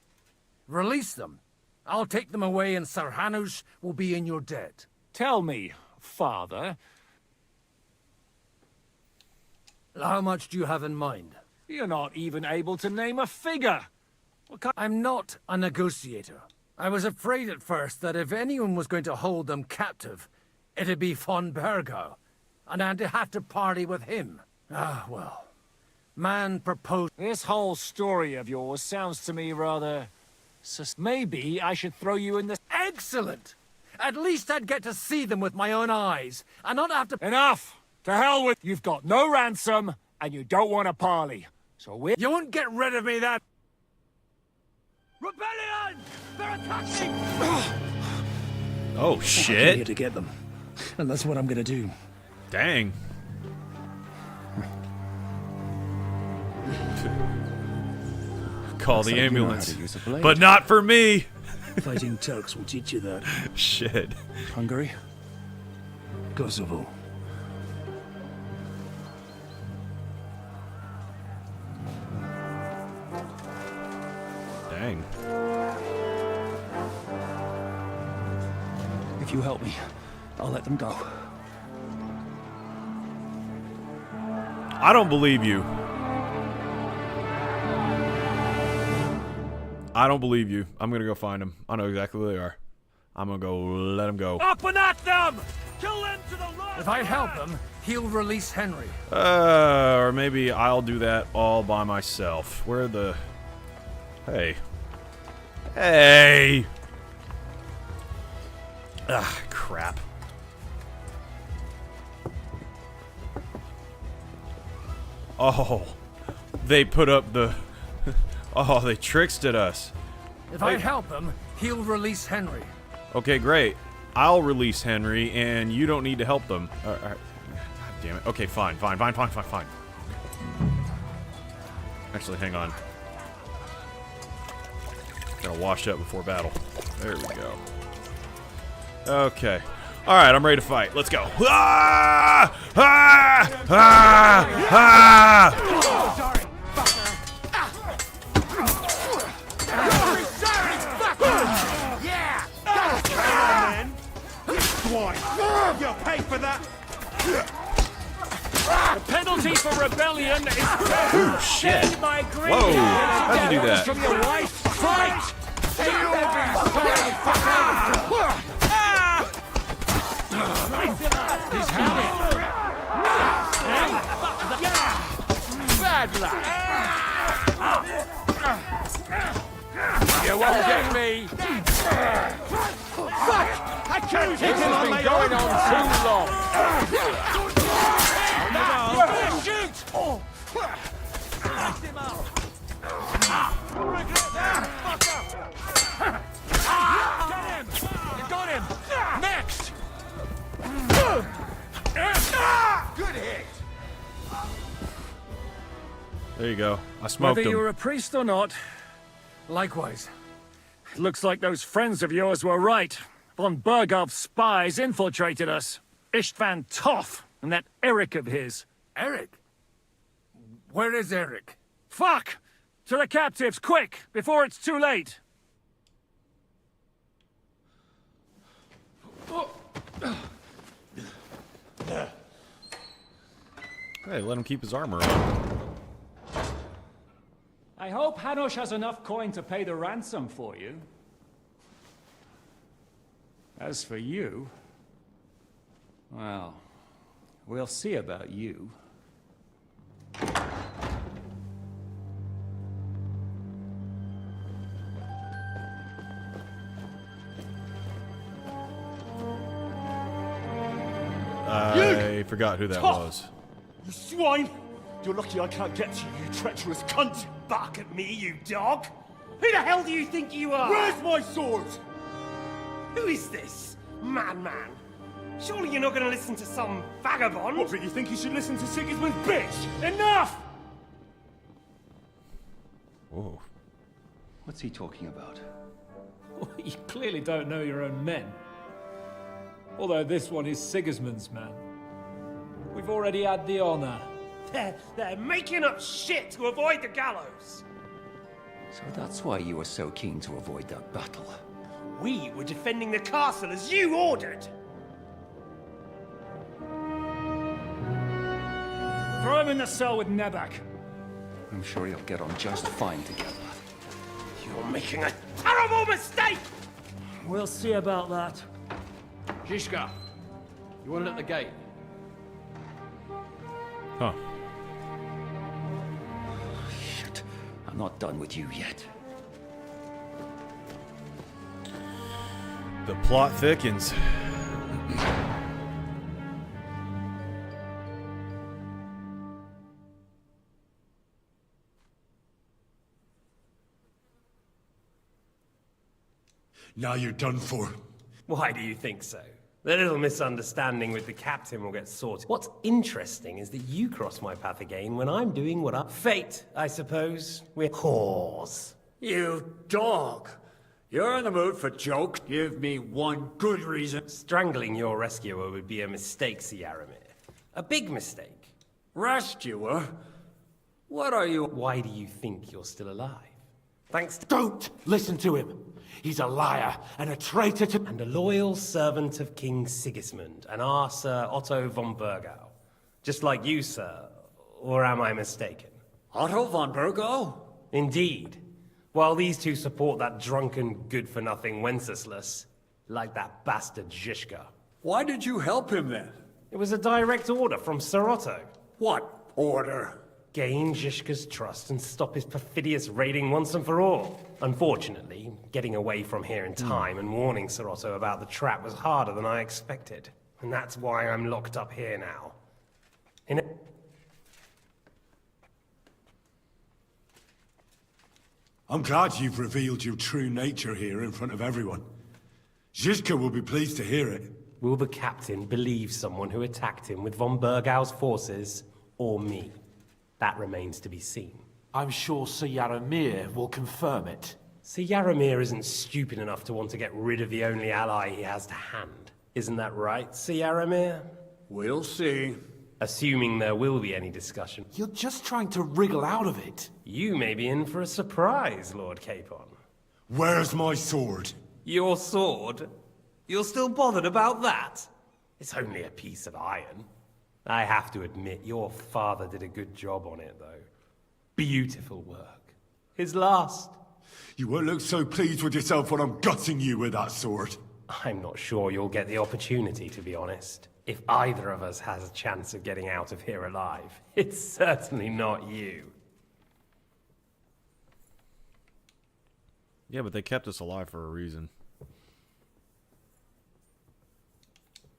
Release them. I'll take them away and Sir Hanush will be in your debt.
Tell me, father...
How much do you have in mind?
You're not even able to name a figure!
I'm not a negotiator. I was afraid at first that if anyone was going to hold them captive, it'd be von Bergau, and I'd have to party with him. Ah, well. Man proposed...
This whole story of yours sounds to me rather... Maybe I should throw you in the...
Excellent! At least I'd get to see them with my own eyes, and not have to...
Enough! To hell with... You've got no ransom, and you don't want to parley. So we...
You won't get rid of me that...
Rebellion! They're attacking!
Oh,
I'm
shit.
here to get them. And that's what I'm gonna do.
Dang. Call
Looks
the
like you know
ambulance.
how to use a blade.
But not for me.
Fighting Turks will teach you that.
Shit.
Hungary? Kosovo.
Dang.
If you help me, I'll let them go.
I don't believe you. I don't believe you. I'm gonna go find them. I know exactly where they are. I'm gonna go let them go.
Up and at them! Kill them to the last! If I help him, he'll release Henry.
Or maybe I'll do that all by myself. Where the... Hey. Hey! Ah, crap. Oh. They put up the... Oh, they tricksed us.
If I help him, he'll release Henry.
Okay, great. I'll release Henry, and you don't need to help them. God damn it. Okay, fine. Actually, hang on. Gotta wash up before battle. There we go. Okay. Alright, I'm ready to fight. Let's go. Ah! Ah! Ah! Ah!
Sorry, yeah! Come on, then! Swine! You'll pay for that!
The penalty for rebellion is
Ooh, shit. Whoa, how'd you do that?
From your wife, fight! He's having bad luck. You won't get me.
Fuck! I can't
This has been going on too long.
Get him! You got him! Next! Good hit!
There you go. I smoked
Whether
him.
you're a priest or not,
likewise.
It looks like those friends of yours were right. Von Bergov's spies infiltrated us. Istvan Toff and that Eric of his.
Eric? Where is Eric?
Fuck! To the captives, quick, before it's too late.
Hey, let him keep his armor on.
I hope Hanush has enough coin to pay the ransom for you. As for you... well, we'll see about you.
I Forgot who that
Tough!
was.
You swine! You're lucky I can't get to you, you treacherous cunt!
Bark at me, you dog! Who the hell do you think you are?
Where's my sword?
Who is this? Madman! Surely you're not going to listen to some vagabond?
What, but you think you should listen to Sigismund's bitch? Enough!
Whoa.
What's he talking about?
You clearly don't know your own men. Although this one is Sigismund's man. We've already had the honor.
They're making up shit to avoid the gallows!
So that's why you were so keen to avoid that battle.
We were defending the castle as you ordered!
Throw him in the cell with Nebak.
I'm sure you'll get on just fine together.
You're making a terrible mistake!
We'll see about that.
Zizka, you want it at the gate?
Huh.
Shit. I'm not done with you yet.
The plot thickens.
Now you're done for.
Why do you think so? The little misunderstanding with the captain will get sorted. What's interesting is that you cross my path again when I'm doing what I... Fate, I suppose. We're whores.
You dog! You're in the mood for jokes. Give me one good reason.
Strangling your rescuer would be a mistake, Yaramir. A big mistake.
Rescuer? What are you...
Why do you think you're still alive? Thanks to...
Don't listen to him! He's a liar and a traitor to...
And a loyal servant of King Sigismund and our Sir Otto von Burgau. Just like you, sir. Or am I mistaken?
Otto von Burgau?
Indeed. While these two support that drunken, good-for-nothing Wenceslas, like that bastard Zizka.
Why did you help him then?
It was a direct order from Sir Otto.
What order?
Gain Zizka's trust and stop his perfidious raiding once and for all. Unfortunately, getting away from here in time and warning Sir Otto about the trap was harder than I expected. And that's why I'm locked up here now.
I'm glad you've revealed your true nature here in front of everyone. Zizka will be pleased to hear it.
Will the captain believe someone who attacked him with von Burgau's forces, or me? That remains to be seen.
I'm sure Sir Yaramir will confirm it.
Sir Yaramir isn't stupid enough to want to get rid of the only ally he has to hand. Isn't that right, Sir Yaramir?
We'll see.
Assuming there will be any discussion.
You're just trying to wriggle out of it.
You may be in for a surprise, Lord Capon.
Where's my sword?
Your sword? You're still bothered about that? It's only a piece of iron. I have to admit, your father did a good job on it, though. Beautiful work. His last.
You won't look so pleased with yourself when I'm gutting you with that sword.
I'm not sure you'll get the opportunity, to be honest. If either of us has a chance of getting out of here alive, it's certainly not you.
Yeah, but they kept us alive for a reason.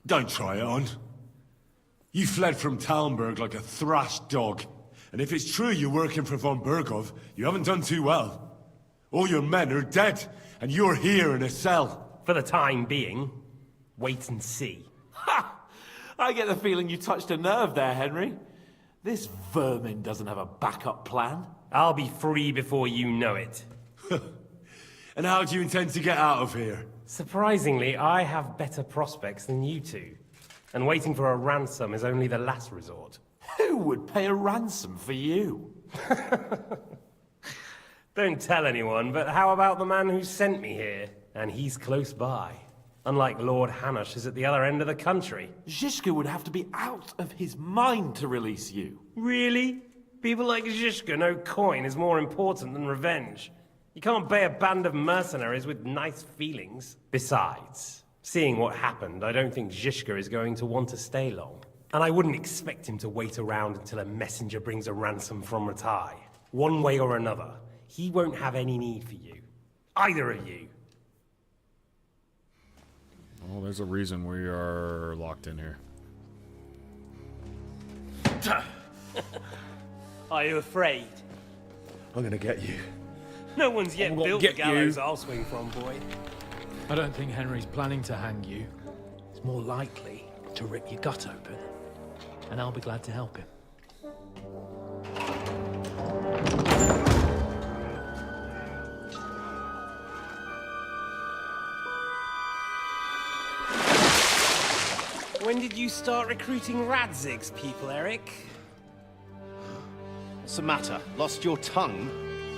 Don't try it on. You fled from Talmberg like a thrashed dog. And if it's true you're working for von Burgov, you haven't done too well. All your men are dead, and you're here in a cell.
For the time being, wait and see.
Ha! I get the feeling you touched a nerve there, Henry. This vermin doesn't have a backup plan.
I'll be free before you know it.
And how do you intend to get out of here?
Surprisingly, I have better prospects than you two. And waiting for a ransom is only the last resort.
Who would pay a ransom for you?
Don't tell anyone, but how about the man who sent me here? And he's close by. Unlike Lord Hanush is at the other end of the country.
Zizka would have to be out of his mind to release you.
Really? People like Zizka know coin is more important than revenge. You can't pay a band of mercenaries with nice feelings. Besides, seeing what happened, I don't think Zizka is going to want to stay long. And I wouldn't expect him to wait around until a messenger brings a ransom from Ratai. One way or another, he won't have any need for you. Either of you.
Well, there's a reason we are locked in here.
Are you afraid?
I'm gonna get you.
No one's yet
I'm gonna
built the
get
gallows
you.
I'll swing from, boy.
I don't think Henry's planning to hang you. He's more likely to rip your gut open. And I'll be glad to help him.
When did you start recruiting Radzig's people, Eric?
What's the matter? Lost your tongue?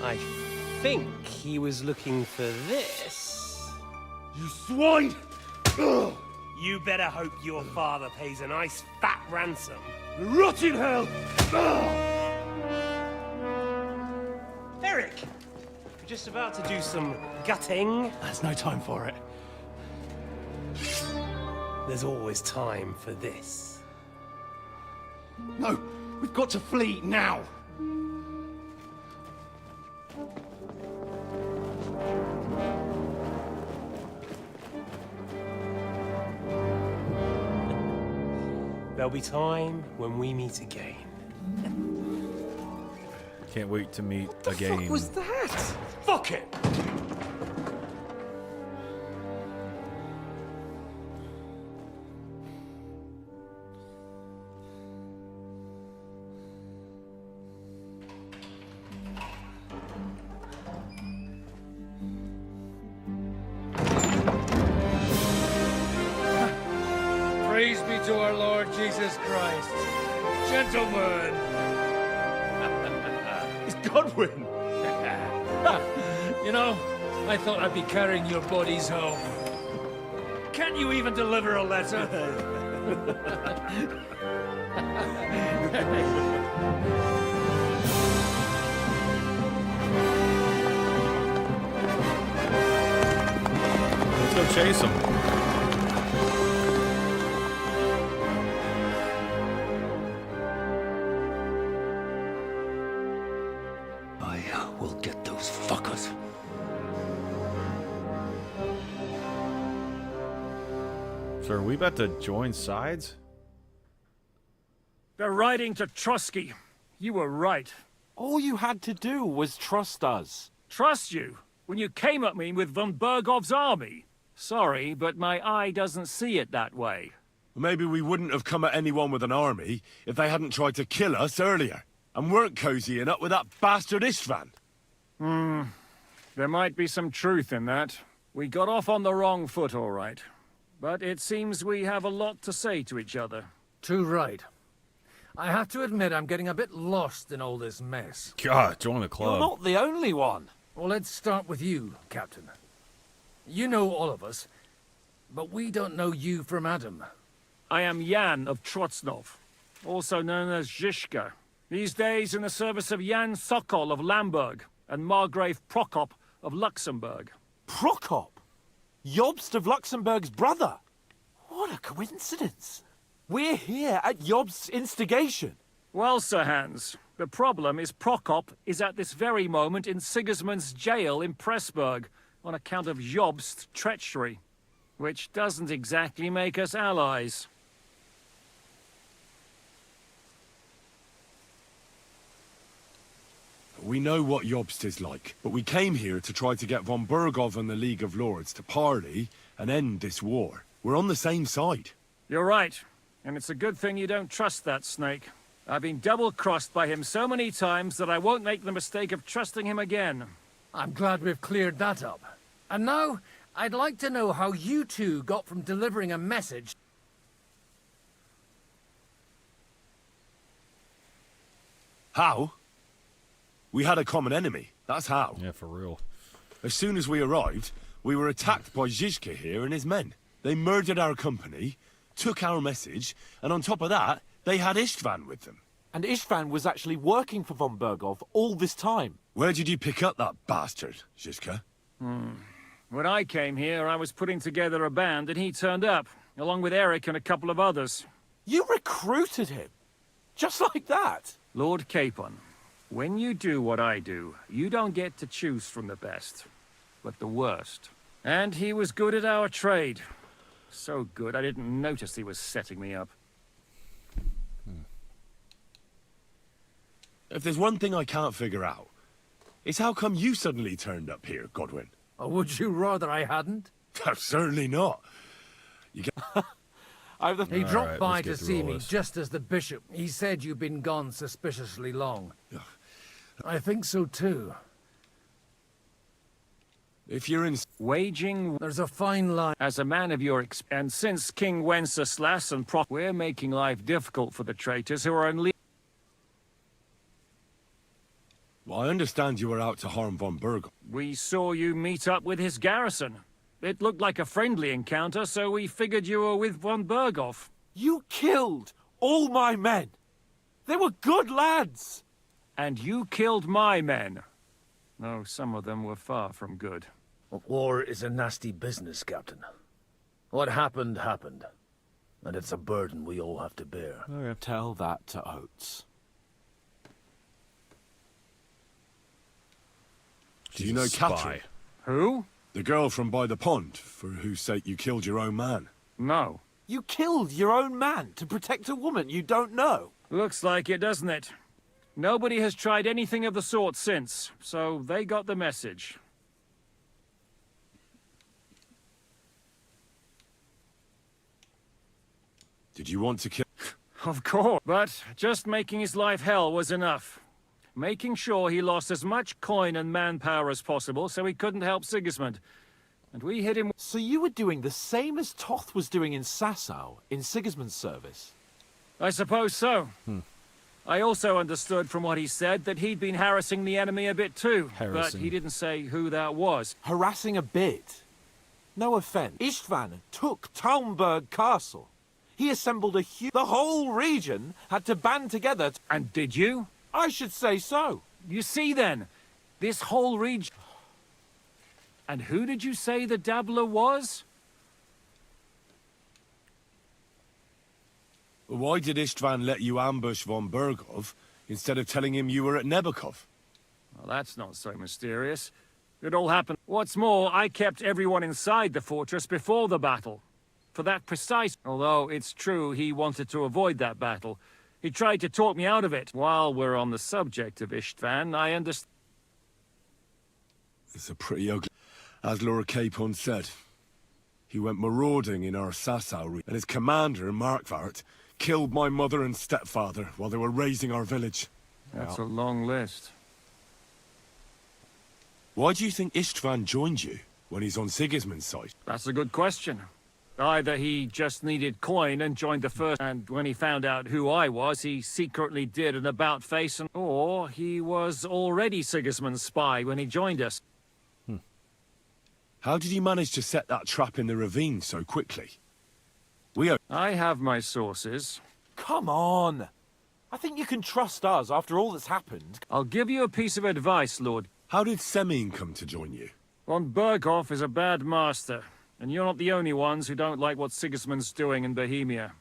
I think he was looking for this.
You swine!
You better hope your father pays a nice fat ransom.
Rot in hell!
Eric! You're just about to do some gutting.
There's no time for it.
There's always time for this.
No, we've got to flee now.
There'll be time when we meet again.
Can't wait to meet again.
What was that? Fuck it!
Praise be to our Lord Jesus Christ. Gentlemen!
It's Godwin!
You know, I thought I'd be carrying your bodies home. Can't you even deliver a letter?
Let's go chase him.
I will get those fuckers.
So are we about to join sides?
They're riding to Trotsky. You were right.
All you had to do was trust us.
Trust you? When you came at me with von Bergov's army? Sorry, but my eye doesn't see it that way.
Maybe we wouldn't have come at anyone with an army if they hadn't tried to kill us earlier, and weren't cozying up with that bastard Istvan.
There might be some truth in that. We got off on the wrong foot, all right. But it seems we have a lot to say to each other.
Too right. I have to admit I'm getting a bit lost in all this mess.
God, join the club.
You're not the only one.
Well, let's start with you, Captain. You know all of us, but we don't know you from Adam.
I am Jan of Trotsnov, also known as Zhishka. These days in the service of Jan Sokol of Lamberg and Margrave Prokop of Luxembourg.
Prokop? Jobst of Luxembourg's brother? What a coincidence. We're here at Jobst's instigation.
Well, Sir Hans, the problem is Prokop is at this very moment in Sigismund's jail in Pressburg on account of Jobst's treachery, which doesn't exactly make us allies.
We know what Jobst is like, but we came here to try to get von Bergov and the League of Lords to parley and end this war. We're on the same side.
You're right, and it's a good thing you don't trust that snake. I've been double-crossed by him so many times that I won't make the mistake of trusting him again.
I'm glad we've cleared that up. And now, I'd like to know how you two got from delivering a message.
How? We had a common enemy, that's how.
Yeah, for real.
As soon as we arrived, we were attacked by Zhizka here and his men. They murdered our company, took our message, and on top of that, they had Istvan with them.
And Istvan was actually working for von Bergov all this time.
Where did you pick up that bastard, Zhizka?
When I came here, I was putting together a band, and he turned up, along with Eric and a couple of others.
You recruited him? Just like that?
Lord Capon, when you do what I do, you don't get to choose from the best, but the worst. And he was good at our trade. So good, I didn't notice he was setting me up.
If there's one thing I can't figure out, it's how come you suddenly turned up here, Godwin?
Or would you rather I hadn't?
Certainly not. You get...
He dropped by to see me just as the bishop. He said you've been gone suspiciously long. I think so too.
If you're in...
Waging...
There's a fine line.
As a man of your and since King Wenceslas and we're making life difficult for the traitors who are only...
Well, I understand you were out to harm von Berg.
We saw you meet up with his garrison. It looked like a friendly encounter, so we figured you were with von Berghoff.
You killed all my men! They were good lads!
And you killed my men. No, some of them were far from good.
War is a nasty business, Captain. What happened, happened. And it's a burden we all have to bear.
Tell that to Oates.
Do you know Catherine?
Who?
The girl from by the pond, for whose sake you killed your own man.
No.
You killed your own man to protect a woman you don't know?
Looks like it, doesn't it? Nobody has tried anything of the sort since, so they got the message.
Did you want to kill...
Of course, but just making his life hell was enough. Making sure he lost as much coin and manpower as possible so he couldn't help Sigismund. And we hit him...
So you were doing the same as Toth was doing in Sasau, in Sigismund's service?
I suppose so. I also understood from what he said that he'd been harassing the enemy a bit too, but he didn't say who that was.
Harassing a bit? No offense. Istvan took Talmberg Castle. He assembled a huge... The whole region had to band together...
And did you?
I should say so.
You see then, this whole region... And who did you say the dabbler was?
Why did Istvan let you ambush von Berghoff instead of telling him you were at Nebakov?
Well, that's not so mysterious. It all happened. What's more, I kept everyone inside the fortress before the battle. For that precise... Although it's true he wanted to avoid that battle. He tried to talk me out of it. While we're on the subject of Istvan, I understand...
It's a pretty ugly... As Lord Capon said, he went marauding in our Sasau region, and his commander, Markvart, killed my mother and stepfather while they were raising our village.
That's a long list.
Why do you think Istvan joined you when he's on Sigismund's side?
That's a good question. Either he just needed coin and joined the first, and when he found out who I was, he secretly did an about-face, or he was already Sigismund's spy when he joined us.
How did you manage to set that trap in the ravine so quickly?
I have my sources.
Come on! I think you can trust us after all that's happened.
I'll give you a piece of advice, Lord.
How did Semyon come to join you?
Von Berghoff is a bad master, and you're not the only ones who don't like what Sigismund's doing in Bohemia.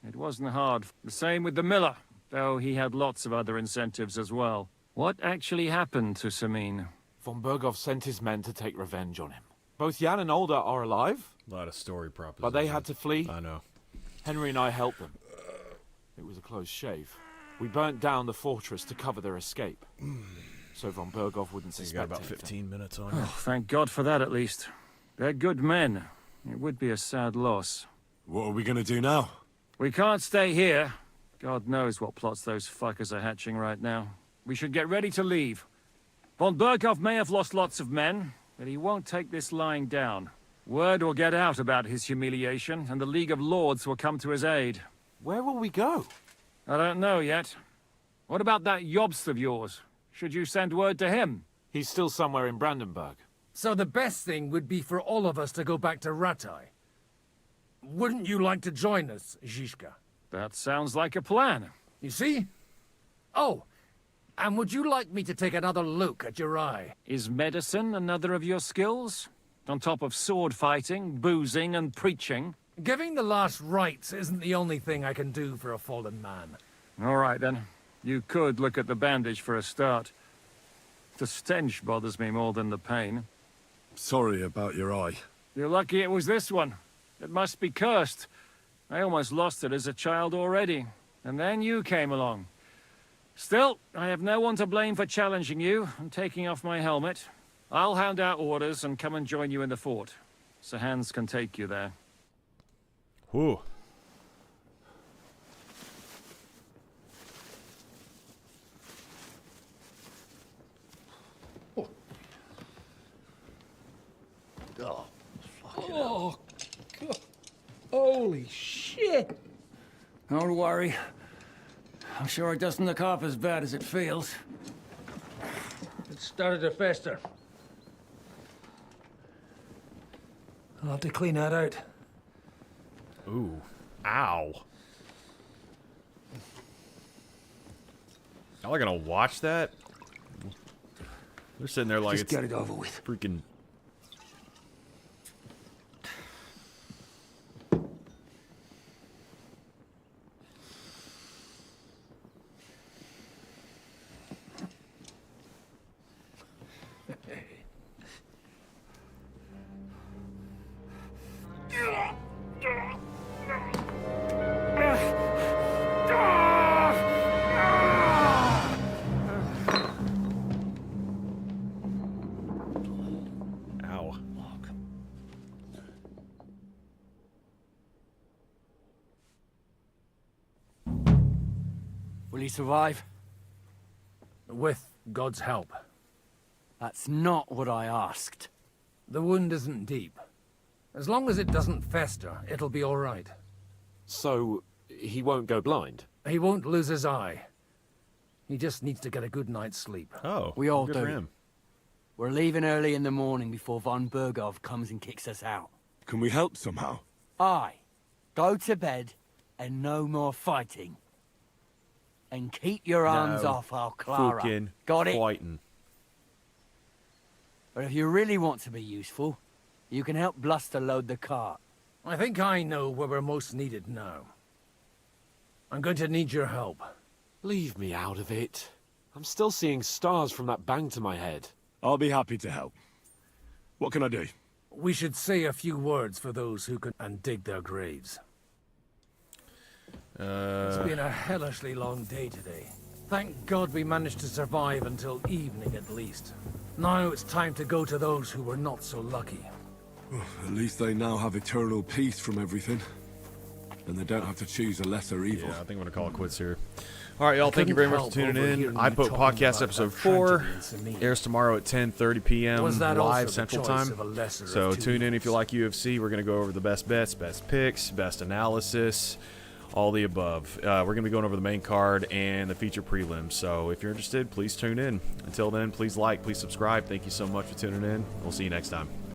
It wasn't hard. The same with the miller, though he had lots of other incentives as well. What actually happened to Semyon?
Von Berghoff sent his men to take revenge on him. Both Jan and Olda are alive.
A lot of story propositions.
But they had to flee.
I know.
Henry and I helped them. It was a close shave. We burnt down the fortress to cover their escape. So von Berghoff wouldn't suspect
You got about
anything.
15 minutes on you.
Oh, thank God for that, at least. They're good men. It would be a sad loss.
What are we gonna do now?
We can't stay here. God knows what plots those fuckers are hatching right now. We should get ready to leave. Von Berghoff may have lost lots of men, but he won't take this lying down. Word will get out about his humiliation, and the League of Lords will come to his aid.
Where will we go?
I don't know yet. What about that Jobst of yours? Should you send word to him?
He's still somewhere in Brandenburg.
So the best thing would be for all of us to go back to Ratai. Wouldn't you like to join us, Zizka?
That sounds like a plan.
You see? Oh, and would you like me to take another look at your eye?
Is medicine another of your skills? On top of sword fighting, boozing, and preaching?
Giving the last rites isn't the only thing I can do for a fallen man.
All right, then. You could look at the bandage for a start. The stench bothers me more than the pain.
Sorry about your eye.
You're lucky it was this one. It must be cursed. I almost lost it as a child already. And then you came along. Still, I have no one to blame for challenging you and taking off my helmet. I'll hand out orders and come and join you in the fort. Sir Hans can take you there.
Whew.
Oh,
Oh, God. Holy shit! Don't worry. I'm sure it doesn't look half as bad as it feels. It started to fester. I'll have to clean that out.
Ooh. Ow. Y'all are gonna watch that? They're sitting there like
Just
it's
get it over with.
Freaking. Ow.
Will he survive?
With God's help.
That's not what I asked.
The wound isn't deep. As long as it doesn't fester, it'll be all right.
So, he won't go blind?
He won't lose his eye. He just needs to get a good night's sleep.
Oh,
We all
good
do.
for him.
We're leaving early in the morning before von Bergov comes and kicks us out.
Can we help somehow?
Aye. Go to bed and no more fighting. And keep your arms
No
off our Clara.
fucking
Got it?
fighting.
But if you really want to be useful, you can help Bluster load the cart.
I think I know where we're most needed now. I'm going to need your help.
Leave me out of it. I'm still seeing stars from that bang to my head.
I'll be happy to help. What can I do?
We should say a few words for those who can and dig their graves. It's been a hellishly long day today. Thank God we managed to survive until evening at least. Now it's time to go to those who were not so lucky.
At least they now have eternal peace from everything. And they don't have to choose a lesser evil.
Yeah, I think I'm gonna call it quits here. All right, y'all. Thank you very much for tuning in. I put podcast episode 4 airs tomorrow at 10:30 p.m. live Central Time. So tune in if you like UFC. We're gonna go over the best bets, best picks, best analysis, all the above. We're gonna be going over the main card and the feature prelims. So if you're interested, please tune in. Until then, please like, please subscribe. Thank you so much for tuning in. We'll see you next time.